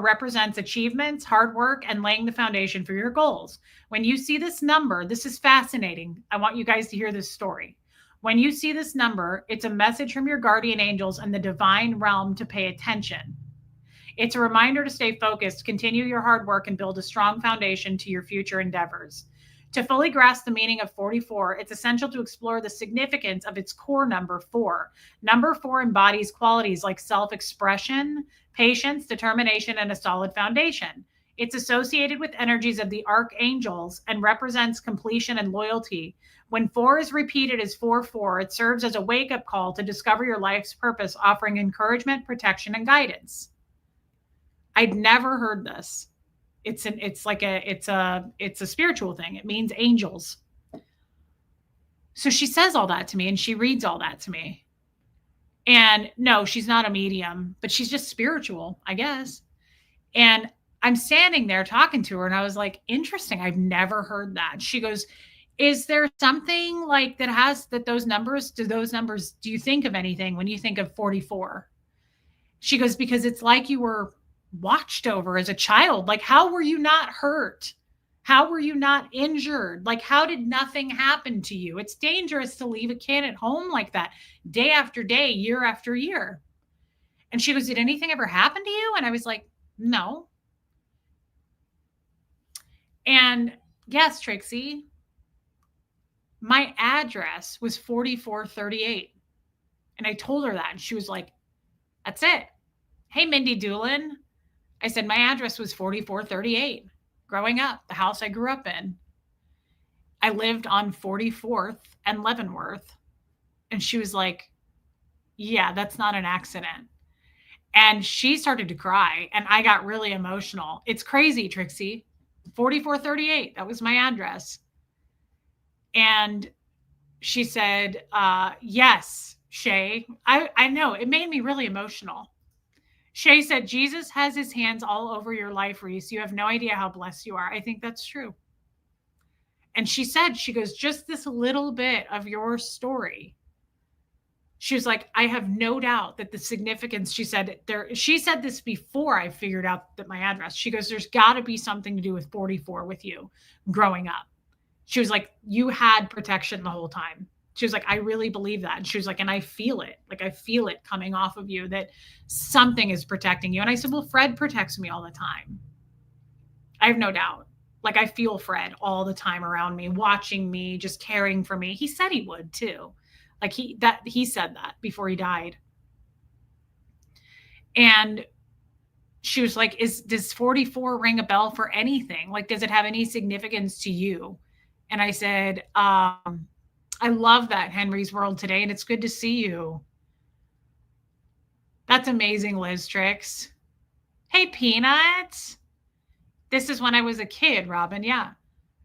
S1: represents achievements, hard work, and laying the foundation for your goals. When you see this number, this is fascinating. I want you guys to hear this story. When you see this number, it's a message from your guardian angels and the divine realm to pay attention. It's a reminder to stay focused, continue your hard work, and build a strong foundation to your future endeavors. To fully grasp the meaning of 44, it's essential to explore the significance of its core number 4. Number 4 embodies qualities like self-expression, patience, determination, and a solid foundation. It's associated with energies of the archangels and represents completion and loyalty. When 4 is repeated as 44, it serves as a wake-up call to discover your life's purpose, offering encouragement, protection, and guidance. I'd never heard this. It's a spiritual thing. It means angels. So she says all that to me and she reads all that to me. And no, she's not a medium, but she's just spiritual, I guess. And I'm standing there talking to her and I was like, interesting. I've never heard that. She goes, is there something like that those numbers, do you think of anything when you think of 44? She goes, because it's like you were watched over as a child. Like, how were you not hurt? How were you not injured? Like, how did nothing happen to you? It's dangerous to leave a kid at home like that day after day, year after year. And she goes, did anything ever happen to you? And I was like, no. And yes, Trixie, my address was 4438. And I told her that. And she was like, that's it. Hey, Mindy Doolin. I said, my address was 4438 growing up, the house I grew up in. I lived on 44th and Leavenworth. And she was like, yeah, that's not an accident. And she started to cry and I got really emotional. It's crazy, Trixie. 4438, that was my address. And she said, yes, Shay. I know, it made me really emotional. Shay said, Jesus has his hands all over your life, Reese. You have no idea how blessed you are. I think that's true. And she said, she goes, just this little bit of your story. She was like, I have no doubt that the significance, she said this before I figured out that my address. She goes, there's got to be something to do with 44 with you growing up. She was like, you had protection the whole time. She was like, I really believe that. And she was like, and I feel it. Like, I feel it coming off of you that something is protecting you. And I said, well, Fred protects me all the time. I have no doubt. Like, I feel Fred all the time around me, watching me, just caring for me. He said he would too. Like he said that before he died. And she was like, does 44 ring a bell for anything? Like, does it have any significance to you? And I said, I love that, Henry's World Today, and it's good to see you. That's amazing, Liz Tricks. Hey, Peanuts. This is when I was a kid, Robin. Yeah.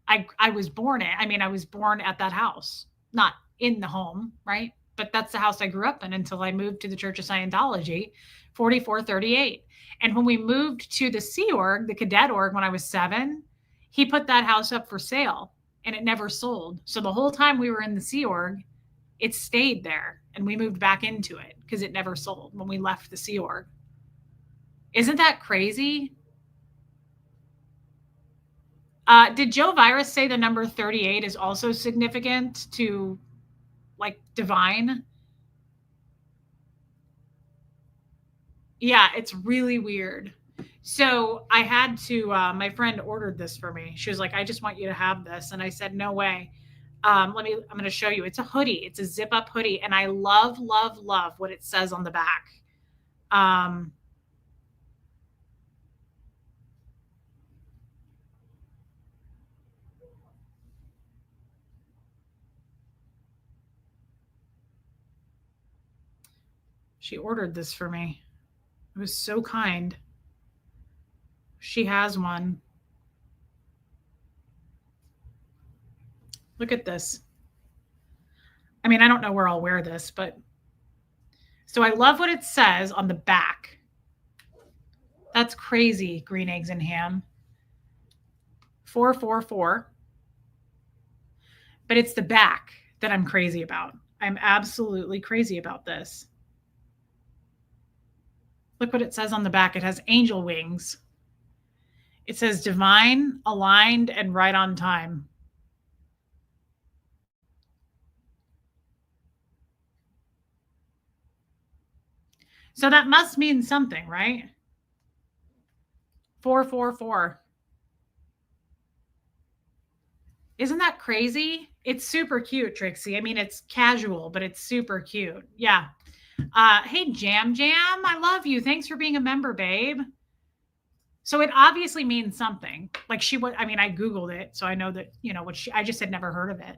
S1: I was born at that house, not in the home, right? But that's the house I grew up in until I moved to the Church of Scientology, 4438. And when we moved to the Sea Org, the cadet org, when I was 7, he put that house up for sale and it never sold. So the whole time we were in the Sea Org, it stayed there and we moved back into it because it never sold when we left the Sea Org. Isn't that crazy? Did Joe Virus say the number 38 is also significant to like divine? Yeah, it's really weird. So I had to, my friend ordered this for me. She was like, I just want you to have this. And I said, no way. I'm going to show you. It's a hoodie. It's a zip up hoodie. And I love, love, love what it says on the back. She ordered this for me. It was so kind. She has one. Look at this. I mean, I don't know where I'll wear this, but so I love what it says on the back. That's crazy, Green Eggs and Ham. 444. But it's the back that I'm crazy about. I'm absolutely crazy about this. Look what it says on the back. It has angel wings. It says divine, aligned, and right on time. So that must mean something, right? 444. Isn't that crazy? It's super cute, Trixie. I mean, it's casual, but it's super cute. Yeah. Hey, Jam Jam, I love you. Thanks for being a member, babe. So it obviously means something. Like she would, I mean, I Googled it, so I know that, I just had never heard of it.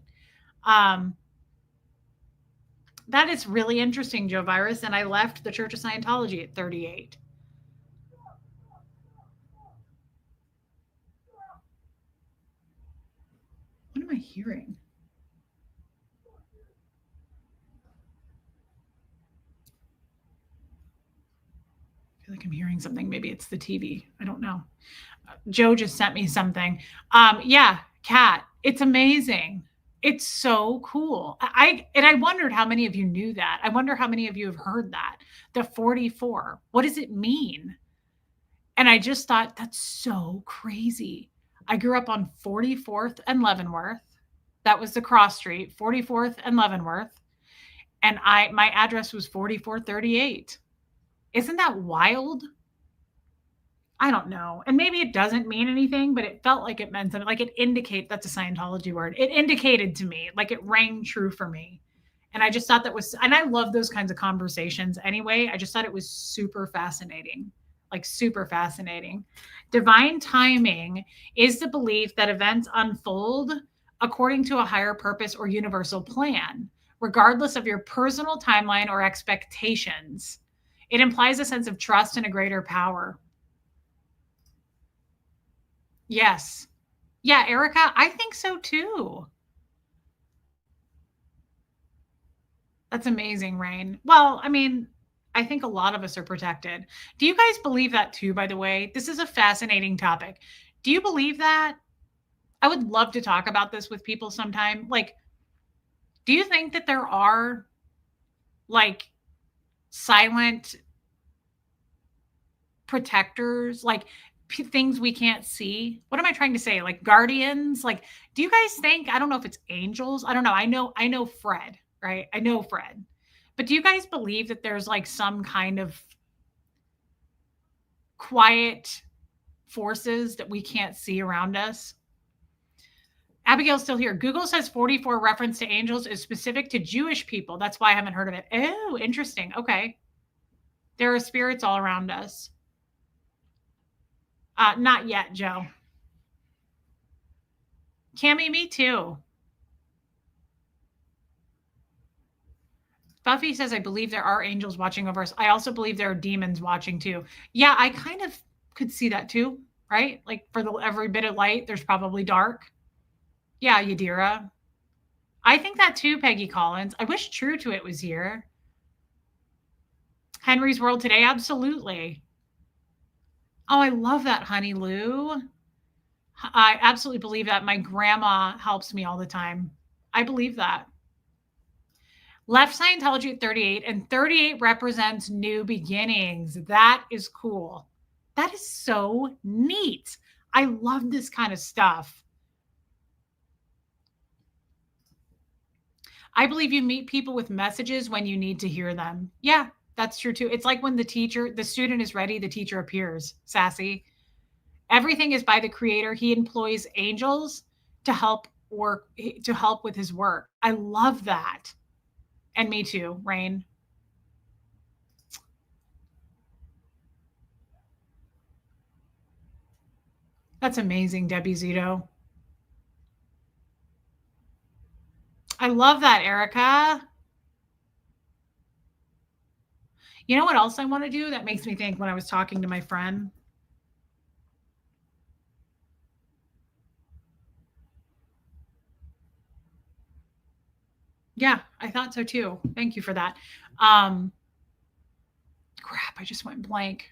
S1: That is really interesting, Joe Virus. And I left the Church of Scientology at 38. What am I hearing? I feel like I'm hearing something. Maybe it's the TV. I don't know. Joe just sent me something. Yeah, Kat, it's amazing. It's so cool. I wondered how many of you knew that. I wonder how many of you have heard that. The 44. What does it mean? And I just thought that's so crazy. I grew up on 44th and Leavenworth. That was the cross street, 44th and Leavenworth. And my address was 4438. Isn't that wild? I don't know. And maybe it doesn't mean anything, but it felt like it meant something. Like that's a Scientology word. It indicated to me, like it rang true for me. And I just thought and I love those kinds of conversations anyway. I just thought it was super fascinating, like super fascinating. Divine timing is the belief that events unfold according to a higher purpose or universal plan, regardless of your personal timeline or expectations. It implies a sense of trust and a greater power. Yes. Yeah, Erica, I think so too. That's amazing, Rain. Well, I mean, I think a lot of us are protected. Do you guys believe that too, by the way? This is a fascinating topic. Do you believe that? I would love to talk about this with people sometime. Like, do you think that there are like silent protectors, like things we can't see? What am I trying to say? Like guardians? Like, do you guys think, I don't know if it's angels. I don't know. I know Fred, right? I know Fred. But do you guys believe that there's like some kind of quiet forces that we can't see around us? Abigail's still here. Google says 44 reference to angels is specific to Jewish people. That's why I haven't heard of it. Oh, interesting. Okay. There are spirits all around us. Not yet, Joe. Cammy, me too. Buffy says, I believe there are angels watching over us. I also believe there are demons watching too. Yeah, I kind of could see that too, right? Like for every bit of light, there's probably dark. Yeah, Yadira. I think that too, Peggy Collins. I wish True to It was here. Henry's World Today, absolutely. Oh, I love that, Honey Lou. I absolutely believe that. My grandma helps me all the time. I believe that. Left Scientology at 38, and 38 represents new beginnings. That is cool. That is so neat. I love this kind of stuff. I believe you meet people with messages when you need to hear them. Yeah, that's true too. It's like when the student is ready, the teacher appears. Sassy. Everything is by the creator. He employs angels to help with his work. I love that. And me too, Rain. That's amazing, Debbie Zito. I love that, Erica. You know what else I want to do that makes me think when I was talking to my friend? Yeah, I thought so too. Thank you for that. Um, Crap, I just went blank.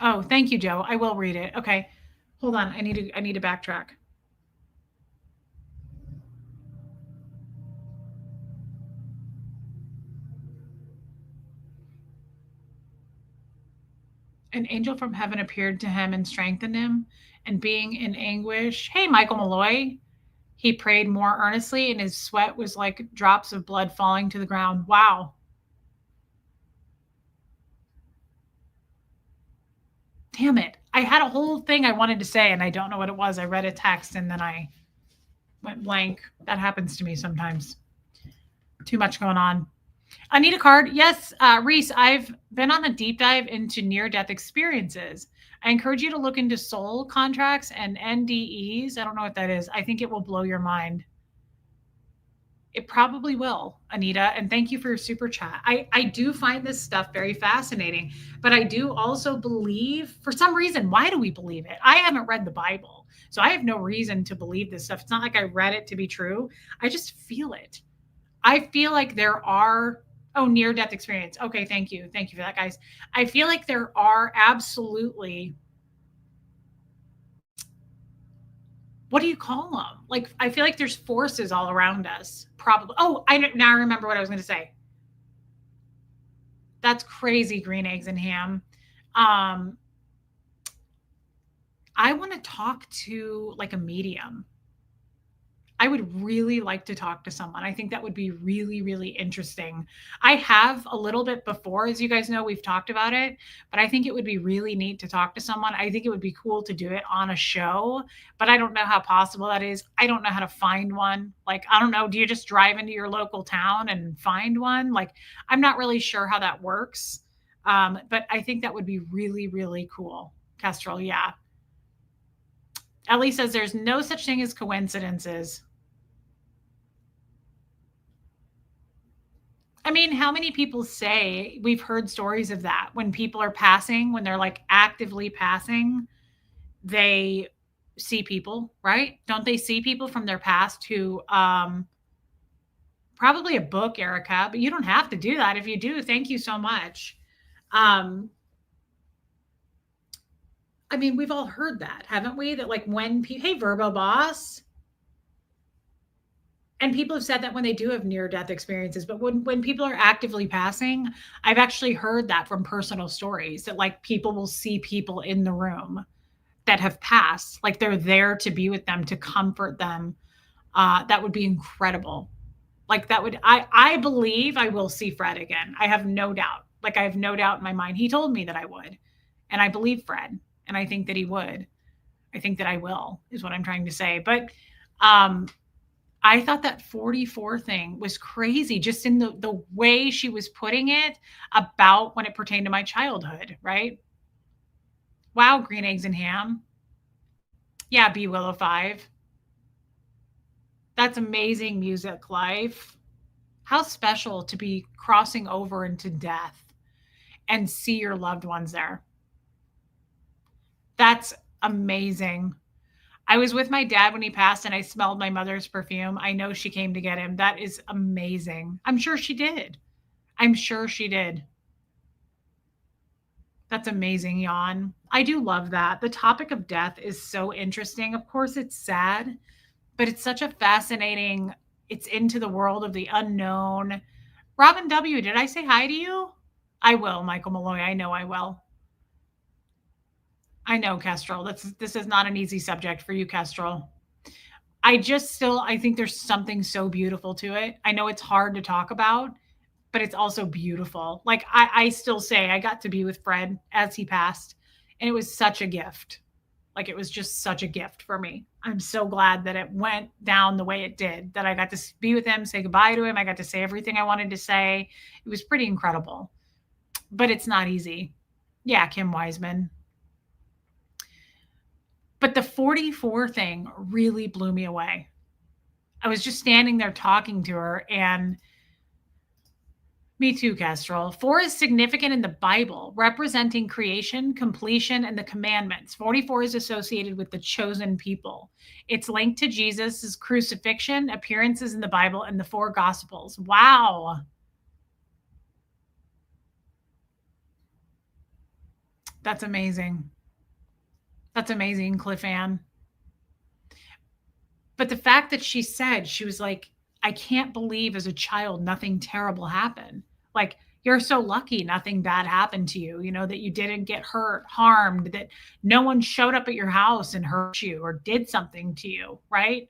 S1: Oh, thank you, Joe. I will read it. Okay. Hold on. I need to backtrack. An angel from heaven appeared to him and strengthened him, and being in anguish, hey, Michael Malloy, he prayed more earnestly, and his sweat was like drops of blood falling to the ground. Wow. Damn it. I had a whole thing I wanted to say, and I don't know what it was. I read a text and then I went blank. That happens to me sometimes. Too much going on. I need a card. Yes, Reese, I've been on a deep dive into near death experiences. I encourage you to look into soul contracts and NDEs. I don't know what that is. I think it will blow your mind. It probably will, Anita. And thank you for your super chat. I do find this stuff very fascinating, but I do also believe, for some reason, why do we believe it? I haven't read the Bible, so I have no reason to believe this stuff. It's not like I read it to be true. I just feel it. I feel like there are, oh, near death experience. Okay, thank you. Thank you for that, guys. I feel like there are absolutely, what do you call them? Like, I feel like there's forces all around us. Probably. Oh, now I remember what I was going to say. That's crazy, green eggs and ham. Um, I want to talk to like a medium. I would really like to talk to someone. I think that would be really, really interesting. I have a little bit before, as you guys know, we've talked about it, but I think it would be really neat to talk to someone. I think it would be cool to do it on a show, but I don't know how possible that is. I don't know how to find one. Like, I don't know. Do you just drive into your local town and find one? Like, I'm not really sure how that works. But I think that would be really, really cool. Kestrel, yeah. Ellie says there's no such thing as coincidences. I mean, how many people say we've heard stories of that when people are passing, when they're like actively passing, they see people, right? Don't they see people from their past who, probably a book, Erica, but you don't have to do that. If you do, thank you so much. Um, I mean, we've all heard that, haven't we? That like when hey, Verbo boss. And people have said that when they do have near death experiences, but when people are actively passing, I've actually heard that from personal stories that like people will see people in the room that have passed, like they're there to be with them, to comfort them. That would be incredible. Like that would I believe I will see Fred again. I have no doubt. Like I have no doubt in my mind. He told me that I would. And I believe Fred. And I think that he would. I think that I will, is what I'm trying to say. But um I thought that 44 thing was crazy, just in the way she was putting it about when it pertained to my childhood, right? Wow, green eggs and ham. Yeah, B Willow 5. That's amazing music life. How special to be crossing over into death and see your loved ones there. That's amazing. I was with my dad when he passed and I smelled my mother's perfume. I know she came to get him. That is amazing. I'm sure she did. I'm sure she did. That's amazing, Jan. I do love that. The topic of death is so interesting. Of course, it's sad, but it's such a fascinating, it's into the world of the unknown. Robin W., did I say hi to you? I will, Michael Malloy. I know I will. I know, Kestrel. This is not an easy subject for you, Kestrel. I think there's something so beautiful to it. I know it's hard to talk about, but it's also beautiful. Like I still say I got to be with Fred as he passed, and it was such a gift. Like it was just such a gift for me. I'm so glad that it went down the way it did, that I got to be with him, say goodbye to him. I got to say everything I wanted to say. It was pretty incredible, but it's not easy. Yeah, Kim Wiseman. But the 44 thing really blew me away. I was just standing there talking to her, and me too, Kestrel. 4 is significant in the Bible, representing creation, completion, and the commandments. 44 is associated with the chosen people. It's linked to Jesus' crucifixion, appearances in the Bible, and the 4 Gospels. Wow. That's amazing. That's amazing, Cliff Ann. But the fact that she said, she was like, I can't believe as a child nothing terrible happened. Like, you're so lucky nothing bad happened to you, that you didn't get hurt, harmed, that no one showed up at your house and hurt you or did something to you, right?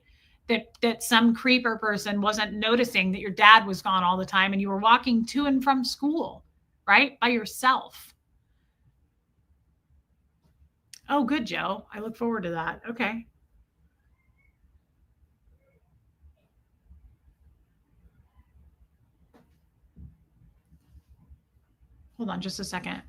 S1: That some creeper person wasn't noticing that your dad was gone all the time and you were walking to and from school, right? By yourself. Oh, good, Joe. I look forward to that. Okay. Hold on just a second.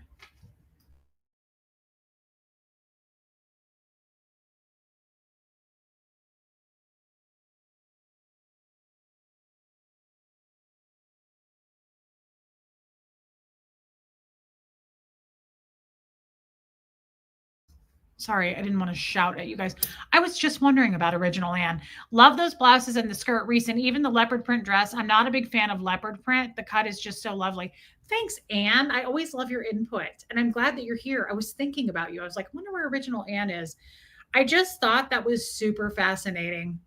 S1: Sorry, I didn't want to shout at you guys. I was just wondering about Original Anne. Love those blouses and the skirt recent, even the leopard print dress. I'm not a big fan of leopard print. The cut is just so lovely. Thanks, Anne. I always love your input. And I'm glad that you're here. I was thinking about you. I was like, I wonder where Original Anne is. I just thought that was super fascinating.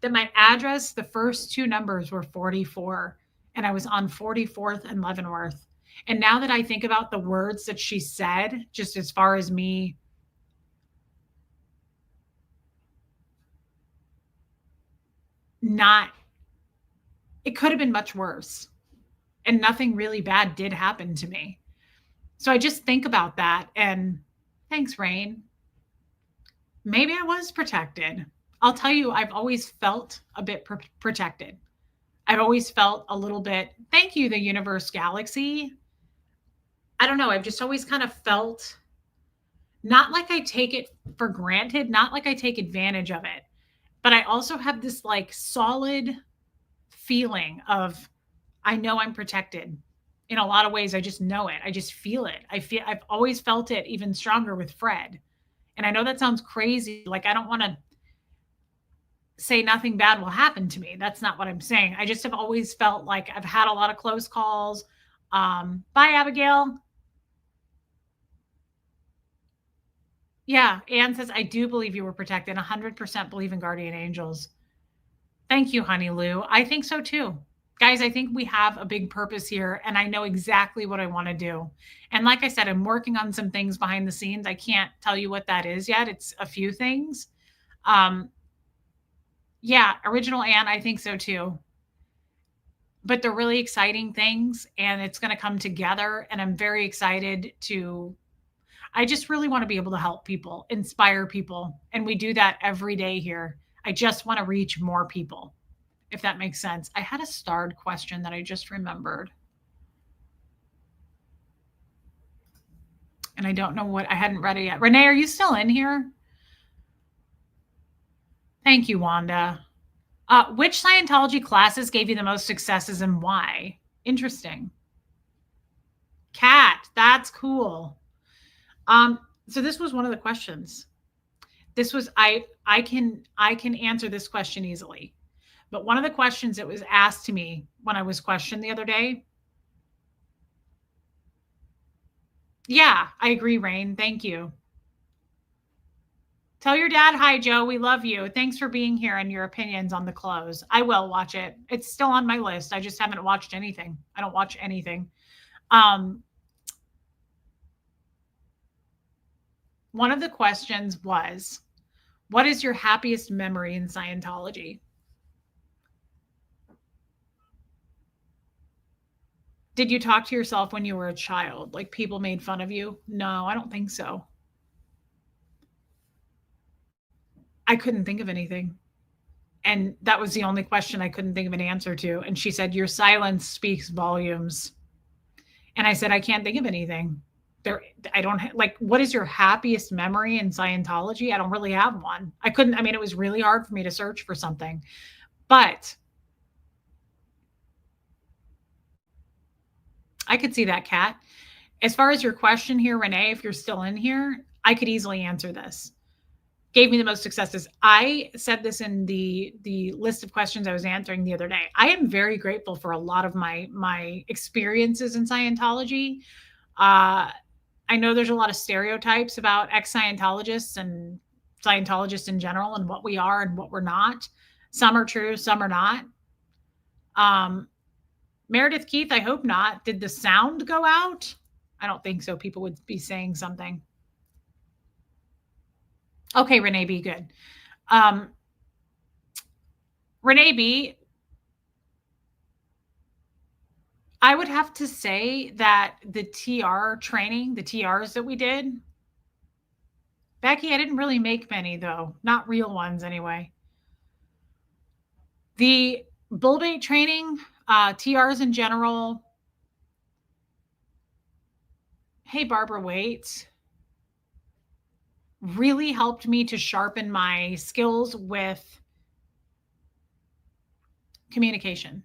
S1: That my address, the first 2 numbers were 44, and I was on 44th and Leavenworth. And now that I think about the words that she said, just as far as me not, it could have been much worse. And nothing really bad did happen to me. So I just think about that and thanks, Rain. Maybe I was protected. I'll tell you, I've always felt a bit protected. I've always felt a little bit, thank you, the universe galaxy. I don't know. I've just always kind of felt not like I take it for granted, not like I take advantage of it, but I also have this like solid feeling of I know I'm protected. In a lot of ways, I just know it. I just feel it. I've always felt it even stronger with Fred. And I know that sounds crazy. Like I don't want to say nothing bad will happen to me. That's not what I'm saying. I just have always felt like I've had a lot of close calls. Bye, Abigail. Yeah, Anne says, I do believe you were protected. 100% believe in guardian angels. Thank you, Honey Lou. I think so too. Guys, I think we have a big purpose here, and I know exactly what I want to do. And like I said, I'm working on some things behind the scenes. I can't tell you what that is yet. It's a few things. Um, yeah, original Anne, I think so too. But they're really exciting things, and it's going to come together. And I'm very excited to I just really want to be able to help people, inspire people. And we do that every day here. I just want to reach more people, if that makes sense. I had a starred question that I just remembered. And I don't know what I hadn't read it yet. Renee, are you still in here? Thank you, Wanda. Which Scientology classes gave you the most successes and why? Interesting. Kat, that's cool. So this was one of the questions. This was I can answer this question easily. But one of the questions that was asked to me when I was questioned the other day. Yeah, I agree, Rain. Thank you. Tell your dad hi, Joe. We love you. Thanks for being here and your opinions on the close. I will watch it. It's still on my list. I just haven't watched anything. I don't watch anything. One of the questions was, what is your happiest memory in Scientology? Did you talk to yourself when you were a child? Like people made fun of you? No, I don't think so. I couldn't think of anything. And that was the only question I couldn't think of an answer to. And she said, your silence speaks volumes. And I said, I can't think of anything. There, I don't like, what is your happiest memory in Scientology? I don't really have one. I couldn't, I mean, it was really hard for me to search for something. But I could see that, Kat. As far as your question here, Renee, if you're still in here, I could easily answer this. Gave me the most successes. I said this in the list of questions I was answering the other day. I am very grateful for a lot of my experiences in Scientology. I know there's a lot of stereotypes about ex-Scientologists and Scientologists in general and what we are and what we're not. Some are true, some are not. Meredith Keith, I hope not. Did the sound go out? I don't think so. People would be saying something. Okay, Renee B, good. Renee B, I would have to say that the TR training, the TRs that we did, Becky, I didn't really make many though, not real ones anyway. The bull bait training, TRs in general. Hey, Barbara Waits, really helped me to sharpen my skills with communication.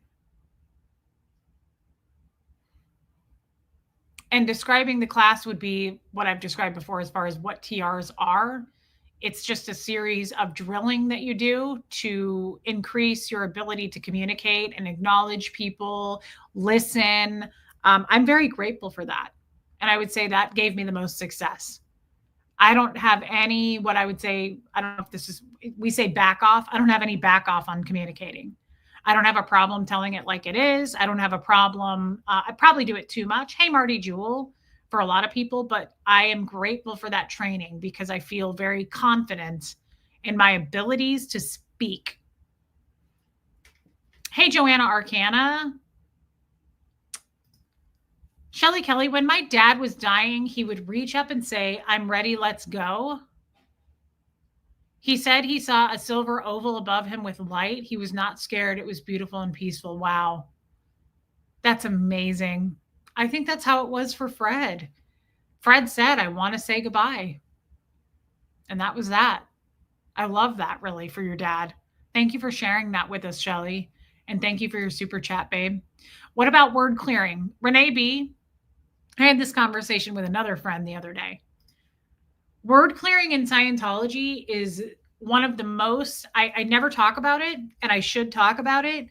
S1: And describing the class would be what I've described before as far as what TRs are. It's just a series of drilling that you do to increase your ability to communicate and acknowledge people, listen. I'm very grateful for that. And I would say that gave me the most success. I don't have any, what I would say, I don't know if this is, we say back off. I don't have any back off on communicating. I don't have a problem telling it like it is. I don't have a problem. I probably do it too much. Hey, Marty Jewel, for a lot of people, but I am grateful for that training because I feel very confident in my abilities to speak. Hey, Joanna Arcana. Shelly Kelly, when my dad was dying, he would reach up and say, I'm ready, let's go. He said he saw a silver oval above him with light. He was not scared. It was beautiful and peaceful. Wow. That's amazing. I think that's how it was for Fred. Fred said, I want to say goodbye. And that was that. I love that really for your dad. Thank you for sharing that with us, Shelly. And thank you for your super chat, babe. What about word clearing? Renee B, I had this conversation with another friend the other day. Word clearing in Scientology is one of the most, I never talk about it, and I should talk about it.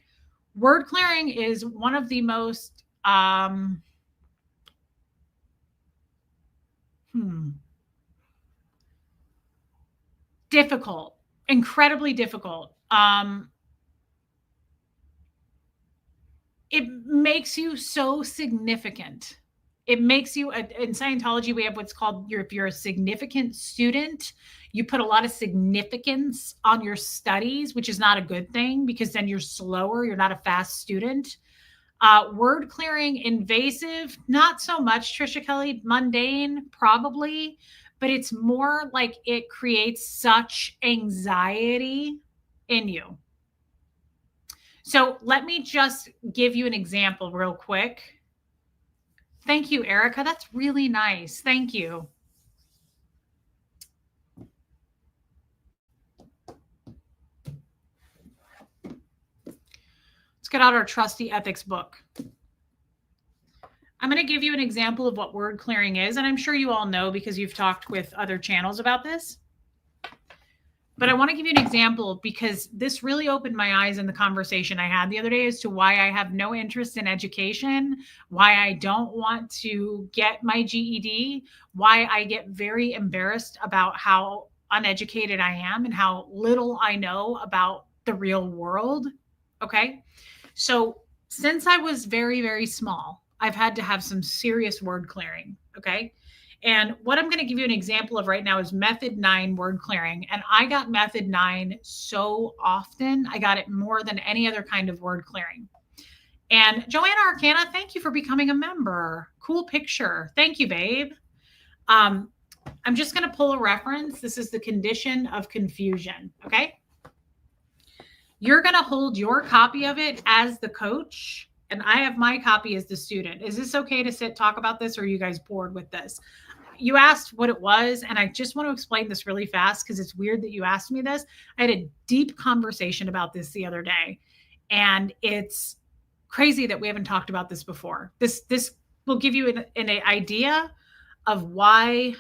S1: Word clearing is one of the most, difficult, incredibly difficult. It makes you so significant. It makes you, in Scientology, we have what's called if you're a significant student, you put a lot of significance on your studies, which is not a good thing because then you're slower. You're not a fast student. Word clearing, invasive, not so much, Trisha Kelly. Mundane, probably, but it's more like it creates such anxiety in you. So let me just give you an example real quick. Thank you, Erica. That's really nice. Thank you. Let's get out our trusty ethics book. I'm going to give you an example of what word clearing is, and I'm sure you all know because you've talked with other channels about this. But I want to give you an example because this really opened my eyes in the conversation I had the other day as to why I have no interest in education, why I don't want to get my GED, why I get very embarrassed about how uneducated I am and how little I know about the real world. Okay. So since I was very, very small, I've had to have some serious word clearing. Okay. And what I'm going to give you an example of right now is method 9 word clearing. And I got method 9 so often. I got it more than any other kind of word clearing. And Joanna Arcana, thank you for becoming a member. Cool picture. Thank you, babe. I'm just going to pull a reference. This is the condition of confusion. Okay. You're going to hold your copy of it as the coach. And I have my copy as the student. Is this okay to talk about this, or are you guys bored with this? You asked what it was, and I just want to explain this really fast because it's weird that you asked me this. I had a deep conversation about this the other day, and it's crazy that we haven't talked about this before. This will give you an idea of why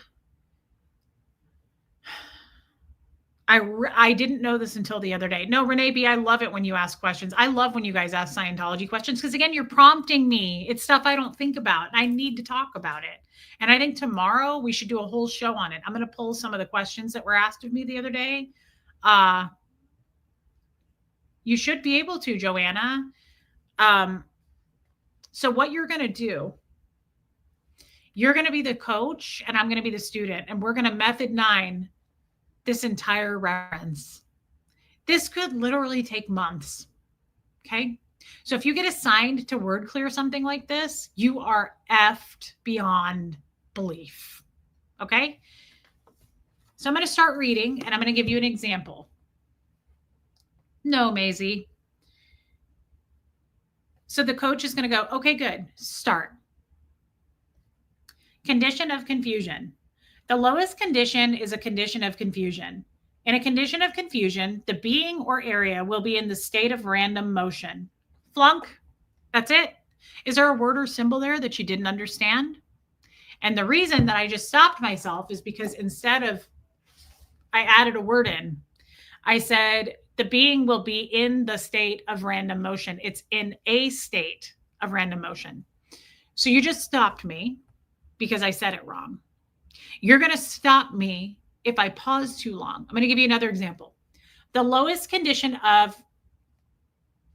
S1: I didn't know this until the other day. No, Renee B, I love it when you ask questions. I love when you guys ask Scientology questions because, again, you're prompting me. It's stuff I don't think about, and I need to talk about it. And I think tomorrow we should do a whole show on it. I'm going to pull some of the questions that were asked of me the other day. You should be able to, Joanna. So what you're going to do, you're going to be the coach, and I'm going to be the student, and we're going to method 9 this entire reference. This could literally take months. Okay. So if you get assigned to word clear something like this, you are effed beyond belief. Okay. So I'm going to start reading and I'm going to give you an example. No, Maisie. So the coach is going to go, okay, good. Start. Condition of confusion. The lowest condition is a condition of confusion. In a condition of confusion, the being or area will be in the state of random motion. Flunk. That's it. Is there a word or symbol there that you didn't understand? And the reason that I just stopped myself is because instead of I added a word in, I said the being will be in the state of random motion. It's in a state of random motion. So you just stopped me because I said it wrong. You're going to stop me if I pause too long. I'm going to give you another example. The lowest condition of,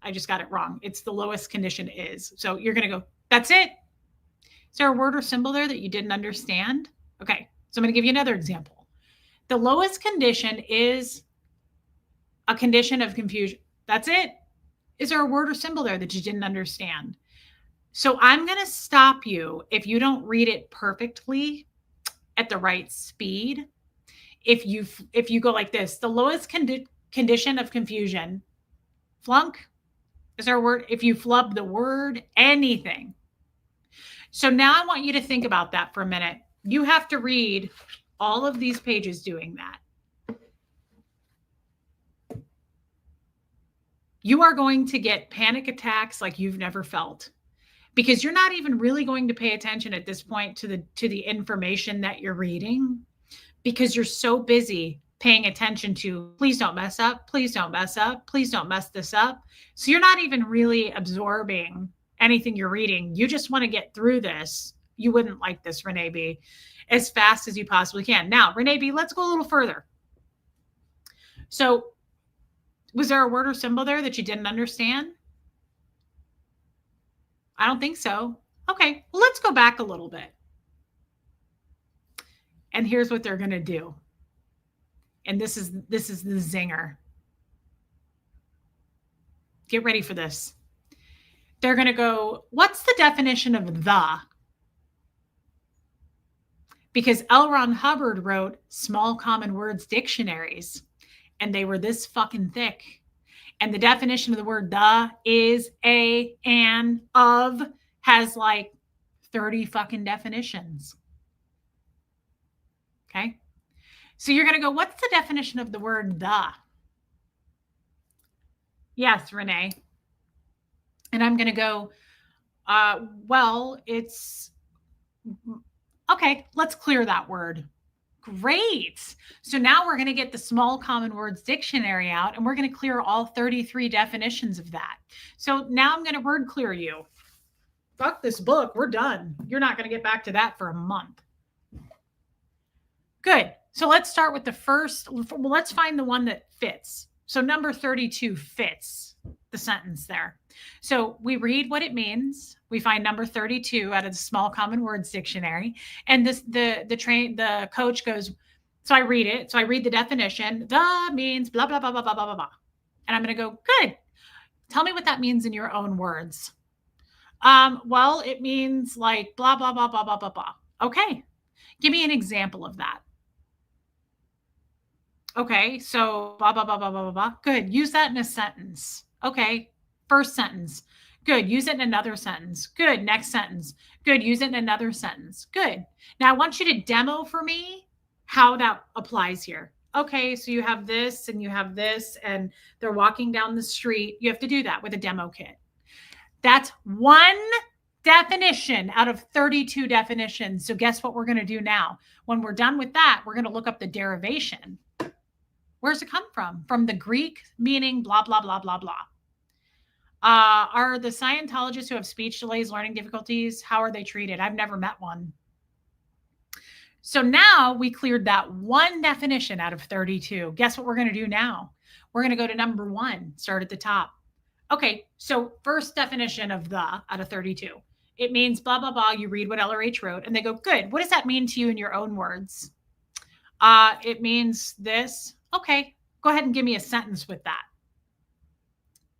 S1: I just got it wrong. It's the lowest condition is. So you're going to go, that's it. Is there a word or symbol there that you didn't understand? Okay. So I'm going to give you another example. The lowest condition is a condition of confusion. That's it. Is there a word or symbol there that you didn't understand? So I'm going to stop you if you don't read it perfectly at the right speed. If you go like this, the lowest condition of confusion, flunk, is there a word? If you flub the word, anything. So now I want you to think about that for a minute. You have to read all of these pages doing that. You are going to get panic attacks like you've never felt, because you're not even really going to pay attention at this point to the information that you're reading, because you're so busy paying attention to, please don't mess up, please don't mess up, please don't mess this up. So you're not even really absorbing anything you're reading. You just want to get through this. You wouldn't like this, Renee B, as fast as you possibly can. Now, Renee B, let's go a little further. So was there a word or symbol there that you didn't understand? I don't think so. Okay, well, let's go back a little bit. And here's what they're going to do. And this is the zinger. Get ready for this. They're going to go, what's the definition of the? Because L. Ron Hubbard wrote small common words dictionaries, and they were this fucking thick. And the definition of the word the is a, an, of, has like 30 fucking definitions. Okay. So you're going to go, what's the definition of the word the? Yes, Renee. And I'm going to go, well, it's okay. Let's clear that word. Great. So now we're going to get the small common words dictionary out, and we're going to clear all 33 definitions of that. So now I'm going to word clear you. Fuck this book. We're done. You're not going to get back to that for a month. Good. So let's start with the first. Well, let's find the one that fits. So number 32 fits the sentence there. So we read what it means. We find number 32 out of the small common words dictionary. And this, the coach goes, so I read it. So I read the definition. The means blah, blah, blah, blah, blah, blah, blah, blah. And I'm going to go, good. Tell me what that means in your own words. Well, it means like blah, blah, blah, blah, blah, blah, blah. Okay. Give me an example of that. Okay. So blah, blah, blah, blah, blah, blah, blah. Good. Use that in a sentence. Okay. First sentence. Good. Use it in another sentence. Good. Next sentence. Good. Use it in another sentence. Good. Now I want you to demo for me how that applies here. Okay. So you have this and you have this, and they're walking down the street. You have to do that with a demo kit. That's one definition out of 32 definitions. So guess what we're going to do now? When we're done with that, we're going to look up the derivation. Where's it come from? From the Greek meaning blah, blah, blah, blah, blah. Are the Scientologists who have speech delays, learning difficulties, how are they treated? I've never met one. So now we cleared that one definition out of 32. Guess what we're going to do now? We're going to go to number 1, start at the top. Okay, so first definition of the out of 32. It means blah, blah, blah. You read what LRH wrote, and they go, good. What does that mean to you in your own words? It means this. Okay, go ahead and give me a sentence with that.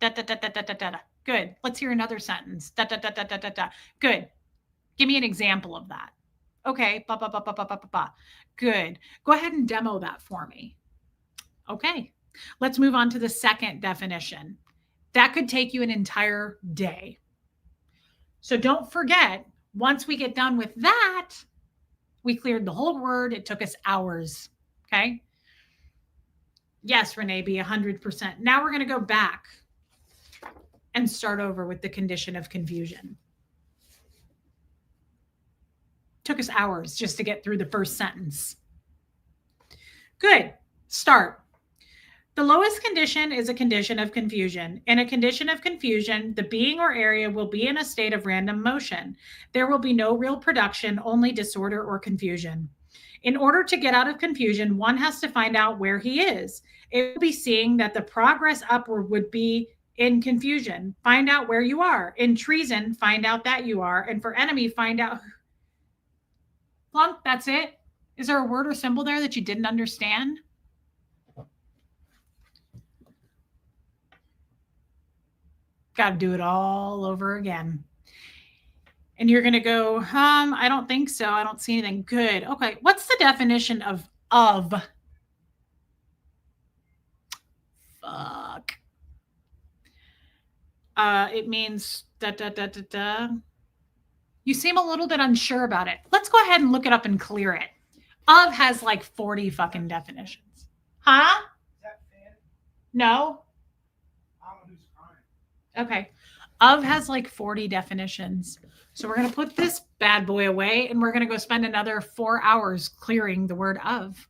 S1: Da, da, da, da, da, da, da. Good. Let's hear another sentence. Da, da, da, da, da, da, da. Good. Give me an example of that. Okay. Ba, ba, ba, ba, ba, ba, ba. Good. Go ahead and demo that for me. Okay. Let's move on to the second definition. That could take you an entire day. So don't forget, once we get done with that, we cleared the whole word. It took us hours. Okay. Yes, Renee B, 100%. Now we're going to go back and start over with the condition of confusion. Took us hours just to get through the first sentence. Good. Start. The lowest condition is a condition of confusion. In a condition of confusion, the being or area will be in a state of random motion. There will be no real production, only disorder or confusion. In order to get out of confusion, one has to find out where he is. It will be seeing that the progress upward would be in confusion. Find out where you are. In treason, find out that you are. And for enemy, find out. Flunk, that's it. Is there a word or symbol there that you didn't understand? Got to do it all over again. And you're going to go, I don't think so. I don't see anything. Good. Okay. What's the definition of? Fuck. It means da, da, da, da, da. You seem a little bit unsure about it. Let's go ahead and look it up and clear it. Of has like 40 fucking definitions. Huh? Is that fair? No. Okay. Of has like 40 definitions. So we're going to put this bad boy away, and we're going to go spend another 4 hours clearing the word of.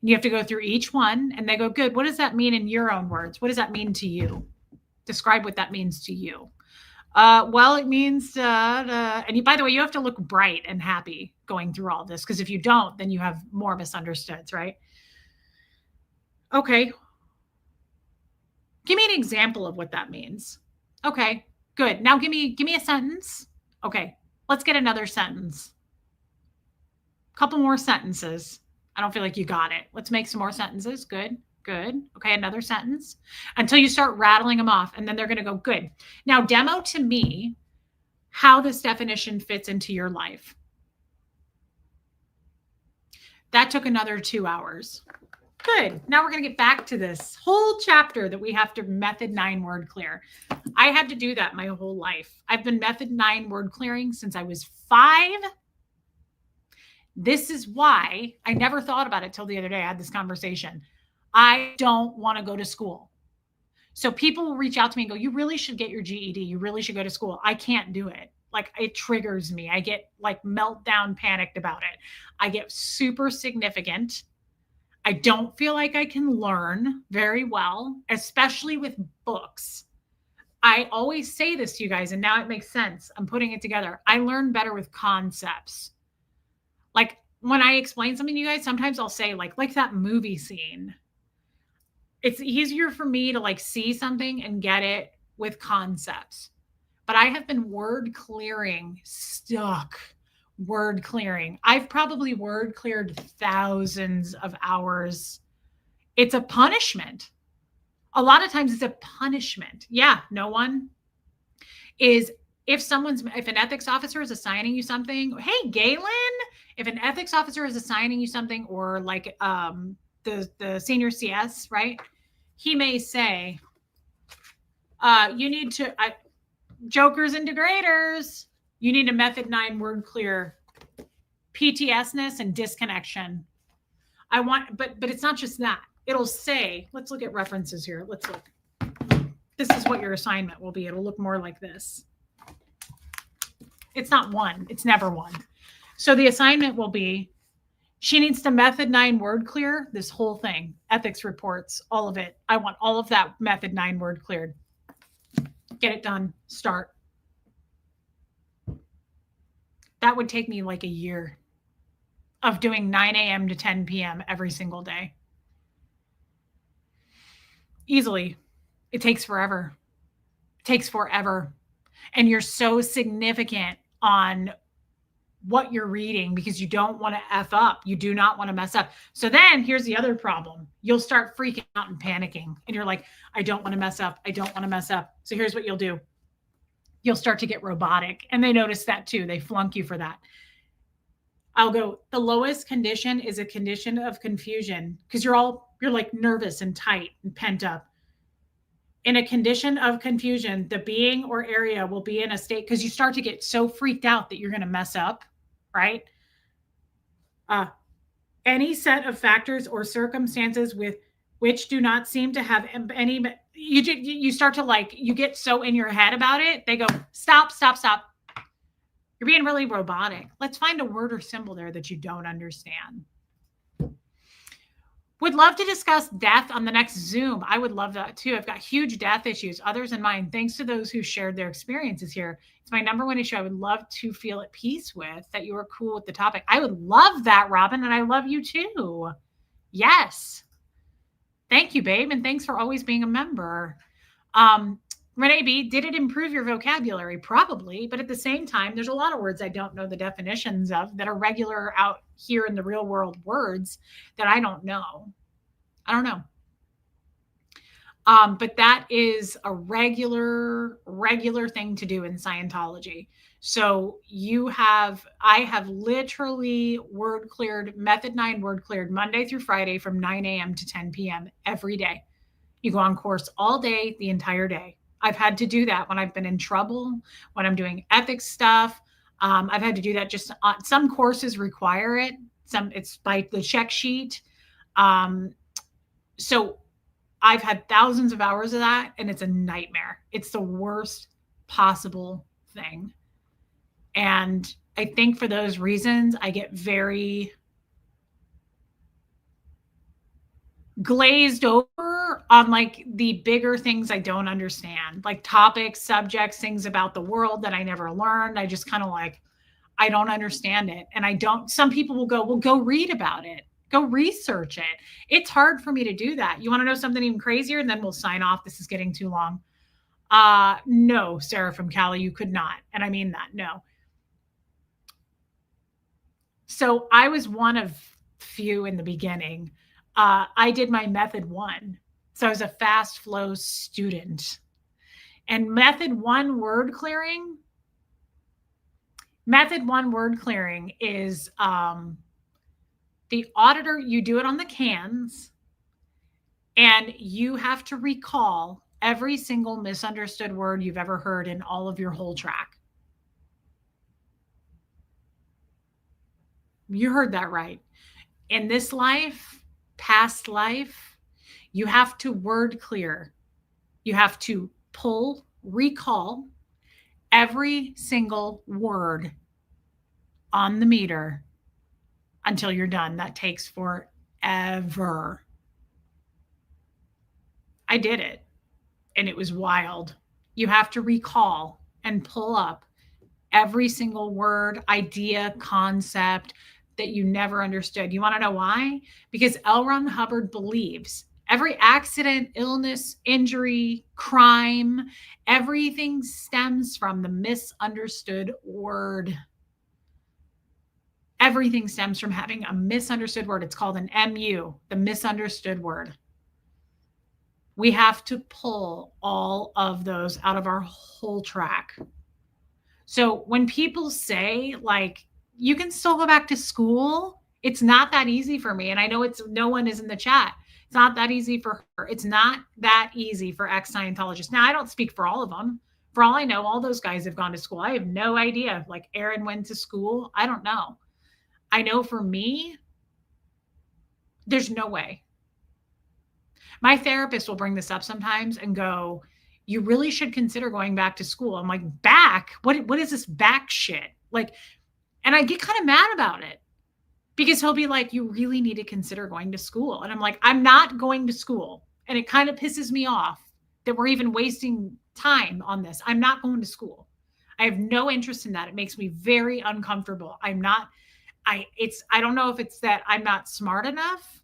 S1: And you have to go through each one, and they go, good. What does that mean in your own words? What does that mean to you? Describe what that means to you. Well, it means, and you, by the way, you have to look bright and happy going through all this, because if you don't, then you have more misunderstoods, right? Okay. Give me an example of what that means. Okay, good. Now give me a sentence. Okay, let's get another sentence. Couple more sentences. I don't feel like you got it. Let's make some more sentences. Good, good. Okay, another sentence until you start rattling them off, and then they're going to go, good. Now, demo to me how this definition fits into your life. That took another 2 hours. Good. Now we're going to get back to this whole chapter that we have to method 9 word clear. I had to do that my whole life. I've been method 9 word clearing since I was 5. This is why I never thought about it till the other day. I had this conversation. I don't want to go to school. So people will reach out to me and go, you really should get your GED. You really should go to school. I can't do it. Like, it triggers me. I get like meltdown panicked about it. I get super significant. I don't feel like I can learn very well, especially with books. I always say this to you guys, and now it makes sense. I'm putting it together. I learn better with concepts. Like, when I explain something to you guys, sometimes I'll say like that movie scene. It's easier for me to like see something and get it with concepts. But I have been word clearing, stuck word clearing. I've probably word cleared thousands of hours. It's a punishment. A lot of times it's a punishment. Yeah, no one is. If an ethics officer is assigning you something, hey, Galen, if an ethics officer is assigning you something, or like the senior CS, right? He may say, you need to, jokers and degraders, you need a method 9 word clear PTSness and disconnection. But it's not just that. It'll say, let's look at references here. Let's look. This is what your assignment will be. It'll look more like this. It's not 1. It's never 1. So the assignment will be, she needs to method 9 word clear this whole thing, ethics reports, all of it. I want all of that method 9 word cleared. Get it done. Start. That would take me like a year of doing 9 a.m. to 10 p.m. every single day. Easily. It takes forever. It takes forever. And you're so significant on what you're reading because you don't want to F up. You do not want to mess up. So then here's the other problem. You'll start freaking out and panicking. And you're like, I don't want to mess up. I don't want to mess up. So here's what you'll do. You'll start to get robotic. And they notice that too. They flunk you for that. I'll go, the lowest condition is a condition of confusion because you're like nervous and tight and pent up. In a condition of confusion, the being or area will be in a state because you start to get so freaked out that you're going to mess up, right? Any set of factors or circumstances with which do not seem to have any, you start to like, you get so in your head about it. They go, stop. You're being really robotic. Let's find a word or symbol there that you don't understand. Would love to discuss death on the next Zoom. I would love that too. I've got huge death issues, others in mine. Thanks to those who shared their experiences here. It's my number 1 issue I would love to feel at peace with, that you are cool with the topic. I would love that, Robin, and I love you too. Yes. Thank you, babe, and thanks for always being a member. Renee B, did it improve your vocabulary? Probably, but at the same time, there's a lot of words I don't know the definitions of that are regular out here in the real world words that I don't know. But that is a regular thing to do in Scientology. So I have literally word cleared, method 9 word cleared Monday through Friday from 9 a.m. to 10 p.m. every day. You go on course all day, the entire day. I've had to do that when I've been in trouble, when I'm doing ethics stuff. I've had to do that just on some courses require it. It's by the check sheet. So I've had thousands of hours of that, and it's a nightmare. It's the worst possible thing. And I think for those reasons, I get very glazed over on like the bigger things I don't understand, like topics, subjects, things about the world that I never learned. I don't understand it. And some people will go, well, go read about it. Go research it. It's hard for me to do that. You want to know something even crazier? And then we'll sign off. This is getting too long. No, Sarah from Cali, you could not. And I mean that. No. So I was one of few in the beginning. I did my method 1. So I was a fast flow student. And method 1 word clearing is the auditor, you do it on the cans, and you have to recall every single misunderstood word you've ever heard in all of your whole track. You heard that right. In this life, past life, you have to word clear. You have to recall every single word on the meter until you're done. That takes forever. I did it, and it was wild. You have to recall and pull up every single word, idea, concept that you never understood. You want to know why? Because L. Ron Hubbard believes every accident, illness, injury, crime, everything stems from the misunderstood word. Everything stems from having a misunderstood word. It's called an MU, the misunderstood word. We have to pull all of those out of our whole track. So when people say, like, you can still go back to school, it's not that easy for me. And I know no one is in the chat. It's not that easy for her. It's not that easy for ex-Scientologists. Now, I don't speak for all of them. For all I know, all those guys have gone to school. I have no idea. Like Aaron went to school. I don't know. I know for me, there's no way. My therapist will bring this up sometimes and go, you really should consider going back to school. I'm like, back? What is this back shit? Like, and I get kind of mad about it because he'll be like, you really need to consider going to school. And I'm like, I'm not going to school. And it kind of pisses me off that we're even wasting time on this. I'm not going to school. I have no interest in that. It makes me very uncomfortable. I don't know if it's that I'm not smart enough,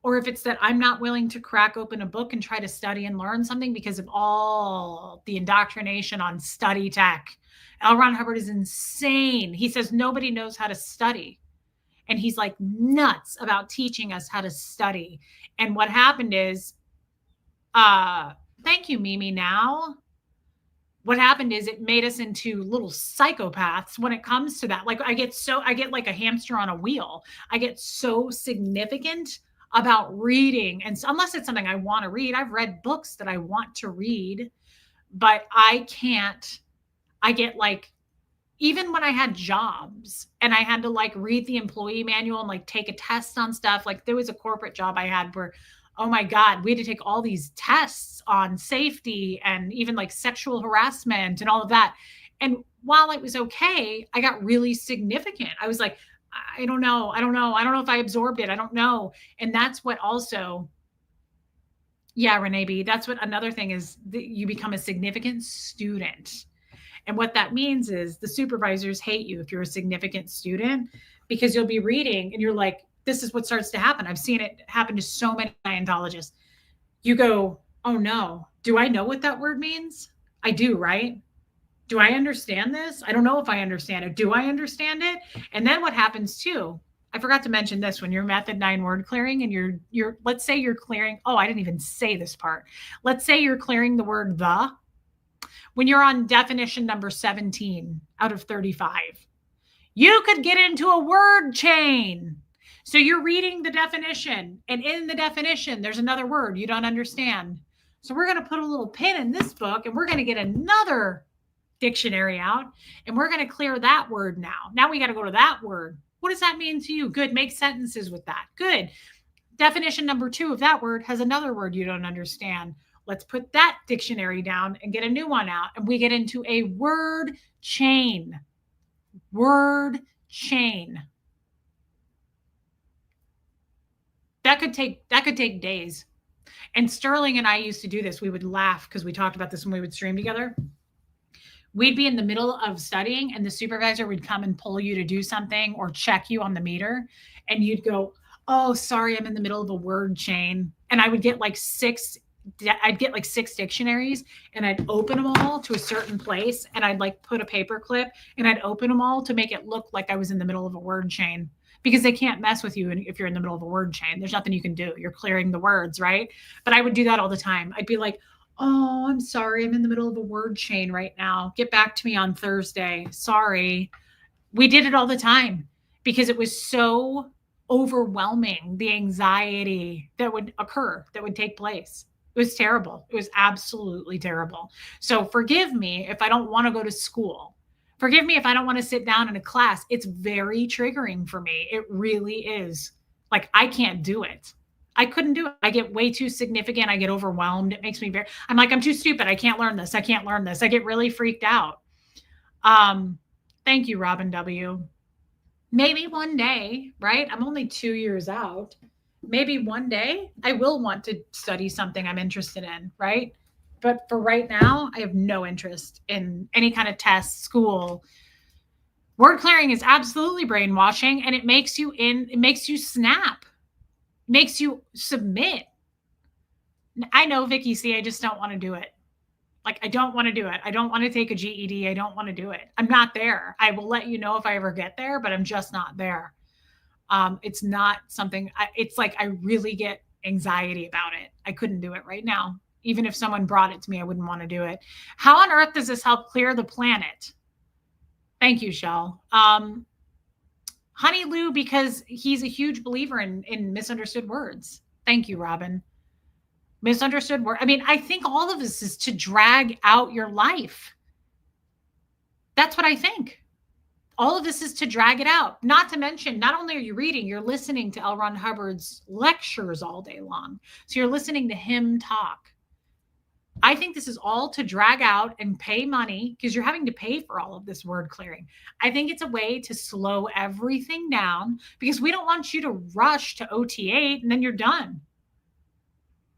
S1: or if it's that I'm not willing to crack open a book and try to study and learn something because of all the indoctrination on study tech. L. Ron Hubbard is insane. He says nobody knows how to study. And he's like nuts about teaching us how to study. And what happened is, thank you, Mimi, now. What happened is it made us into little psychopaths when it comes to that. Like I get like a hamster on a wheel. I get so significant about reading. And unless it's something I want to read, I've read books that I want to read, but I get like, even when I had jobs and I had to like read the employee manual and like take a test on stuff, like there was a corporate job I had where, oh my God, we had to take all these tests on safety and even like sexual harassment and all of that. And while it was okay, I got really significant. I was like, I don't know if I absorbed it. I don't know. And that's what also, yeah, Renee B, that's what another thing is, that you become a significant student. And what that means is the supervisors hate you if you're a significant student, because you'll be reading and you're like, this is what starts to happen. I've seen it happen to so many Scientologists. You go, oh no, do I know what that word means? I do, right? Do I understand this? I don't know if I understand it. Do I understand it? And then what happens too, I forgot to mention this, when you're method 9 word clearing and you're let's say you're clearing, oh, I didn't even say this part. Let's say you're clearing the word the. When you're on definition number 17 out of 35, you could get into a word chain. So you're reading the definition, and in the definition, there's another word you don't understand. So we're going to put a little pin in this book, and we're going to get another dictionary out, and we're going to clear that word now. Now we got to go to that word. What does that mean to you? Good. Make sentences with that. Good. Definition number 2 of that word has another word you don't understand. Let's put that dictionary down and get a new one out. And we get into a word chain. Word chain. That could take days. And Sterling and I used to do this. We would laugh because we talked about this when we would stream together. we'd be in the middle of studying and the supervisor would come and pull you to do something or check you on the meter, and you'd go, "Oh, sorry, I'm in the middle of a word chain." And I would get like I'd get like 6 dictionaries, and I'd open them all to a certain place, and I'd like put a paper clip and I'd open them all to make it look like I was in the middle of a word chain, because they can't mess with you if you're in the middle of a word chain. There's nothing you can do. You're clearing the words, right? But I would do that all the time. I'd be like, "Oh, I'm sorry. I'm in the middle of a word chain right now. Get back to me on Thursday. Sorry." We did it all the time because it was so overwhelming, the anxiety that would occur, that would take place. It was terrible. It was absolutely terrible. So forgive me if I don't want to go to school. Forgive me if I don't want to sit down in a class. It's very triggering for me. It really is. Like, I can't do it. I couldn't do it. I get way too significant. I get overwhelmed. It makes me I'm like, I'm too stupid. I can't learn this. I can't learn this. I get really freaked out. Um, Thank you, Robin W. Maybe one day, right? I'm only 2 years out. Maybe one day I will want to study something I'm interested in, right? But for right now, I have no interest in any kind of test, school. Word clearing is absolutely brainwashing, and it makes you snap, makes you submit. I know, Vicky C, I just don't want to do it. Like, I don't want to do it. I don't want to take a GED. I don't want to do it. I'm not there. I will let you know if I ever get there, but I'm just not there. It's not something, it's like I really get anxiety about it. I couldn't do it right now. Even if someone brought it to me, I wouldn't want to do it. How on earth does this help clear the planet? Thank you, Shell. Honey Lou, because he's a huge believer in misunderstood words. Thank you, Robin. Misunderstood word. I mean, I think all of this is to drag out your life. That's what I think. All of this is to drag it out. Not to mention, not only are you reading, you're listening to L. Ron Hubbard's lectures all day long. So you're listening to him talk. I think this is all to drag out and pay money, because you're having to pay for all of this word clearing. I think it's a way to slow everything down, because we don't want you to rush to OT8 and then you're done.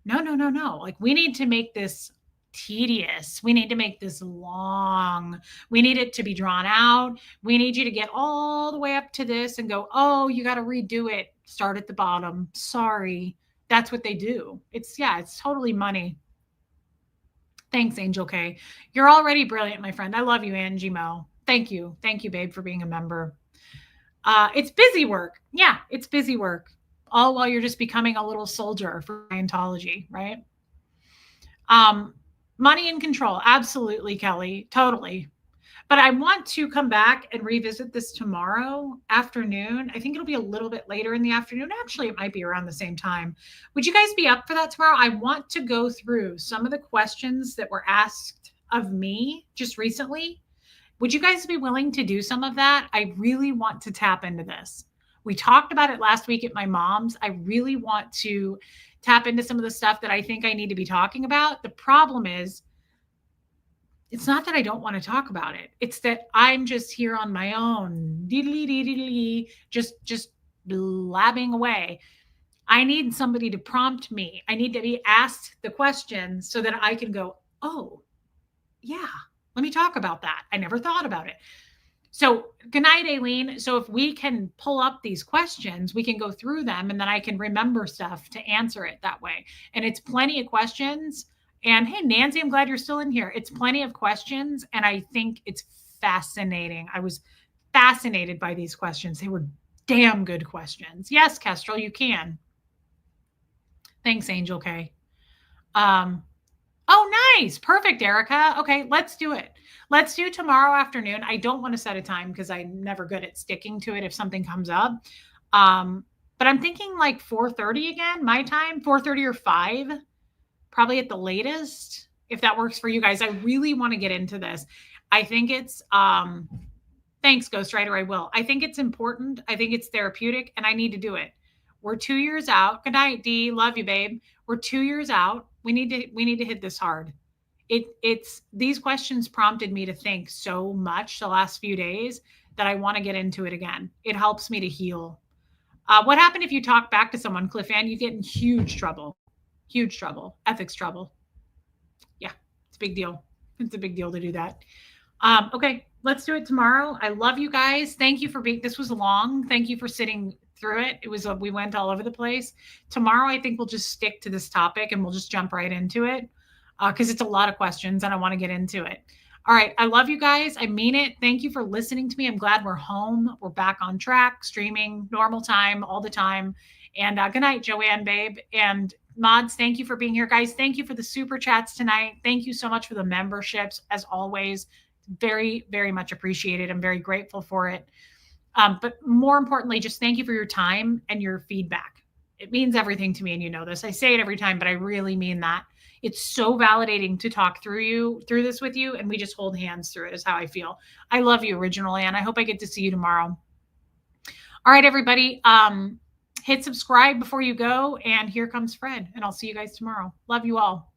S1: No. Like, we need to make this tedious. We need to make this long. We need it to be drawn out. We need you to get all the way up to this and go, "Oh, you got to redo it. Start at the bottom. Sorry." That's what they do. It's totally money. Thanks, Angel K. You're already brilliant, my friend. I love you, Angie Mo. Thank you. Thank you, babe, for being a member. It's busy work. Yeah, it's busy work. All while you're just becoming a little soldier for Scientology, right? Money and control. Absolutely, Kelly. Totally. But I want to come back and revisit this tomorrow afternoon. I think it'll be a little bit later in the afternoon. Actually, it might be around the same time. Would you guys be up for that tomorrow? I want to go through some of the questions that were asked of me just recently. Would you guys be willing to do some of that? I really want to tap into this. We talked about it last week at my mom's. I really want to tap into some of the stuff that I think I need to be talking about. The problem is, it's not that I don't want to talk about it. It's that I'm just here on my own, just blabbing away. I need somebody to prompt me. I need to be asked the questions so that I can go, "Oh, yeah, let me talk about that. I never thought about it." So, good night, Aileen. So if we can pull up these questions, we can go through them, and then I can remember stuff to answer it that way. And it's plenty of questions. And hey, Nancy, I'm glad you're still in here. It's plenty of questions, and I think it's fascinating. I was fascinated by these questions. They were damn good questions. Yes, Kestrel, you can. Thanks, Angel K. Oh, nice. Perfect, Erica. Okay, let's do it. Let's do tomorrow afternoon. I don't want to set a time because I'm never good at sticking to it if something comes up. But I'm thinking like 4:30 again, my time, 4:30 or 5, probably at the latest, if that works for you guys. I really want to get into this. I think it's thanks, Ghostwriter. I will. I think it's important. I think it's therapeutic, and I need to do it. We're 2 years out. Good night, Dee. Love you, babe. We're 2 years out. We need to hit this hard. It's these questions prompted me to think so much the last few days that I want to get into it again. It helps me to heal. What happened if you talk back to someone, Cliff Ann? You get in huge trouble, ethics trouble. Yeah, it's a big deal. It's a big deal to do that. Okay, let's do it tomorrow. I love you guys. Thank you for being. This was long. Thank you for sitting through it. It was we went all over the place. Tomorrow, I think we'll just stick to this topic and we'll just jump right into it because it's a lot of questions and I want to get into it. All right, I love you guys. I mean it. Thank you for listening to me. I'm glad we're home. We're back on track, streaming normal time all the time. And good night, Joanne, babe. And mods, thank you for being here, guys. Thank you for the super chats tonight. Thank you so much for the memberships, as always. Very, very much appreciated. I'm very grateful for it. But more importantly, just thank you for your time and your feedback. It means everything to me, and you know this. I say it every time, but I really mean that. It's so validating to talk through this with you, and we just hold hands through it. Is how I feel. I love you, Original Ann. I hope I get to see you tomorrow. All right, everybody. Hit subscribe before you go, and here comes Fred, and I'll see you guys tomorrow. Love you all.